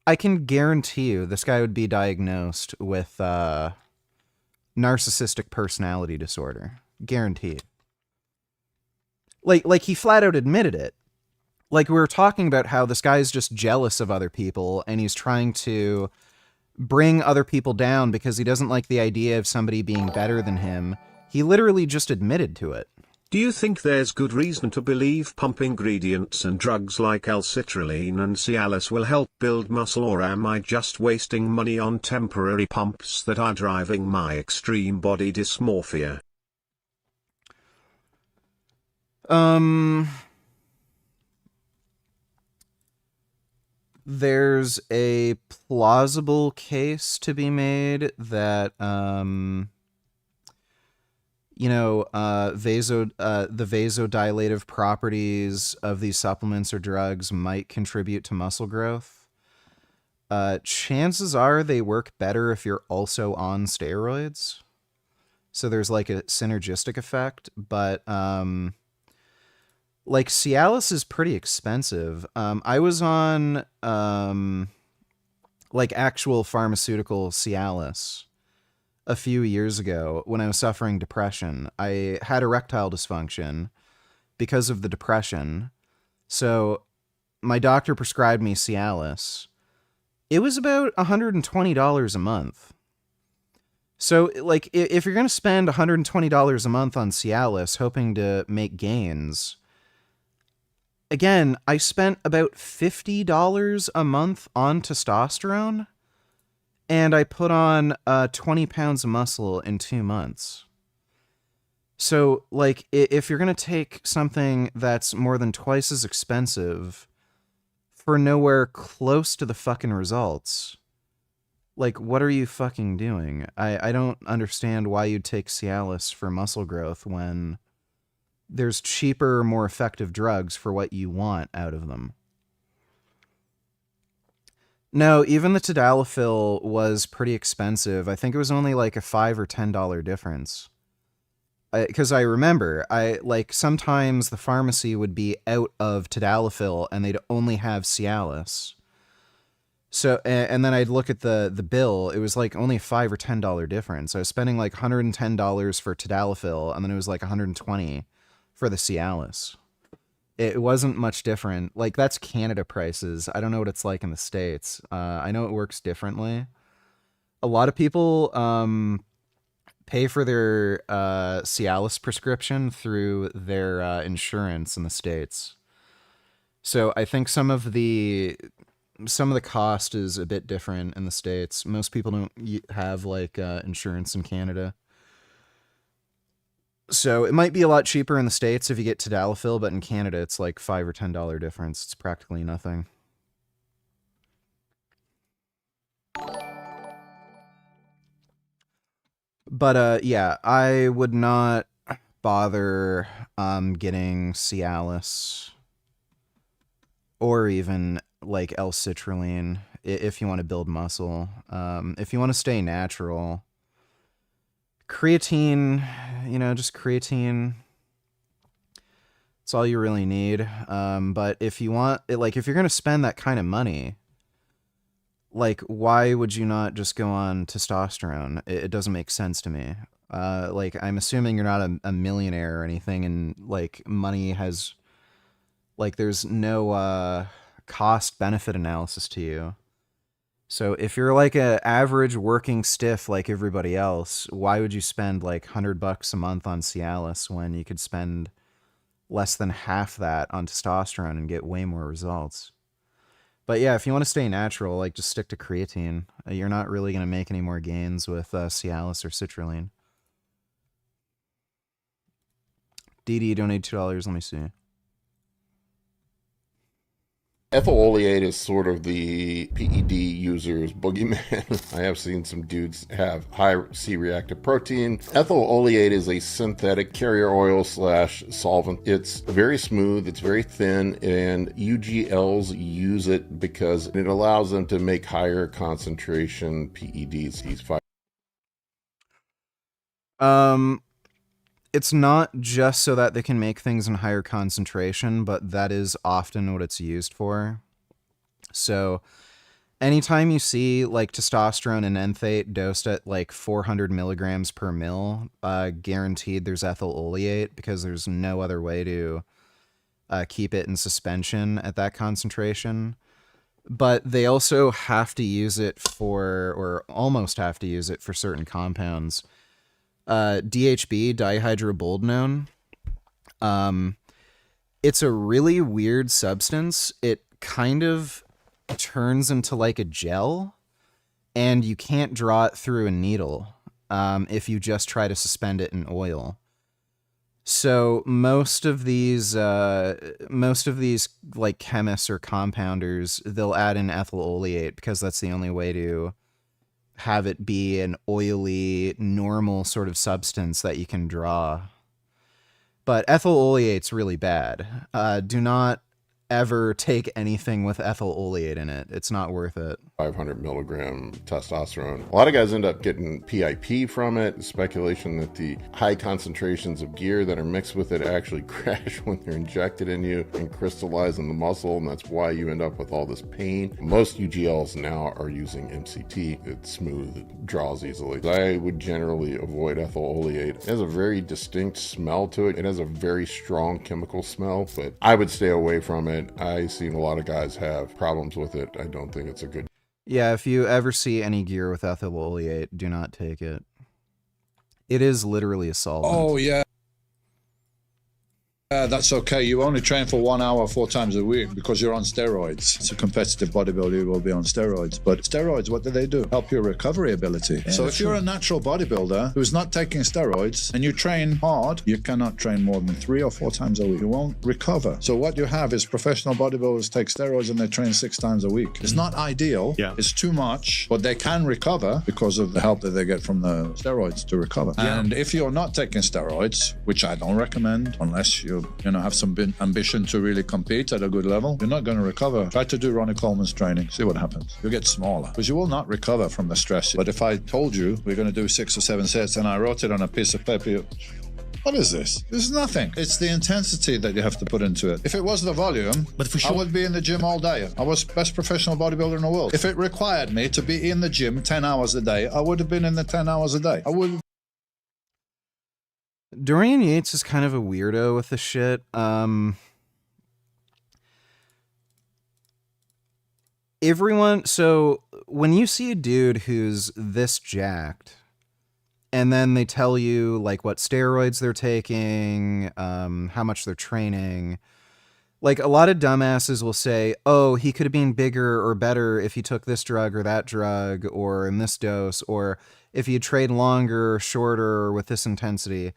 [SPEAKER 1] I can guarantee you this guy would be diagnosed with narcissistic personality disorder. Guaranteed. Like he flat out admitted it. Like, we were talking about how this guy is just jealous of other people, and he's trying to bring other people down because he doesn't like the idea of somebody being better than him. He literally just admitted to it.
[SPEAKER 7] Do you think there's good reason to believe pump ingredients and drugs like L-citrulline and Cialis will help build muscle, or am I just wasting money on temporary pumps that are driving my extreme body dysmorphia?
[SPEAKER 1] There's a plausible case to be made that, the vasodilative properties of these supplements or drugs might contribute to muscle growth. Chances are they work better if you're also on steroids. So there's like a synergistic effect, but, like, Cialis is pretty expensive. I was on, like, actual pharmaceutical Cialis a few years ago when I was suffering depression. I had erectile dysfunction because of the depression. So my doctor prescribed me Cialis. It was about $120 a month. So, like, if you're going to spend $120 a month on Cialis hoping to make gains... Again, I spent about $50 a month on testosterone, and I put on 20 pounds of muscle in 2 months. So, like, if you're going to take something that's more than twice as expensive for nowhere close to the fucking results, like, what are you fucking doing? I don't understand why you'd take Cialis for muscle growth when... there's cheaper, more effective drugs for what you want out of them. No, even the tadalafil was pretty expensive. I think it was only like a $5 or $10 difference. Because I remember, sometimes the pharmacy would be out of tadalafil and they'd only have Cialis. So, and then I'd look at the bill. It was like only a $5 or $10 difference. I was spending like $110 for tadalafil, and then it was like $120 for the Cialis. It wasn't much different. Like, that's Canada prices. I don't know what it's like in the States. I know it works differently. A lot of people pay for their Cialis prescription through their insurance in the States. So I think some of the cost is a bit different in the States. Most people don't have like insurance in Canada. So it might be a lot cheaper in the States if you get tadalafil, but in Canada it's like $5 or $10 difference. It's practically nothing. But yeah, I would not bother getting Cialis or even like L-citrulline if you want to build muscle. If you want to stay natural, creatine, just creatine. It's all you really need. But if you want, if you're going to spend that kind of money, like, why would you not just go on testosterone? It doesn't make sense to me. I'm assuming you're not a millionaire or anything, and, like, money has, like, there's no cost-benefit analysis to you. So if you're like a average working stiff like everybody else, why would you spend like $100 a month on Cialis when you could spend less than half that on testosterone and get way more results? But yeah, if you want to stay natural, like, just stick to creatine. You're not really going to make any more gains with Cialis or citrulline. DD donated $2. Let me see.
[SPEAKER 8] Ethyl oleate is sort of the PED user's boogeyman. I have seen some dudes have high C-reactive protein. Ethyl oleate is a synthetic carrier oil / solvent. It's very smooth, it's very thin, and UGLs use it because it allows them to make higher concentration PEDs.
[SPEAKER 1] It's not just so that they can make things in higher concentration, but that is often what it's used for. So anytime you see like testosterone and enthate dosed at like 400 milligrams per mil, guaranteed there's ethyl oleate, because there's no other way to keep it in suspension at that concentration. But they also have to use it for, or almost have to use it for, certain compounds. DHB, dihydroboldenone. It's a really weird substance. It kind of turns into like a gel, and you can't draw it through a needle if you just try to suspend it in oil. So most of these like chemists or compounders, they'll add in ethyl oleate because that's the only way to have it be an oily, normal sort of substance that you can draw. But ethyl oleate's really bad. Do not ever take anything with ethyl oleate in it. It's not worth it.
[SPEAKER 8] 500 milligram testosterone. A lot of guys end up getting PIP from it. Speculation that the high concentrations of gear that are mixed with it actually crash when they're injected in you and crystallize in the muscle, and that's why you end up with all this pain. Most UGLs now are using MCT. It's smooth, it draws easily. I would generally avoid ethyl oleate. It has a very distinct smell to it. It has a very strong chemical smell, but I would stay away from it. I've seen a lot of guys have problems with it. I don't think it's a good.
[SPEAKER 1] Yeah, if you ever see any gear with ethyl oleate, do not take it. It is literally a solvent.
[SPEAKER 9] Oh, yeah. That's okay. You only train for 1 hour 4 times a week because you're on steroids. It's a competitive bodybuilder, you will be on steroids. But steroids, what do? Help your recovery ability. Yeah, so if you're a natural bodybuilder who's not taking steroids and you train hard, you cannot train more than 3 or 4 times a week. You won't recover. So what you have is professional bodybuilders take steroids and they train 6 times a week. It's not ideal. Yeah. It's too much, but they can recover because of the help that they get from the steroids to recover. Yeah. And if you're not taking steroids, which I don't recommend unless you have some ambition to really compete at a good level, you're not going to recover. Try to do Ronnie Coleman's training. See what happens. You'll get smaller because you will not recover from the stress. But if I told you we're going to do 6 or 7 sets and I wrote it on a piece of paper, what is this? This is nothing. It's the intensity that you have to put into it. If it was the volume, but for sure, I would be in the gym all day. I was best professional bodybuilder in the world. If it required me to be in the gym 10 hours a day, I would have been in the 10 hours a day. I would.
[SPEAKER 1] Dorian Yates is kind of a weirdo with this shit. So when you see a dude who's this jacked, and then they tell you like what steroids they're taking, how much they're training, like a lot of dumbasses will say, oh, he could have been bigger or better if he took this drug or that drug or in this dose, or if he had trained longer or shorter or with this intensity.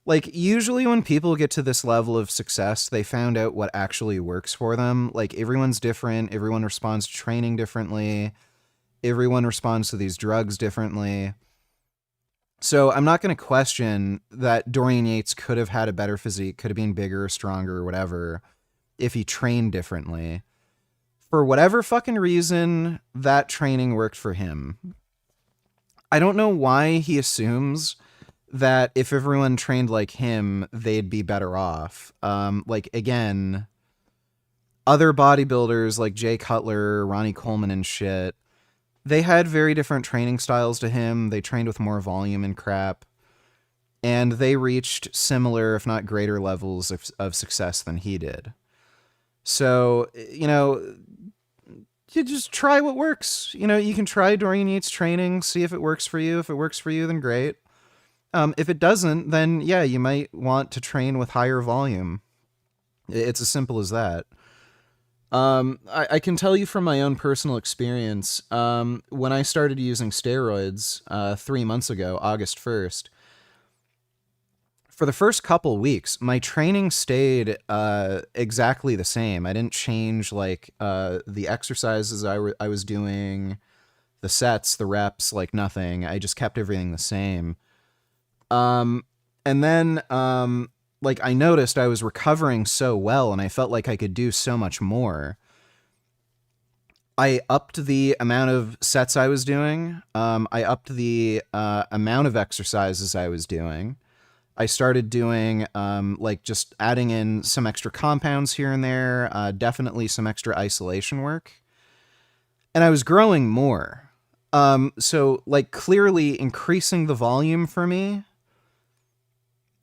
[SPEAKER 1] Like, usually when people get to this level of success, they found out what actually works for them. Like, everyone's different. Everyone responds to training differently. Everyone responds to these drugs differently. So I'm not going to question that Dorian Yates could have had a better physique, could have been bigger or stronger or whatever, if he trained differently. For whatever fucking reason, that training worked for him. I don't know why he assumes that if everyone trained like him, they'd be better off. Like, again, other bodybuilders like Jay Cutler, Ronnie Coleman and shit, they had very different training styles to him. They trained with more volume and crap. And they reached similar, if not greater levels of success than he did. So, you just try what works. You can try Dorian Yates training, see if it works for you. If it works for you, then great. If it doesn't, then yeah, you might want to train with higher volume. It's as simple as that. I can tell you from my own personal experience, when I started using steroids 3 months ago, August 1st, for the first couple weeks, my training stayed exactly the same. I didn't change the exercises I was doing, the sets, the reps, nothing. I just kept everything the same. And then, I noticed I was recovering so well and I felt like I could do so much more. I upped the amount of sets I was doing. I upped the amount of exercises I was doing. I started doing, just adding in some extra compounds here and there, definitely some extra isolation work. And I was growing more. So like clearly increasing the volume for me.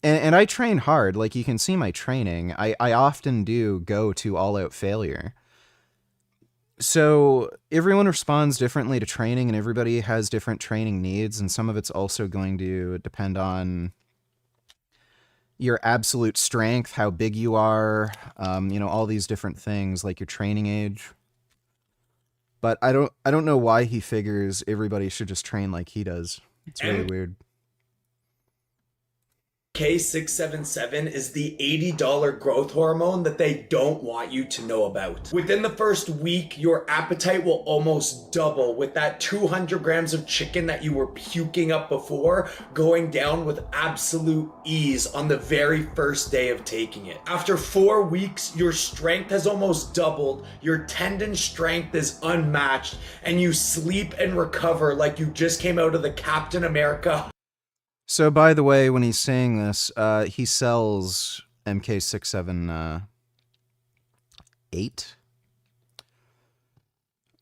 [SPEAKER 1] And I train hard. Like you can see my training. I often do go to all out failure. So everyone responds differently to training, and everybody has different training needs. And some of it's also going to depend on your absolute strength, how big you are, all these different things, like your training age. But I don't know why he figures everybody should just train like he does. It's really weird.
[SPEAKER 10] K677 is the $80 growth hormone that they don't want you to know about. Within the first week, your appetite will almost double, with that 200 grams of chicken that you were puking up before going down with absolute ease on the very first day of taking it. After 4 weeks, your strength has almost doubled, your tendon strength is unmatched, and you sleep and recover like you just came out of the Captain America.
[SPEAKER 1] So, by the way, when he's saying this, he sells MK678.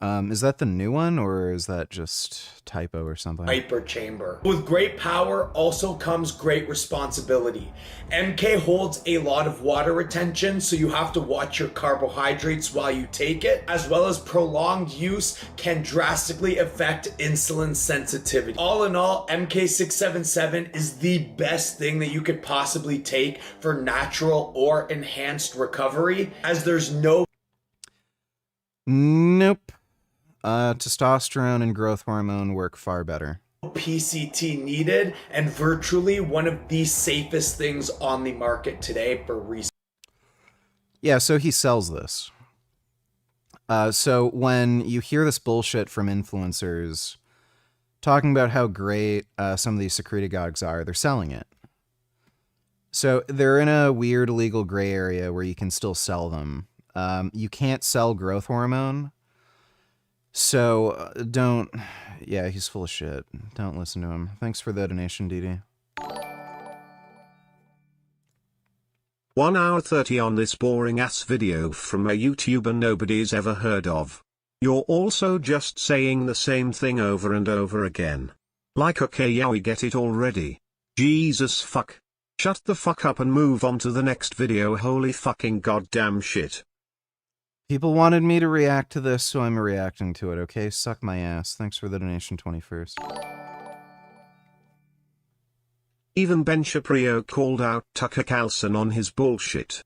[SPEAKER 1] Is that the new one, or is that just typo or something?
[SPEAKER 10] Hyper chamber. With great power also comes great responsibility. MK holds a lot of water retention, so you have to watch your carbohydrates while you take it, as well as prolonged use can drastically affect insulin sensitivity. All in all, MK677 is the best thing that you could possibly take for natural or enhanced recovery, as there's no...
[SPEAKER 1] Nope. Testosterone and growth hormone work far better.
[SPEAKER 10] PCT needed, and virtually one of the safest things on the market today for research.
[SPEAKER 1] Yeah, so he sells this. So when you hear this bullshit from influencers talking about how great some of these secretagogues are, they're selling it. So they're in a weird legal gray area where you can still sell them. You can't sell growth hormone. So don't, yeah, he's full of shit. Don't listen to him. Thanks for the donation, DD.
[SPEAKER 7] 1 hour 30 on this boring ass video from a YouTuber nobody's ever heard of. You're also just saying the same thing over and over again. Like, okay, yeah, we get it already. Jesus fuck. Shut the fuck up and move on to the next video. Holy fucking goddamn shit.
[SPEAKER 1] People wanted me to react to this, so I'm reacting to it, okay? Suck my ass. Thanks for the donation, 21st.
[SPEAKER 7] Even Ben Shapiro called out Tucker Carlson on his bullshit.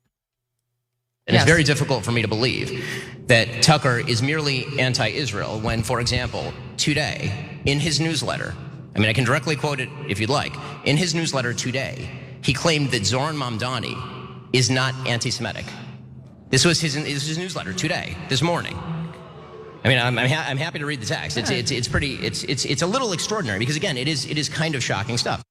[SPEAKER 19] And it's very difficult for me to believe that Tucker is merely anti-Israel when, for example, today, in his newsletter, I mean, I can directly quote it if you'd like, in his newsletter today, he claimed that Zoran Mamdani is not anti-Semitic. This was his newsletter today, this morning. I mean, I'm happy to read the text. It's a little extraordinary because, again, it is kind of shocking stuff.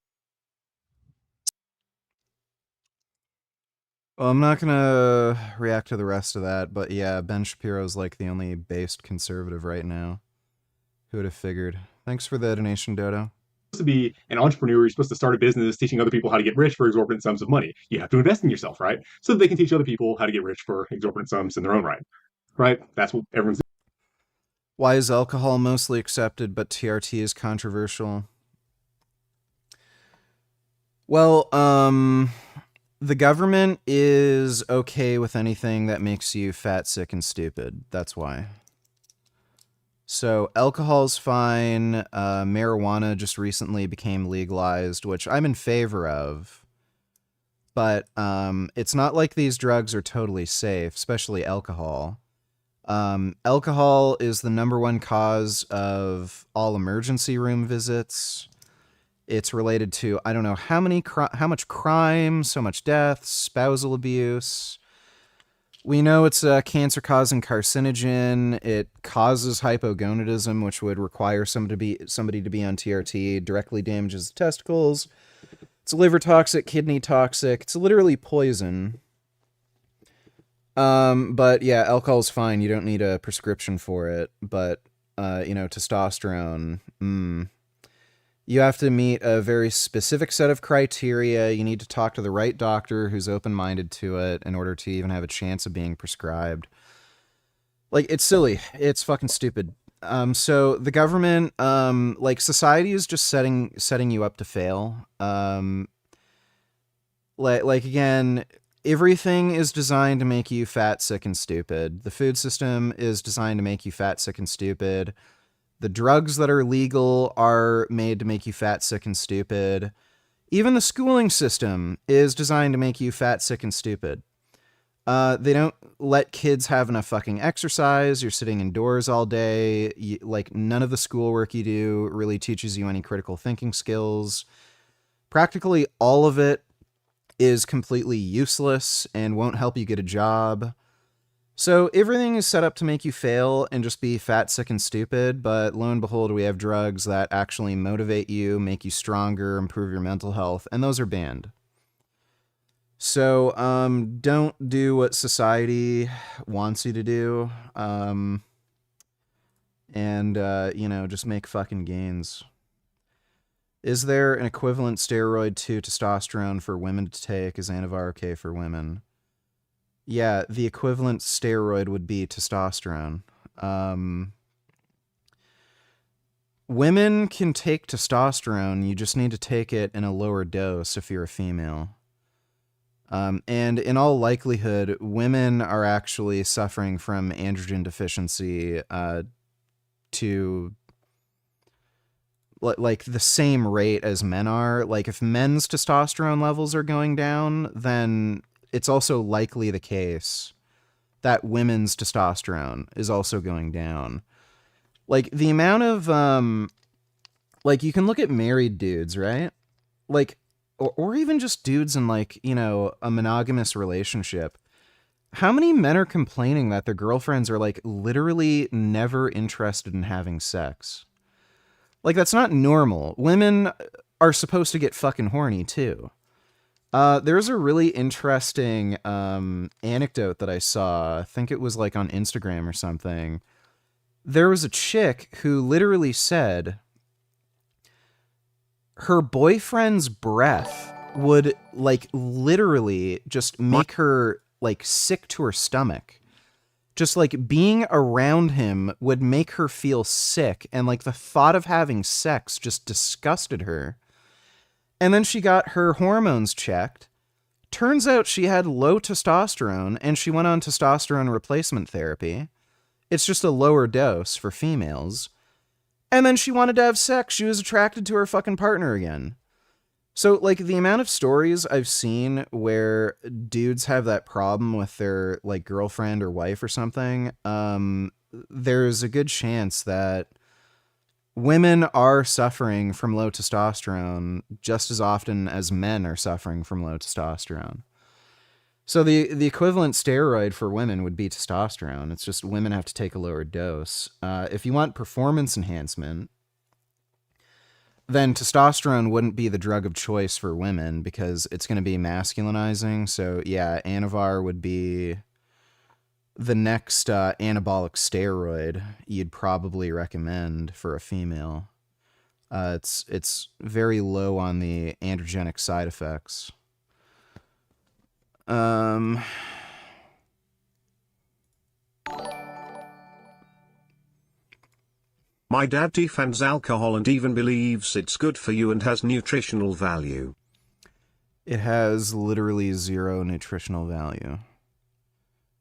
[SPEAKER 1] Well, I'm not gonna react to the rest of that, but yeah, Ben Shapiro's like the only based conservative right now. Who would have figured? Thanks for the donation, Dodo.
[SPEAKER 18] To be an entrepreneur, you're supposed to start a business teaching other people how to get rich for exorbitant sums of money. You have to invest in yourself, right? So that they can teach other people how to get rich for exorbitant sums in their own right. Right? That's what everyone's doing.
[SPEAKER 1] Why is alcohol mostly accepted, but TRT is controversial? Well, the government is okay with anything that makes you fat, sick, and stupid. That's why. So alcohol's fine. Marijuana just recently became legalized, which I'm in favor of. But it's not like these drugs are totally safe, especially alcohol. Alcohol is the #1 cause of all emergency room visits. It's related to, I don't know how much crime, so much death, spousal abuse. We know it's a cancer-causing carcinogen. It causes hypogonadism, which would require somebody to be on TRT. Directly damages the testicles. It's liver toxic, kidney toxic. It's literally poison. But yeah, alcohol's fine. You don't need a prescription for it. But testosterone. You have to meet a very specific set of criteria. You need to talk to the right doctor who's open-minded to it in order to even have a chance of being prescribed. Like, it's silly. It's fucking stupid. So the government, like society is just setting you up to fail. Like again, everything is designed to make you fat, sick, and stupid. The food system is designed to make you fat, sick, and stupid. The drugs that are legal are made to make you fat, sick, and stupid. Even the schooling system is designed to make you fat, sick, and stupid. They don't let kids have enough fucking exercise. You're sitting indoors all day. Like, none of the schoolwork you do really teaches you any critical thinking skills. Practically all of it is completely useless and won't help you get a job. So everything is set up to make you fail and just be fat, sick, and stupid, but lo and behold, we have drugs that actually motivate you, make you stronger, improve your mental health, and those are banned. So, don't do what society wants you to do, just make fucking gains. Is there an equivalent steroid to testosterone for women to take? Is Anavar okay for women? Yeah, the equivalent steroid would be testosterone. Women can take testosterone, you just need to take it in a lower dose if you're a female. And in all likelihood, women are actually suffering from androgen deficiency to like the same rate as men are. Like, if men's testosterone levels are going down, then it's also likely the case that women's testosterone is also going down. Like, the amount of like, you can look at married dudes, right? Like, or even just dudes in, like, you know, a monogamous relationship. How many men are complaining that their girlfriends are, like, literally never interested in having sex? Like, that's not normal. Women are supposed to get fucking horny, too. There's a really interesting anecdote that I saw. I think it was, like, on Instagram or something. There was a chick who literally said her boyfriend's breath would, like, literally just make her, like, sick to her stomach. Just, like, being around him would make her feel sick, and, like, the thought of having sex just disgusted her. And then she got her hormones checked. Turns out she had low testosterone, and she went on testosterone replacement therapy. It's just a lower dose for females. And then she wanted to have sex. She was attracted to her fucking partner again. So, like, the amount of stories I've seen where dudes have that problem with their, like, girlfriend or wife or something, there's a good chance that women are suffering from low testosterone just as often as men are suffering from low testosterone. So the equivalent steroid for women would be testosterone. It's just women have to take a lower dose. If you want performance enhancement, then testosterone wouldn't be the drug of choice for women because it's going to be masculinizing. So yeah, Anavar would be the next anabolic steroid you'd probably recommend for a female. It's very low on the androgenic side effects.
[SPEAKER 7] My dad defends alcohol and even believes it's good for you and has nutritional value.
[SPEAKER 1] It has literally zero nutritional value.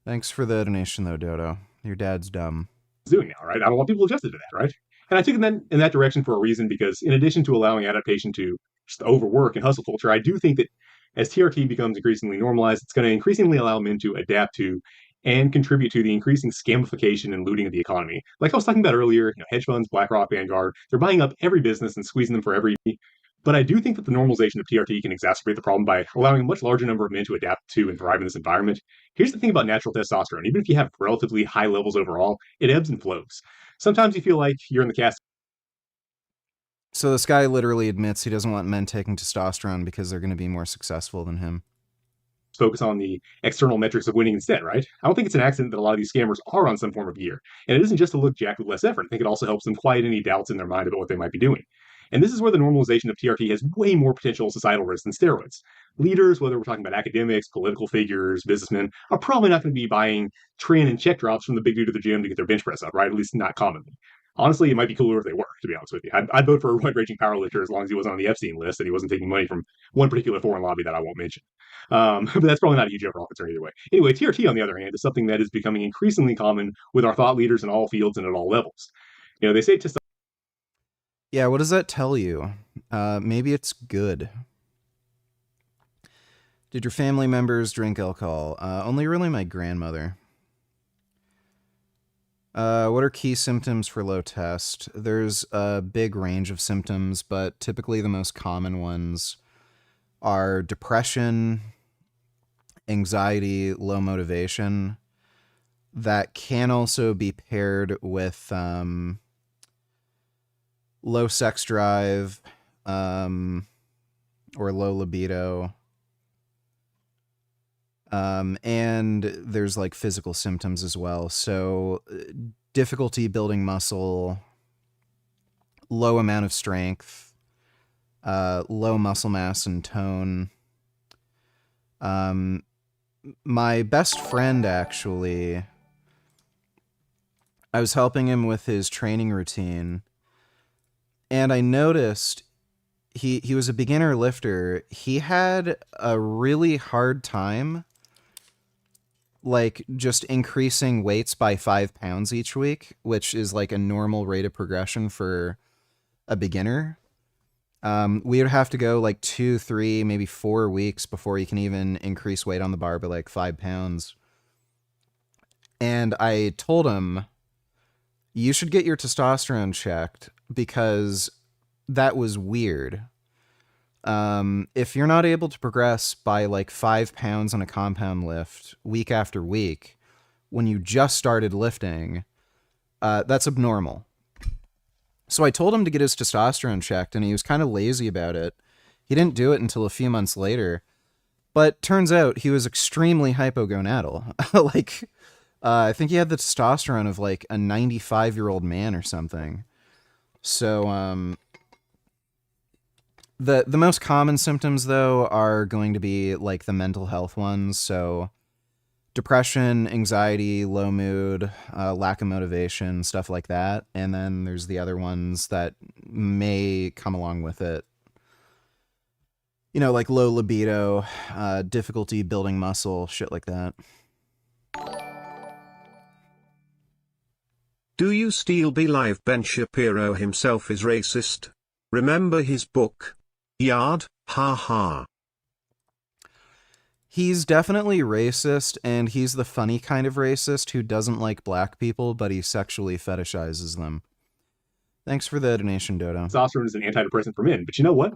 [SPEAKER 1] Thanks for the donation, though, Dodo. Your dad's dumb.
[SPEAKER 18] Doing now, right? I don't want people adjusted to that, right? And I took them in that direction for a reason, because in addition to allowing adaptation to just overwork and hustle culture, I do think that as TRT becomes increasingly normalized, it's going to increasingly allow men to adapt to and contribute to the increasing scamification and looting of the economy. Like I was talking about earlier, hedge funds, BlackRock, Vanguard, they're buying up every business and squeezing them for every. But I do think that the normalization of TRT can exacerbate the problem by allowing a much larger number of men to adapt to and thrive in this environment. Here's the thing about natural testosterone. Even if you have relatively high levels overall, it ebbs and flows. Sometimes you feel like you're in the cast.
[SPEAKER 1] So this guy literally admits he doesn't want men taking testosterone because they're going to be more successful than him.
[SPEAKER 18] Focus on the external metrics of winning instead, right? I don't think it's an accident that a lot of these scammers are on some form of gear. And it isn't just to look jacked with less effort. I think it also helps them quiet any doubts in their mind about what they might be doing. And this is where the normalization of TRT has way more potential societal risk than steroids. Leaders, whether we're talking about academics, political figures, businessmen, are probably not going to be buying trin and check drops from the big dude at the gym to get their bench press up, right? At least not commonly. Honestly, it might be cooler if they were, to be honest with you. I'd vote for a wide-ranging powerlifter as long as he wasn't on the Epstein list and he wasn't taking money from one particular foreign lobby that I won't mention. But that's probably not a huge overall concern either way. Anyway, TRT, on the other hand, is something that is becoming increasingly common with our thought leaders in all fields and at all levels. You know, they say
[SPEAKER 1] Yeah, what does that tell you? Maybe it's good. Did your family members drink alcohol? Only really my grandmother. What are key symptoms for low test? There's a big range of symptoms, but typically the most common ones are depression, anxiety, low motivation. That can also be paired with low sex drive or low libido. And there's like physical symptoms as well. So difficulty building muscle, low amount of strength, low muscle mass and tone. My best friend, actually, I was helping him with his training routine, and I noticed he was a beginner lifter. He had a really hard time like just increasing weights by 5 pounds each week, which is like a normal rate of progression for a beginner. We would have to go like 2, 3, maybe 4 weeks before you can even increase weight on the bar by like 5 pounds. And I told him, you should get your testosterone checked because that was weird. If you're not able to progress by like 5 pounds on a compound lift week after week, when you just started lifting, that's abnormal. So I told him to get his testosterone checked, and he was kind of lazy about it. He didn't do it until a few months later, but turns out he was extremely hypogonadal. I think he had the testosterone of like a 95-year-old man or something. So, the most common symptoms, though, are going to be like the mental health ones. So depression, anxiety, low mood, lack of motivation, stuff like that. And then there's the other ones that may come along with it. You know, like low libido, difficulty building muscle, shit like that.
[SPEAKER 7] Do you still believe Ben Shapiro himself is racist? Remember his book? Yard, ha ha.
[SPEAKER 1] He's definitely racist, and he's the funny kind of racist who doesn't like black people, but he sexually fetishizes them. Thanks for the donation, Dodo.
[SPEAKER 18] Testosterone is an antidepressant for men, but you know what?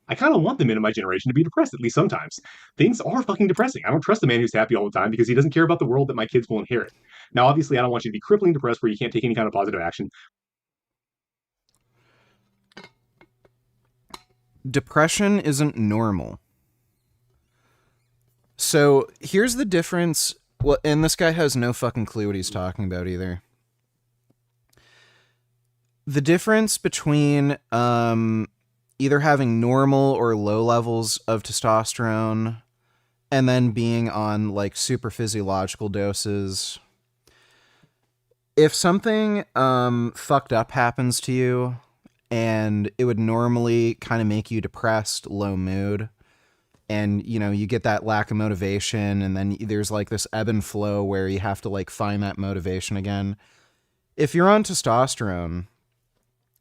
[SPEAKER 18] I kind of want the men in my generation to be depressed, at least sometimes. Things are fucking depressing. I don't trust a man who's happy all the time because he doesn't care about the world that my kids will inherit. Now, obviously, I don't want you to be crippling depressed where you can't take any kind of positive action.
[SPEAKER 1] Depression isn't normal. So here's the difference. Well, and this guy has no fucking clue what he's talking about either. The difference between either having normal or low levels of testosterone and then being on like super physiological doses. If something fucked up happens to you and it would normally kind of make you depressed, low mood, and you know, you get that lack of motivation, and then there's like this ebb and flow where you have to like find that motivation again. If you're on testosterone,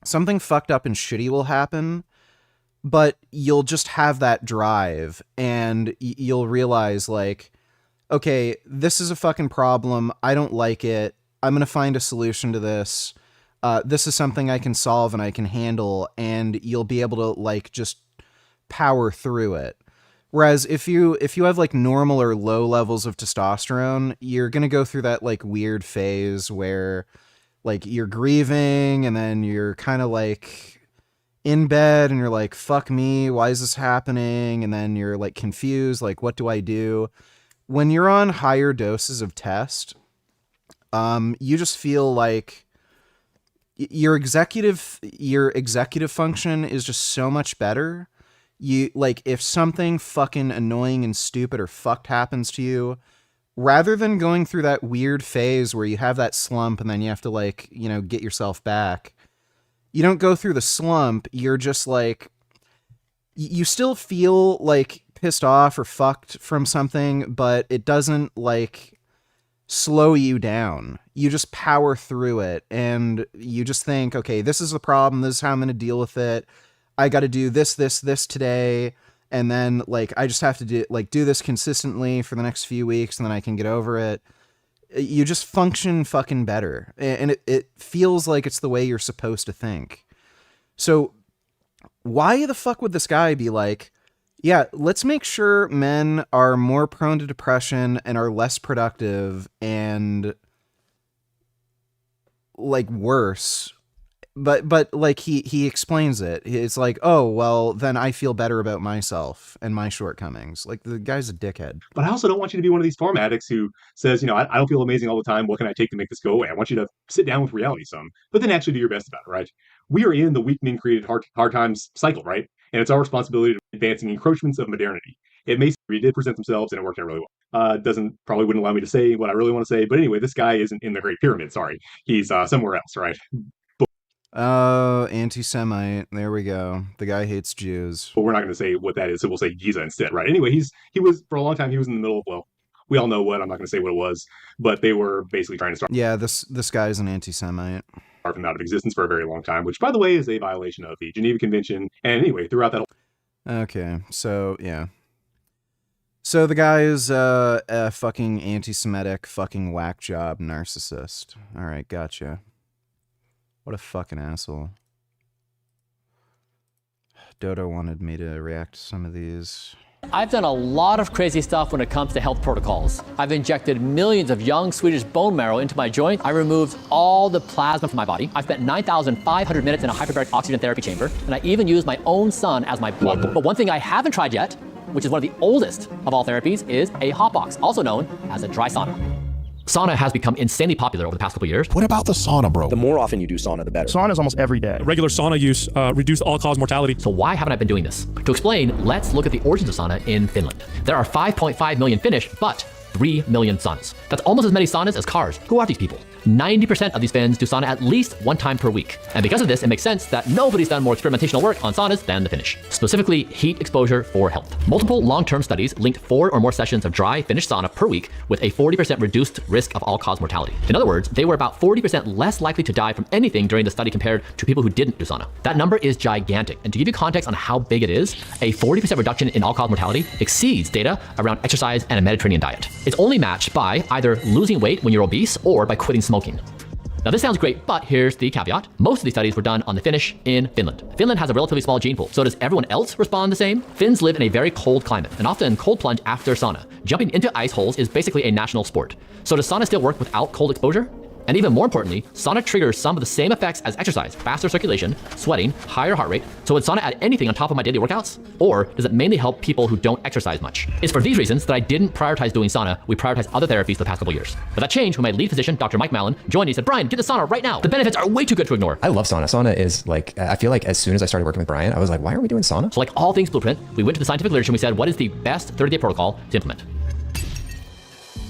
[SPEAKER 1] something fucked up and shitty will happen, but you'll just have that drive, and you'll realize like, okay, this is a fucking problem. I don't like it. I'm going to find a solution to this. This is something I can solve and I can handle, and you'll be able to like just power through it. Whereas if you have like normal or low levels of testosterone, you're going to go through that like weird phase where like you're grieving, and then you're kind of like in bed and you're like, fuck me, why is this happening? And then you're like confused, like, what do I do? When you're on higher doses of test, you just feel like your executive function is just so much better. You like, if something fucking annoying and stupid or fucked happens to you, rather than going through that weird phase where you have that slump and then you have to like, you know, get yourself back, you don't go through the slump. You're just like, you still feel like pissed off or fucked from something, but it doesn't like slow you down. You just power through it and you just think, okay, this is the problem. This is how I'm going to deal with it. I got to do this today. And then like, I just have to do this consistently for the next few weeks and then I can get over it. You just function fucking better. And it feels like it's the way you're supposed to think. So why the fuck would this guy be like, yeah, let's make sure men are more prone to depression and are less productive and like worse. But like he explains it. It's like, oh, well, then I feel better about myself and my shortcomings. Like the guy's a dickhead.
[SPEAKER 18] But I also don't want you to be one of these farm addicts who says, you know, I don't feel amazing all the time. What can I take to make this go away? I want you to sit down with reality some, but then actually do your best about it, right? We are in the weak men created hard times cycle, right? And it's our responsibility to advancing encroachments of modernity. It may we did present themselves and it worked out really well. Probably wouldn't allow me to say what I really want to say. But anyway, this guy isn't in the Great Pyramid. Sorry. He's somewhere else, right?
[SPEAKER 1] Oh, anti-Semite. There we go. The guy hates Jews.
[SPEAKER 18] But we're not going to say what that is, so we'll say Giza instead, right? Anyway, he was, for a long time, he was in the middle of, well, we all know what, I'm not going to say what it was, but they were basically trying to start.
[SPEAKER 1] Yeah, this guy's an anti-Semite.
[SPEAKER 18] Carve him out of existence for a very long time, which, by the way, is a violation of the Geneva Convention. And anyway, throughout that whole...
[SPEAKER 1] Okay, so, yeah. So the guy is a fucking anti-Semitic, fucking whack job narcissist. All right, gotcha. What a fucking asshole. Dodo wanted me to react to some of these.
[SPEAKER 6] I've done a lot of crazy stuff when it comes to health protocols. I've injected millions of young Swedish bone marrow into my joint. I removed all the plasma from my body. I spent 9,500 minutes in a hyperbaric oxygen therapy chamber, and I even used my own son as my blood. But one thing I haven't tried yet, which is one of the oldest of all therapies, is a hot box, also known as a dry sauna. Sauna has become insanely popular over the past couple of years.
[SPEAKER 11] What about the sauna, bro?
[SPEAKER 12] The more often you do sauna, the better.
[SPEAKER 11] Sauna is almost every day.
[SPEAKER 24] Regular sauna use reduced all-cause mortality.
[SPEAKER 6] So why haven't I been doing this? To explain, let's look at the origins of sauna in Finland. There are 5.5 million Finnish, but 3 million saunas. That's almost as many saunas as cars. Who are these people? 90% of these Finns do sauna at least one time per week. And because of this, it makes sense that nobody's done more experimentational work on saunas than the Finnish. Specifically, heat exposure for health. Multiple long-term studies linked 4 or more sessions of dry Finnish sauna per week with a 40% reduced risk of all-cause mortality. In other words, they were about 40% less likely to die from anything during the study compared to people who didn't do sauna. That number is gigantic. And to give you context on how big it is, a 40% reduction in all-cause mortality exceeds data around exercise and a Mediterranean diet. It's only matched by either losing weight when you're obese or by quitting smoking. Now this sounds great, but here's the caveat. Most of these studies were done on the Finnish in Finland. Finland has a relatively small gene pool, so does everyone else respond the same? Finns live in a very cold climate and often cold plunge after sauna. Jumping into ice holes is basically a national sport. So does sauna still work without cold exposure? And even more importantly, sauna triggers some of the same effects as exercise, faster circulation, sweating, higher heart rate. So would sauna add anything on top of my daily workouts? Or does it mainly help people who don't exercise much? It's for these reasons that I didn't prioritize doing sauna. We prioritized other therapies for the past couple years. But that changed when my lead physician, Dr. Mike Mallon, joined me and said, Brian, get the sauna right now. The benefits are way too good to ignore.
[SPEAKER 25] I love sauna. Sauna is like, I feel like as soon as I started working with Brian, I was like, why are we doing sauna?
[SPEAKER 6] So like all things Blueprint, we went to the scientific literature and we said, what is the best 30-day protocol to implement?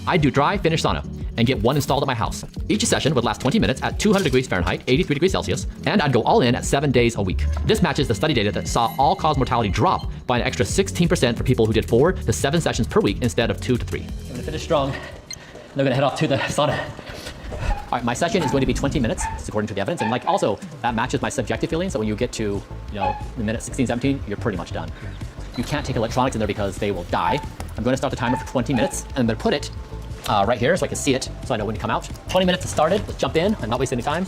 [SPEAKER 6] I do dry Finnish sauna and get one installed at my house. Each session would last 20 minutes at 200 degrees Fahrenheit, 83 degrees Celsius, and I'd go all in at 7 days a week. This matches the study data that saw all-cause mortality drop by an extra 16% for people who did 4 to 7 sessions per week instead of 2 to 3. I'm gonna finish strong, and I'm gonna head off to the sauna. All right, my session is going to be 20 minutes, according to the evidence, and like also, that matches my subjective feeling, so when you get to, the minute 16, 17, you're pretty much done. You can't take electronics in there because they will die. I'm going to start the timer for 20 minutes, and I'm going to put it right here so I can see it, so I know when to come out. 20 minutes has started. Let's jump in and not waste any time.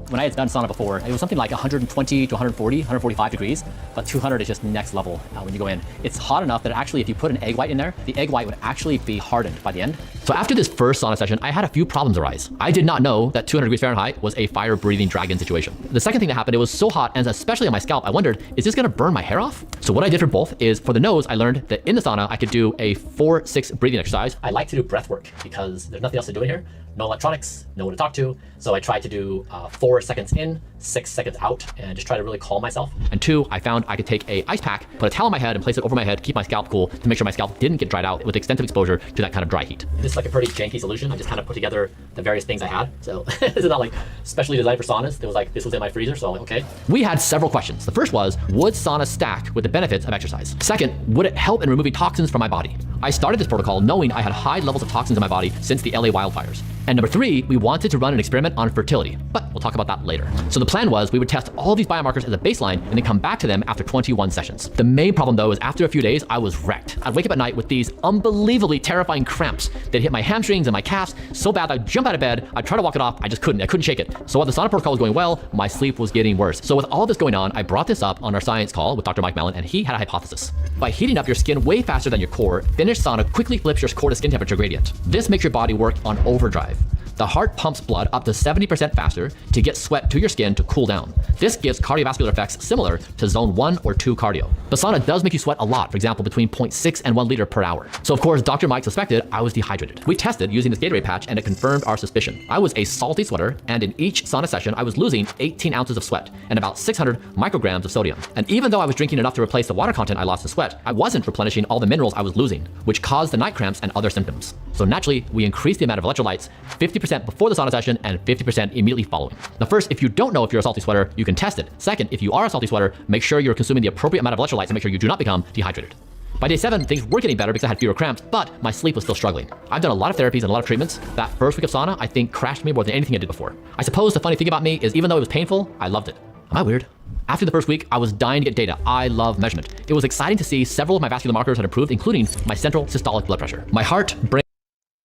[SPEAKER 6] When I had done sauna before, it was something like 120 to 140, 145 degrees, but 200 is just next level when you go in. It's hot enough that actually if you put an egg white in there, the egg white would actually be hardened by the end. So So after this first sauna session, I had a few problems arise. I did not know that 200 degrees Fahrenheit was a fire-breathing dragon situation. The second thing that happened, it was so hot, and especially on my scalp, I wondered, is this gonna burn my hair off? So what I did for both is, for the nose, I learned that in the sauna, I could do a 4-6 breathing exercise. I like to do breath work because there's nothing else to do in here. No electronics, no one to talk to. So I tried to do 4 seconds in, 6 seconds out, and just try to really calm myself. And 2, I found I could take a ice pack, put a towel on my head and place it over my head, keep my scalp cool to make sure my scalp didn't get dried out with extensive exposure to that kind of dry heat. This is like a pretty janky solution. I just kind of put together the various things I had. So this is not like specially designed for saunas. It was like, this was in my freezer, so I'm like, okay. We had several questions. The first was, would sauna stack with the benefits of exercise? Second, would it help in removing toxins from my body? I started this protocol knowing I had high levels of toxins in my body since the LA wildfires. And number 3, we wanted to run an experiment on fertility, but we'll talk about that later. So the plan was we would test all these biomarkers as a baseline and then come back to them after 21 sessions. The main problem though is after a few days, I was wrecked. I'd wake up at night with these unbelievably terrifying cramps that hit my hamstrings and my calves so bad I'd jump out of bed, I'd try to walk it off, I couldn't shake it. So while the sauna protocol was going well, my sleep was getting worse. So with all this going on, I brought this up on our science call with Dr. Mike Mellon, and he had a hypothesis. By heating up your skin way faster than your core, finished sauna quickly flips your core to skin temperature gradient. This makes your body work on overdrive. The heart pumps blood up to 70% faster to get sweat to your skin to cool down. This gives cardiovascular effects similar to zone 1 or 2 cardio. The sauna does make you sweat a lot, for example, between 0.6 and 1 liter per hour. So of course, Dr. Mike suspected I was dehydrated. We tested using this Gatorade patch and it confirmed our suspicion. I was a salty sweater, and in each sauna session, I was losing 18 ounces of sweat and about 600 micrograms of sodium. And even though I was drinking enough to replace the water content I lost in sweat, I wasn't replenishing all the minerals I was losing, which caused the night cramps and other symptoms. So naturally, we increased the amount of electrolytes 50% before the sauna session and 50% immediately following. Now first, if you don't know if you're a salty sweater, you can test it. Second, if you are a salty sweater, make sure you're consuming the appropriate amount of electrolytes and make sure you do not become dehydrated. By day 7, things were getting better because I had fewer cramps, but my sleep was still struggling. I've done a lot of therapies and a lot of treatments. That first week of sauna, I think, crashed me more than anything I did before. I suppose the funny thing about me is even though it was painful, I loved it. Am I weird? After the first week, I was dying to get data. I love measurement. It was exciting to see several of my vascular markers had improved, including my central systolic blood pressure. My heart, brain.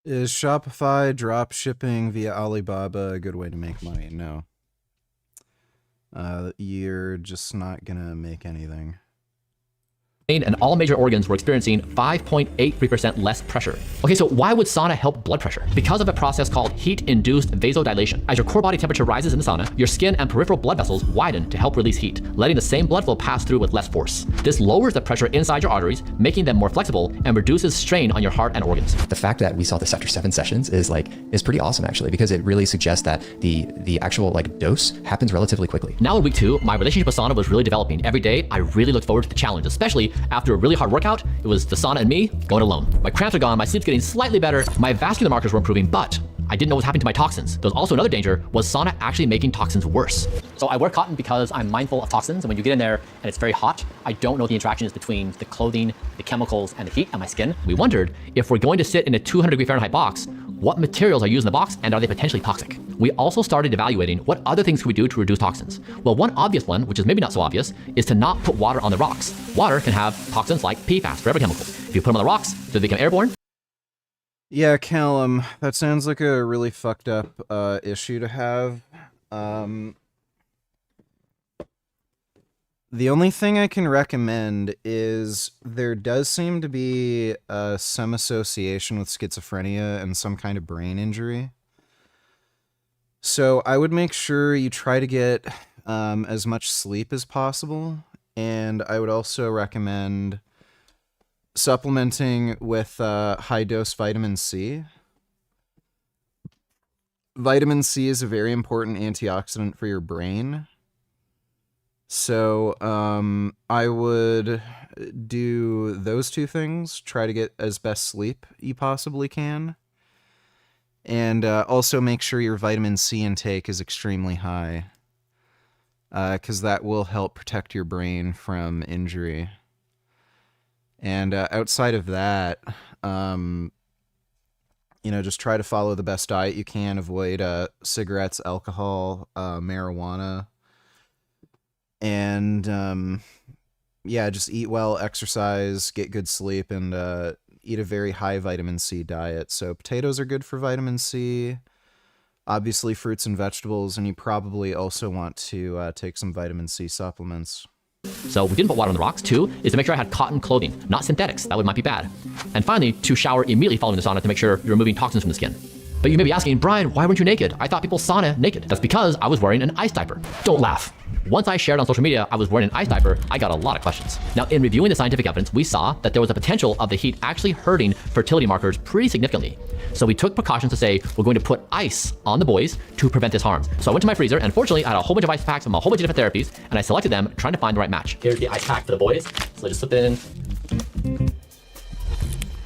[SPEAKER 1] Is Shopify drop shipping via Alibaba a good way to make money? No. You're just not gonna make anything.
[SPEAKER 6] And all major organs were experiencing 5.83% less pressure. Okay, so why would sauna help blood pressure? Because of a process called heat-induced vasodilation. As your core body temperature rises in the sauna, your skin and peripheral blood vessels widen to help release heat, letting the same blood flow pass through with less force. This lowers the pressure inside your arteries, making them more flexible and reduces strain on your heart and organs.
[SPEAKER 25] The fact that we saw this after 7 sessions is pretty awesome actually, because it really suggests that the actual dose happens relatively quickly.
[SPEAKER 6] Now in week 2, my relationship with sauna was really developing. Every day, I really looked forward to the challenge, especially after a really hard workout. It was the sauna and me going alone. My cramps are gone, my sleep's getting slightly better, my vascular markers were improving, but I didn't know what was happening to my toxins. There was also another danger, was sauna actually making toxins worse? So I wear cotton because I'm mindful of toxins, and when you get in there and it's very hot, I don't know the interactions between the clothing, the chemicals, and the heat on my skin. We wondered, if we're going to sit in a 200 degree Fahrenheit box, what materials are used in the box, and are they potentially toxic? We also started evaluating what other things could we do to reduce toxins. Well, one obvious one, which is maybe not so obvious, is to not put water on the rocks. Water can have toxins like PFAS, forever chemical. If you put them on the rocks, do they become airborne?
[SPEAKER 1] Yeah, Callum, that sounds like a really fucked up issue to have. The only thing I can recommend is there does seem to be some association with schizophrenia and some kind of brain injury. So I would make sure you try to get as much sleep as possible, and I would also recommend supplementing with high-dose vitamin C. Vitamin C is a very important antioxidant for your brain. So I would do those 2 things. Try to get as best sleep you possibly can. And also make sure your vitamin C intake is extremely high, because that will help protect your brain from injury. And outside of that, just try to follow the best diet you can. Avoid cigarettes, alcohol, marijuana. And just eat well, exercise, get good sleep, and eat a very high vitamin C diet. So potatoes are good for vitamin C, obviously fruits and vegetables, and you probably also want to take some vitamin C supplements.
[SPEAKER 6] So we didn't put water on the rocks. 2 is to make sure I had cotton clothing, not synthetics. That might be bad. And finally, to shower immediately following the sauna to make sure you're removing toxins from the skin. But you may be asking, Brian, why weren't you naked? I thought people sauna naked. That's because I was wearing an ice diaper. Don't laugh. Once I shared on social media I was wearing an ice diaper, I got a lot of questions. Now, in reviewing the scientific evidence, we saw that there was a potential of the heat actually hurting fertility markers pretty significantly. So we took precautions to say we're going to put ice on the boys to prevent this harm. So I went to my freezer, and fortunately, I had a whole bunch of ice packs from a whole bunch of different therapies, and I selected them trying to find the right match. Here's the ice pack for the boys. So I just slipped it in.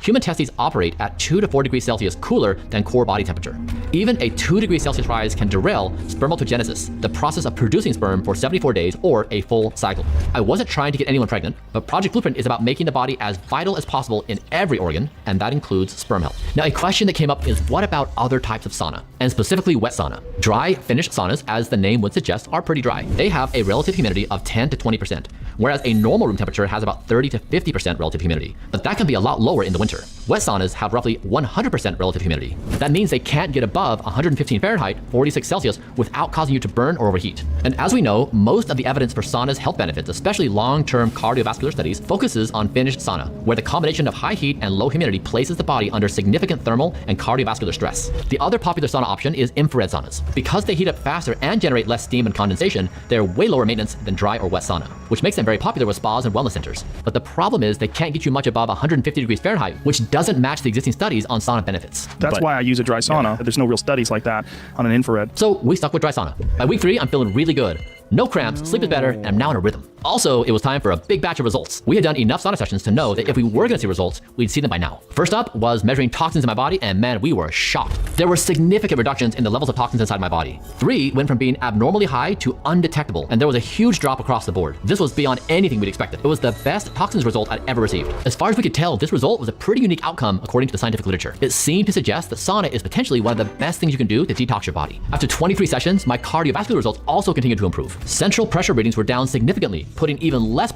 [SPEAKER 6] Human testes operate at 2 to 4 degrees Celsius cooler than core body temperature. Even a 2 degrees Celsius rise can derail spermatogenesis, the process of producing sperm for 74 days or a full cycle. I wasn't trying to get anyone pregnant, but Project Blueprint is about making the body as vital as possible in every organ, and that includes sperm health. Now, a question that came up is what about other types of sauna, and specifically wet sauna? Dry, finished saunas, as the name would suggest, are pretty dry. They have a relative humidity of 10 to 20%, whereas a normal room temperature has about 30 to 50% relative humidity, but that can be a lot lower in the winter. Wet saunas have roughly 100% relative humidity. That means they can't get above 115 Fahrenheit, 46 Celsius, without causing you to burn or overheat. And as we know, most of the evidence for sauna's health benefits, especially long-term cardiovascular studies, focuses on finished sauna, where the combination of high heat and low humidity places the body under significant thermal and cardiovascular stress. The other popular sauna option is infrared saunas. Because they heat up faster and generate less steam and condensation, they're way lower maintenance than dry or wet sauna, which makes them very popular with spas and wellness centers. But the problem is they can't get you much above 150 degrees Fahrenheit, which doesn't match the existing studies on sauna benefits.
[SPEAKER 11] That's why I use a dry sauna. There's no real studies like that on an infrared.
[SPEAKER 6] So we stuck with dry sauna. By week 3, I'm feeling really good. No cramps, sleep is better, and I'm now in a rhythm. Also, it was time for a big batch of results. We had done enough sauna sessions to know that if we were gonna see results, we'd see them by now. First up was measuring toxins in my body, and man, we were shocked. There were significant reductions in the levels of toxins inside my body. 3 went from being abnormally high to undetectable, and there was a huge drop across the board. This was beyond anything we'd expected. It was the best toxins result I'd ever received. As far as we could tell, this result was a pretty unique outcome according to the scientific literature. It seemed to suggest that sauna is potentially one of the best things you can do to detox your body. After 23 sessions, my cardiovascular results also continued to improve. Central pressure readings were down significantly, putting even less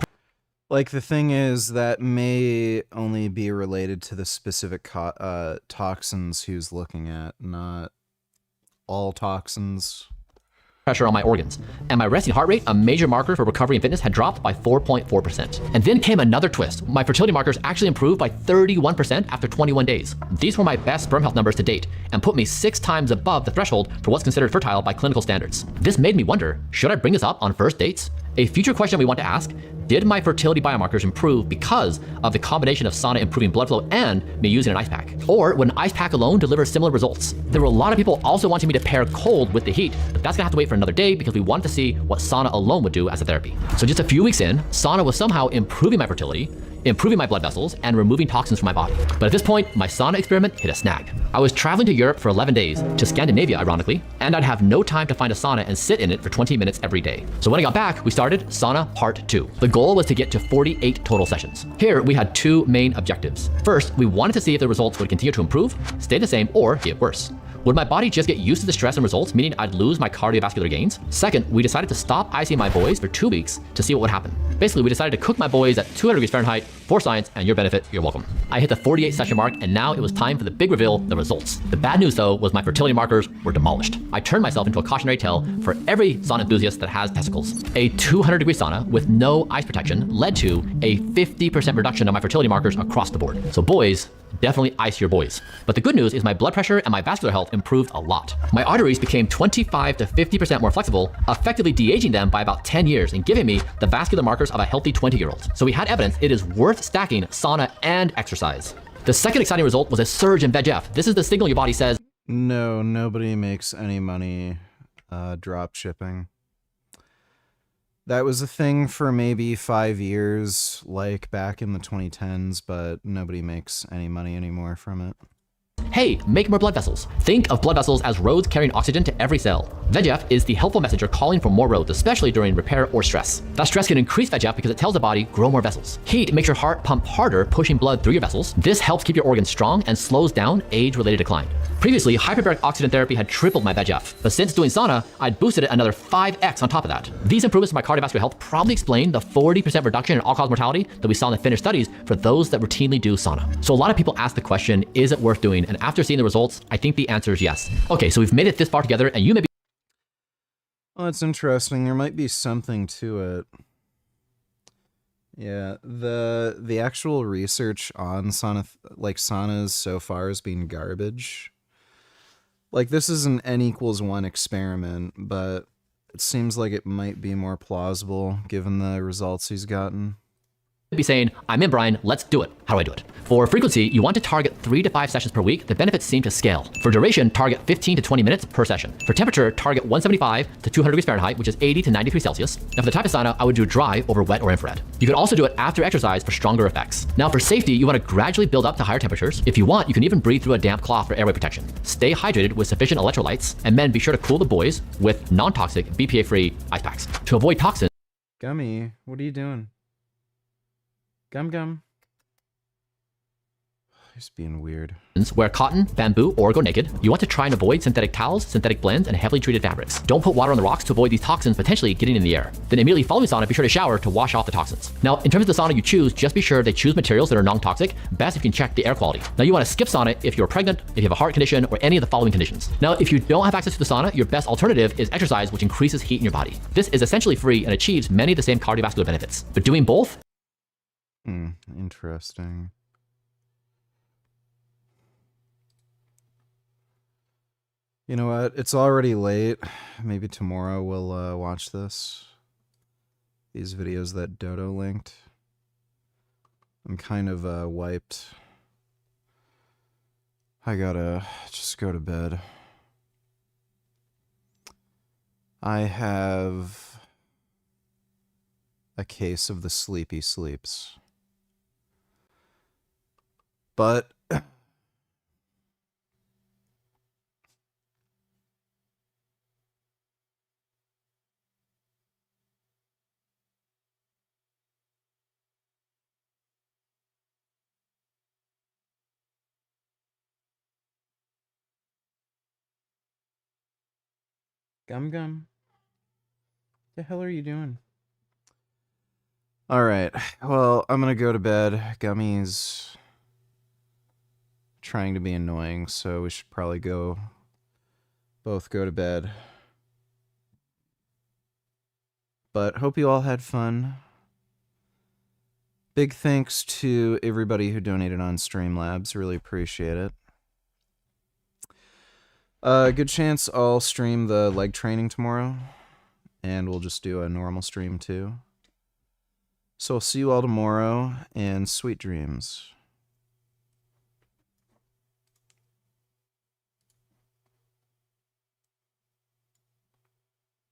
[SPEAKER 1] Like, the thing is, that may only be related to the specific toxins he was looking at, not all toxins.
[SPEAKER 6] Pressure on my organs. And my resting heart rate, a major marker for recovery and fitness, had dropped by 4.4%. And then came another twist. My fertility markers actually improved by 31% after 21 days. These were my best sperm health numbers to date, and put me 6 times above the threshold for what's considered fertile by clinical standards. This made me wonder, should I bring this up on first dates? A future question we want to ask, did my fertility biomarkers improve because of the combination of sauna improving blood flow and me using an ice pack? Or would an ice pack alone deliver similar results? There were a lot of people also wanting me to pair cold with the heat, but that's gonna have to wait for another day because we wanted to see what sauna alone would do as a therapy. So just a few weeks in, sauna was somehow improving my fertility, improving my blood vessels, and removing toxins from my body. But at this point, my sauna experiment hit a snag. I was traveling to Europe for 11 days, to Scandinavia ironically, and I'd have no time to find a sauna and sit in it for 20 minutes every day. So when I got back, we started sauna part 2. The goal was to get to 48 total sessions. Here, we had 2 main objectives. First, we wanted to see if the results would continue to improve, stay the same, or get worse. Would my body just get used to the stress and results, meaning I'd lose my cardiovascular gains? Second, we decided to stop icing my boys for 2 weeks to see what would happen. Basically, we decided to cook my boys at 200 degrees Fahrenheit for science and your benefit, you're welcome. I hit the 48 session mark, and now it was time for the big reveal, the results. The bad news though was my fertility markers were demolished. I turned myself into a cautionary tale for every sauna enthusiast that has testicles. A 200 degree sauna with no ice protection led to a 50% reduction of my fertility markers across the board. So boys, definitely ice your boys. But the good news is my blood pressure and my vascular health improved a lot. My arteries became 25 to 50% more flexible, effectively de-aging them by about 10 years and giving me the vascular markers of a healthy 20-year-old. So we had evidence it is worth stacking sauna and exercise. The second exciting result was a surge in VEGF. This is the signal your body says,
[SPEAKER 1] no, nobody makes any money drop shipping. That was a thing for maybe 5 years, like back in the 2010s, but nobody makes any money anymore from it.
[SPEAKER 6] Hey, make more blood vessels. Think of blood vessels as roads carrying oxygen to every cell. VEGF is the helpful messenger calling for more roads, especially during repair or stress. That stress can increase VEGF because it tells the body, grow more vessels. Heat makes your heart pump harder, pushing blood through your vessels. This helps keep your organs strong and slows down age-related decline. Previously, hyperbaric oxygen therapy had tripled my VEGF, but since doing sauna, I'd boosted it another 5x on top of that. These improvements to my cardiovascular health probably explain the 40% reduction in all-cause mortality that we saw in the finished studies for those that routinely do sauna. So a lot of people ask the question, is it worth doing? And after seeing the results, I think the answer is yes. Okay, so we've made it this far together, and you may be...
[SPEAKER 1] Well, that's interesting. There might be something to it. Yeah, the actual research on saunas so far has been garbage. Like, this is an N=1 experiment, but it seems like it might be more plausible given the results he's gotten.
[SPEAKER 6] Be saying, I'm in, Brian, let's do it. How do I do it? For frequency, you want to target 3 to 5 sessions per week. The benefits seem to scale. For duration, target 15 to 20 minutes per session. For temperature, target 175 to 200 degrees Fahrenheit, which is 80 to 93 Celsius. Now for the type of sauna, I would do dry over wet or infrared. You could also do it after exercise for stronger effects. Now for safety, you want to gradually build up to higher temperatures. If you want, you can even breathe through a damp cloth for airway protection. Stay hydrated with sufficient electrolytes, and men, be sure to cool the boys with non-toxic, BPA-free ice packs. To avoid toxins,
[SPEAKER 1] Gummy, what are you doing? Gum. He's being weird.
[SPEAKER 6] wear cotton, bamboo, or go naked. You want to try and avoid synthetic towels, synthetic blends, and heavily treated fabrics. Don't put water on the rocks to avoid these toxins potentially getting in the air. Then immediately following sauna, be sure to shower to wash off the toxins. Now, in terms of the sauna you choose, just be sure they choose materials that are non-toxic. Best if you can check the air quality. Now, you want to skip sauna if you're pregnant, if you have a heart condition, or any of the following conditions. Now, if you don't have access to the sauna, your best alternative is exercise, which increases heat in your body. This is essentially free and achieves many of the same cardiovascular benefits. But doing both,
[SPEAKER 1] interesting. You know what? It's already late. Maybe tomorrow we'll watch this. These videos that Dodo linked. I'm kind of wiped. I gotta just go to bed. I have a case of the sleepy sleeps. But Gum. The hell are you doing? All right. Well, I'm gonna go to bed. Gummy's trying to be annoying, so we should probably both go to bed. But hope you all had fun. Big thanks to everybody who donated on Streamlabs. Really appreciate it. Good chance I'll stream the leg training tomorrow, and we'll just do a normal stream too. So I'll see you all tomorrow, and sweet dreams.